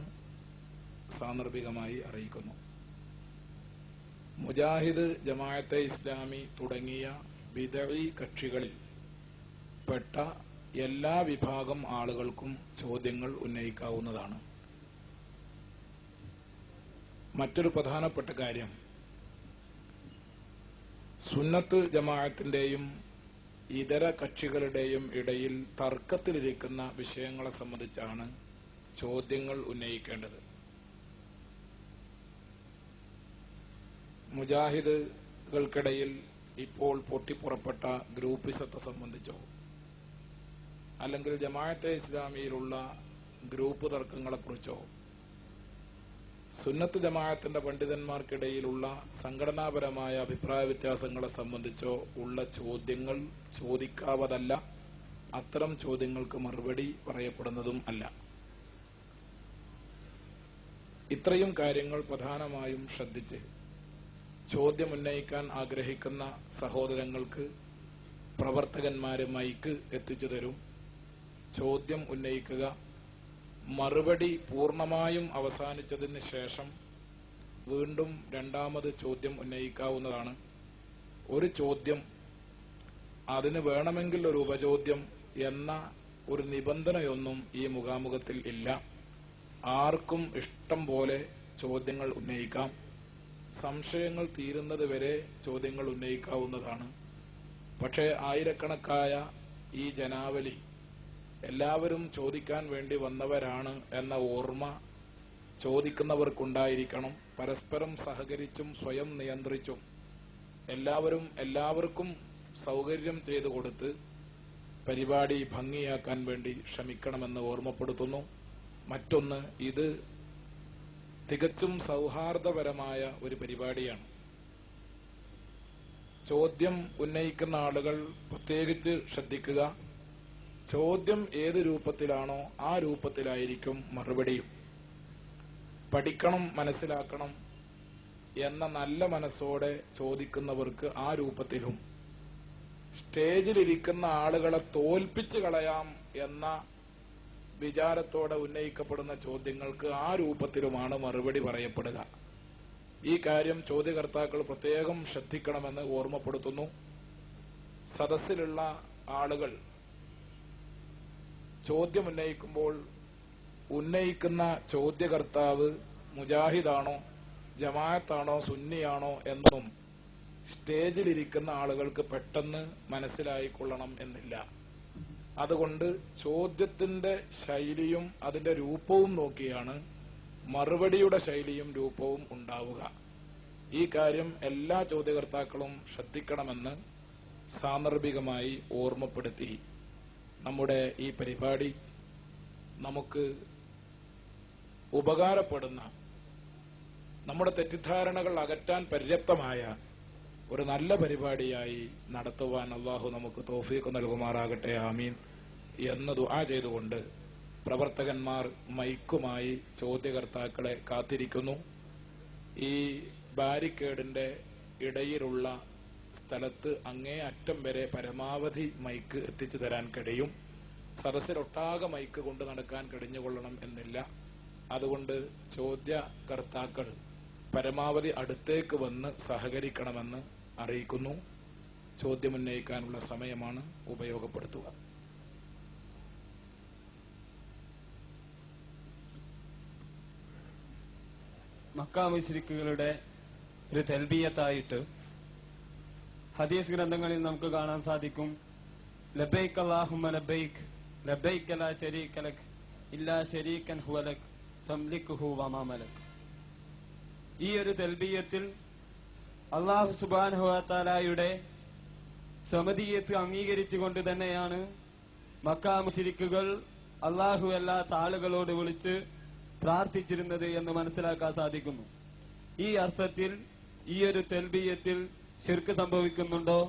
സാന്ദർഭികമായി അറിയിക്കുന്നു. മുജാഹിദ്, ജമാഅത്തെ ഇസ്ലാമി തുടങ്ങിയ ബിദഈ കക്ഷികളിൽ പെട്ട എല്ലാ വിഭാഗം ആളുകൾക്കും ചോദ്യങ്ങൾ ഉന്നയിക്കാവുന്നതാണ്. മറ്റൊരു പ്രധാനപ്പെട്ട കാര്യം, സുന്നത്ത് ജമാഅത്തിന്റെയും ഇതര കക്ഷികളുടെയും ഇടയിൽ തർക്കത്തിലിരിക്കുന്ന വിഷയങ്ങളെ സംബന്ധിച്ചാണ് ചോദ്യങ്ങൾ ഉന്നയിക്കേണ്ടത്. മുജാഹിദുകൾക്കിടയിൽ ഇപ്പോൾ പൊട്ടിപ്പുറപ്പെട്ട ഗ്രൂപ്പിസത്തെ സംബന്ധിച്ചോ അല്ലെങ്കിൽ ജമാഅത്തെ ഇസ്ലാമിയിലുള്ള ഗ്രൂപ്പ് തർക്കങ്ങളെക്കുറിച്ചോ സുന്നത്ത് ജമാഅത്തിന്റെ പണ്ഡിതന്മാർക്കിടയിലുള്ള സംഘടനാപരമായ അഭിപ്രായ വ്യത്യാസങ്ങളെ സംബന്ധിച്ചോ ഉള്ള ചോദ്യങ്ങൾ ചോദിക്കാവതല്ല. അത്തരം ചോദ്യങ്ങൾക്ക് മറുപടി പറയപ്പെടുന്നതും അല്ല. ഇത്രയും കാര്യങ്ങൾ പ്രധാനമായും ശ്രദ്ധിച്ച് ചോദ്യമുന്നയിക്കാൻ ആഗ്രഹിക്കുന്ന സഹോദരങ്ങൾക്ക് പ്രവർത്തകന്മാര് മൈക്ക് എത്തിച്ചു തരും. ചോദ്യം ഉന്നയിക്കുക. മറുപടി പൂർണ്ണമായും അവസാനിച്ചതിന് ശേഷം വീണ്ടും രണ്ടാമത് ചോദ്യം ഉന്നയിക്കാവുന്നതാണ്. ഒരു ചോദ്യം, അതിന് വേണമെങ്കിൽ ഒരു ഉപചോദ്യം എന്ന ഒരു നിബന്ധനയൊന്നും ഈ മുഖാമുഖത്തിൽ ഇല്ല. ആർക്കും ഇഷ്ടം പോലെ ചോദ്യങ്ങൾ ഉന്നയിക്കാം. സംശയങ്ങൾ തീരുന്നത് വരെ ചോദ്യങ്ങൾ ഉന്നയിക്കാവുന്നതാണ്. പക്ഷേ ആയിരക്കണക്കായ ഈ ജനാവലി എല്ലാവരും ചോദിക്കാൻ വേണ്ടി വന്നവരാണ് എന്ന ഓർമ്മ ചോദിക്കുന്നവർക്കുണ്ടായിരിക്കണം. പരസ്പരം സഹകരിച്ചും സ്വയം നിയന്ത്രിച്ചും എല്ലാവർക്കും സൗകര്യം ചെയ്തു കൊടുത്ത് പരിപാടി ഭംഗിയാക്കാൻ വേണ്ടി ശ്രമിക്കണമെന്ന് ഓർമ്മപ്പെടുത്തുന്നു. മറ്റൊന്ന്, ഇത് തികച്ചും സൗഹാർദ്ദപരമായ ഒരു പരിപാടിയാണ്. ചോദ്യം ഉന്നയിക്കുന്ന ആളുകൾ പ്രത്യേകിച്ച് ശ്രദ്ധിക്കുക. ചോദ്യം ഏത് രൂപത്തിലാണോ ആ രൂപത്തിലായിരിക്കും മറുപടിയും. പഠിക്കണം, മനസ്സിലാക്കണം എന്ന നല്ല മനസ്സോടെ ചോദിക്കുന്നവർക്ക് ആ രൂപത്തിലും, സ്റ്റേജിലിരിക്കുന്ന ആളുകളെ തോൽപ്പിച്ചു കളയാം എന്ന വിചാരത്തോടെ ഉന്നയിക്കപ്പെടുന്ന ചോദ്യങ്ങൾക്ക് ആ രൂപത്തിലുമാണ് മറുപടി പറയപ്പെടുക. ഈ കാര്യം ചോദ്യകർത്താക്കൾ പ്രത്യേകം ശ്രദ്ധിക്കണമെന്ന് ഓർമ്മപ്പെടുത്തുന്നു. സദസ്സിലുള്ള ആളുകൾ ചോദ്യമുന്നയിക്കുമ്പോൾ ഉന്നയിക്കുന്ന ചോദ്യകർത്താവ് മുജാഹിദാണോ, ജമാഅത്താണോ, സുന്നിയാണോ എന്നും സ്റ്റേജിലിരിക്കുന്ന ആളുകൾക്ക് പെട്ടെന്ന് മനസ്സിലായിക്കൊള്ളണം എന്നില്ല. അതുകൊണ്ട് ചോദ്യത്തിന്റെ ശൈലിയും അതിന്റെ രൂപവും നോക്കിയാണ് മറുപടിയുടെ ശൈലിയും രൂപവും ഉണ്ടാവുക. ഈ കാര്യം എല്ലാ ചോദ്യകർത്താക്കളും ശ്രദ്ധിക്കണമെന്ന് സാന്ദർഭികമായി ഓർമ്മപ്പെടുത്തി നമ്മുടെ ഈ പരിപാടി നമുക്ക് ഉപകാരപ്പെടുന്ന, നമ്മുടെ തെറ്റിദ്ധാരണകൾ അകറ്റാൻ പര്യാപ്തമായ ഒരു നല്ല പരിപാടിയായി നടത്തുവാൻ അള്ളാഹു നമുക്ക് തൗഫീഖ് നൽകുമാറാകട്ടെ. ആമീൻ എന്ന് ദുആ ചെയ്തുകൊണ്ട് പ്രവർത്തകന്മാർ മൈക്കുമായി ചോദ്യകർത്താക്കളെ കാത്തിരിക്കുന്നു. ഈ ബാരിക്കേഡിന്റെ ഇടയിലുള്ള സ്ഥലത്ത് അങ്ങേ അറ്റം വരെ പരമാവധി മൈക്ക് എത്തിച്ചു തരാൻ കഴിയും. സദസ്സിലൊട്ടാകെ മൈക്ക് കൊണ്ട് നടക്കാൻ കഴിഞ്ഞുകൊള്ളണം എന്നില്ല. അതുകൊണ്ട് ചോദ്യകർത്താക്കൾ പരമാവധി അടുത്തേക്ക് വന്ന് സഹകരിക്കണമെന്ന് അറിയിക്കുന്നു. ചോദ്യമുന്നയിക്കാനുള്ള സമയമാണ്, ഉപയോഗപ്പെടുത്തുക. മക്ക മുശ്രിക്കുകളുടെ ഒരു തൽബിയത്തായിട്ട് ഹദീസ് ഗ്രന്ഥങ്ങളിൽ നമുക്ക് കാണാൻ സാധിക്കും. ലബൈക് അല്ലാഹുമ്മ ലബൈക് ലബൈക് ലാ ശരീക ലക് ഇല്ലാ ശരീകൻ ഹുവ ലക് തംലികുഹു വമാ മലക്. ഈ ഒരു തൽബിയത്തിൽ അല്ലാഹു സുബ്ഹാനഹു വ തആലയുടെ സമദിയത്ത് അംഗീകരിച്ചുകൊണ്ട് തന്നെയാണ് മക്ക മുശ്രിക്കുകൾ അല്ലാഹു അല്ലാത്ത ആളുകളോട് വിളിച്ച് പ്രാർത്ഥിച്ചിരുന്നത് എന്ന് മനസ്സിലാക്കാൻ സാധിക്കുന്നു. ഈ അർത്ഥത്തിൽ ഈ ഒരു തൽബിയത്തിൽ ശിർക്ക് സംഭവിക്കുന്നുണ്ടോ?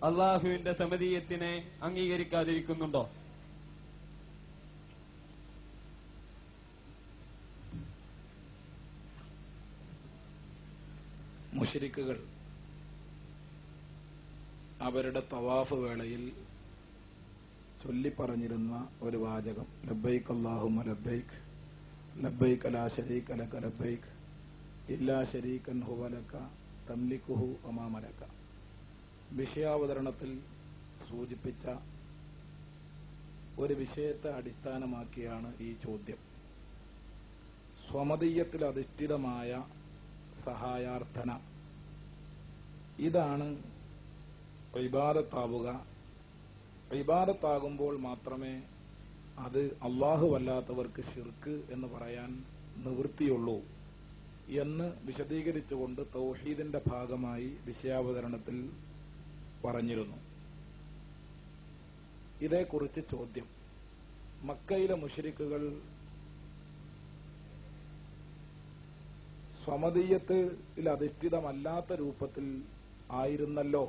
അല്ലാഹുവിന്റെ സമദിയത്തിനെ അംഗീകരിക്കാതിരിക്കുന്നുണ്ടോ? മുശ്രിക്കുകൾ അവരുടെ തവാഫ് വേളയിൽ ചൊല്ലിപ്പറഞ്ഞിരുന്ന ഒരു വാചകം, ലബ്ബൈക് അല്ലാഹുമ്മ ലബ്ബൈക് ലബ്ബൈക ലാ ശരീക ലക ലബ്ബൈക് ഇല്ലാ ശരീകൻ ഹുവ ലക തംലികുഹു വമാ മലക. വിഷയാവതരണത്തിൽ സൂചിപ്പിച്ച ഒരു വിഷയത്തെ അടിസ്ഥാനമാക്കിയാണ് ഈ ചോദ്യം. സ്വമതീയത്തിൽ അധിഷ്ഠിതമായ സഹായാർത്ഥന, ഇതാണ് ഇബാദത്താവുക. ഇബാദത്താകുമ്പോൾ മാത്രമേ അത് അല്ലാഹുവല്ലാത്തവർക്ക് ശിർക്ക് എന്ന് പറയാൻ നിവൃത്തിയുള്ളൂ എന്ന് വിശദീകരിച്ചുകൊണ്ട് തൗഹീദിന്റെ ഭാഗമായി വിഷയാവതരണത്തിൽ പറഞ്ഞിരുന്നു. ഇതേക്കുറിച്ച് ചോദ്യം. മക്കയിലെ മുശ്രിക്കുകൾ സ്വമതീയത്തിൽ അധിഷ്ഠിതമല്ലാത്ത രൂപത്തിൽ ആയിരുന്നല്ലോ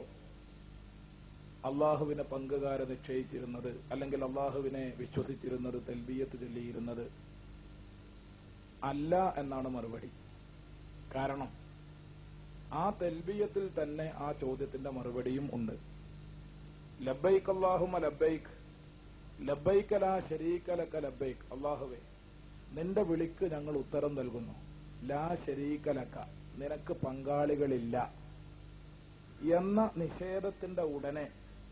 അള്ളാഹുവിനെ പങ്കുകാരെ നിശ്ചയിച്ചിരുന്നത്, അല്ലെങ്കിൽ അള്ളാഹുവിനെ വിശ്വസിച്ചിരുന്നത്, തൽബിയത്ത് ചൊല്ലിയിരുന്നത്. അല്ല എന്നാണ് മറുപടി. കാരണം ആ തൽബിയത്തിൽ തന്നെ ആ ചോദ്യത്തിന്റെ മറുപടിയും ഉണ്ട്. ലബ്ബൈക് അല്ലാഹുമ്മ ലബ്ബൈക് ലബ്ബൈക ലാ ശരീക ലക ലബ്ബൈക്. അള്ളാഹുവേ, നിന്റെ വിളിക്ക് ഞങ്ങൾ ഉത്തരം നൽകുന്നു. ലാ ശരീക ലക, നിനക്ക് പങ്കാളികളില്ല എന്ന നിഷേധത്തിന്റെ ഉടനെ,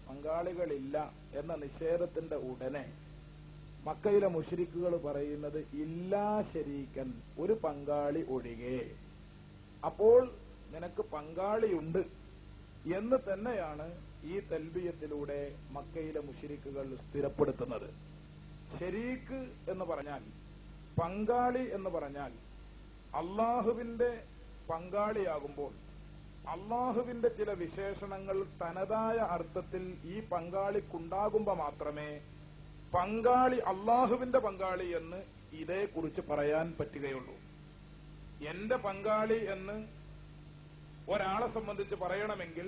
പങ്കാളികളില്ല എന്ന നിഷേധത്തിന്റെ ഉടനെ മക്കയിലെ മുശ്രിക്കുകൾ പറയുന്നത് ഇല്ലാ ശരീക്കൻ, ഒരു പങ്കാളി ഒഴികെ. അപ്പോൾ നിനക്ക് പങ്കാളിയുണ്ട് എന്ന് തന്നെയാണ് ഈ തൽബിയത്തിലൂടെ മക്കയിലെ മുശ്രിക്കുകൾ സ്ഥിരപ്പെടുത്തുന്നത്. ശരീക്ക് എന്ന് പറഞ്ഞാൽ, പങ്കാളി എന്ന് പറഞ്ഞാൽ, അള്ളാഹുവിന്റെ പങ്കാളിയാകുമ്പോൾ അള്ളാഹുവിന്റെ ചില വിശേഷണങ്ങൾ തനതായ അർത്ഥത്തിൽ ഈ പങ്കാളിക്കുണ്ടാകുമ്പോ മാത്രമേ പങ്കാളി അള്ളാഹുവിന്റെ പങ്കാളി എന്ന് ഇതേക്കുറിച്ച് പറയാൻ പറ്റുകയുള്ളൂ. എന്റെ പങ്കാളി എന്ന് ഒരാളെ സംബന്ധിച്ച് പറയണമെങ്കിൽ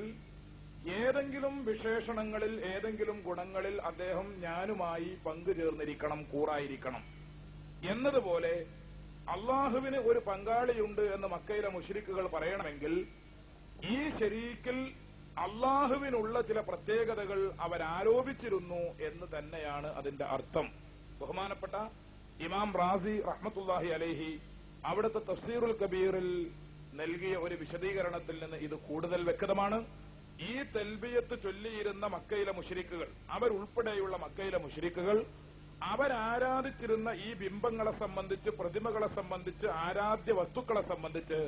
ഏതെങ്കിലും വിശേഷണങ്ങളിൽ, ഏതെങ്കിലും ഗുണങ്ങളിൽ അദ്ദേഹം ഞാനുമായി പങ്കുചേർന്നിരിക്കണം, കൂറായിരിക്കണം. എന്നതുപോലെ അള്ളാഹുവിന് ഒരു പങ്കാളിയുണ്ട് എന്ന് മക്കയിലെ മുശ്രിക്കുകൾ പറയണമെങ്കിൽ ഈ ശരീക്കിൽ അള്ളാഹുവിനുള്ള ചില പ്രത്യേകതകൾ അവരാരോപിച്ചിരുന്നു എന്ന് തന്നെയാണ് അതിന്റെ അർത്ഥം. ബഹുമാനപ്പെട്ട ഇമാം റാസി റഹ്മത്തുള്ളാഹി അലൈഹി അവിടുത്തെ തഫ്സീറുൽ കബീറിൽ നൽകിയ ഒരു വിശദീകരണത്തിൽ നിന്ന് ഇത് കൂടുതൽ വ്യക്തമാണ്. ഈ തൽബിയത്ത് ചൊല്ലിയിരുന്ന മക്കയിലെ മുശ്രിക്കുകൾ, അവരുൾപ്പെടെയുള്ള മക്കയിലെ മുശ്രിക്കുകൾ, അവരാരാധിച്ചിരുന്ന ഈ ബിംബങ്ങളെ സംബന്ധിച്ച്, പ്രതിമകളെ സംബന്ധിച്ച്, ആരാധ്യ വസ്തുക്കളെ സംബന്ധിച്ച്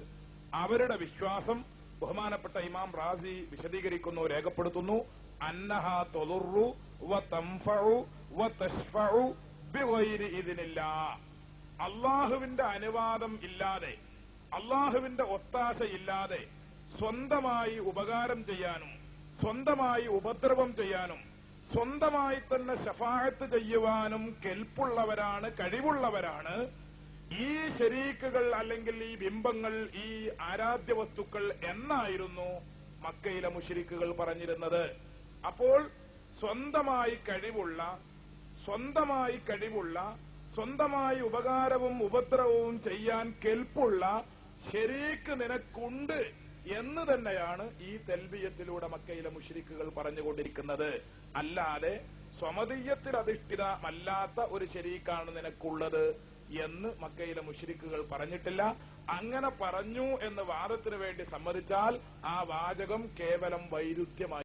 അവരുടെ വിശ്വാസം ബഹുമാനപ്പെട്ട ഇമാം റാസി വിശദീകരിക്കുന്നു, രേഖപ്പെടുത്തുന്നു. അന്നഹ തദുറു വതൻഫഉ വതശ്ഫഉ ബിഗൈരി ഇദ്നില്ലാ. അല്ലാഹുവിന്റെ അനുവാദം ഇല്ലാതെ, അല്ലാഹുവിന്റെ ഒത്താശയില്ലാതെ സ്വന്തമായി ഉപകാരം ചെയ്യാനും സ്വന്തമായി ഉപദ്രവം ചെയ്യാനും സ്വന്തമായി തന്നെ ശഫാഅത്ത് ചെയ്യുവാനും കെൽപ്പുള്ളവരാണ്, കഴിവുള്ളവരാണ് ഈ ശരീക്കുകൾ അല്ലെങ്കിൽ ഈ ബിംബങ്ങൾ, ഈ ആരാധ്യ വസ്തുക്കൾ എന്നായിരുന്നു മക്കയിലെ മുശ്രിക്കുകൾ പറഞ്ഞിരുന്നത്. അപ്പോൾ സ്വന്തമായി കഴിവുള്ള, സ്വന്തമായി ഉപകാരവും ഉപദ്രവവും ചെയ്യാൻ കെൽപ്പുള്ള ശരീക്ക് നിനക്കുണ്ട് എന്ന് തന്നെയാണ് ഈ തൽബിയത്തിലൂടെ മക്കയിലെ മുശ്രിക്കുകൾ പറഞ്ഞുകൊണ്ടിരിക്കുന്നത്. അല്ലാതെ സ്വമതീയത്തിൽ അധിഷ്ഠിതമല്ലാത്ത ഒരു ശരീക്കാണ് നിനക്കുള്ളത് എന്ന് മക്കയിലെ മുശ്രിക്കുകൾ പറഞ്ഞിട്ടില്ല. അങ്ങനെ പറഞ്ഞു എന്ന് വാദത്തിന് വേണ്ടി സമ്മതിച്ചാൽ ആ വാചകം കേവലം വൈരുദ്ധ്യമായി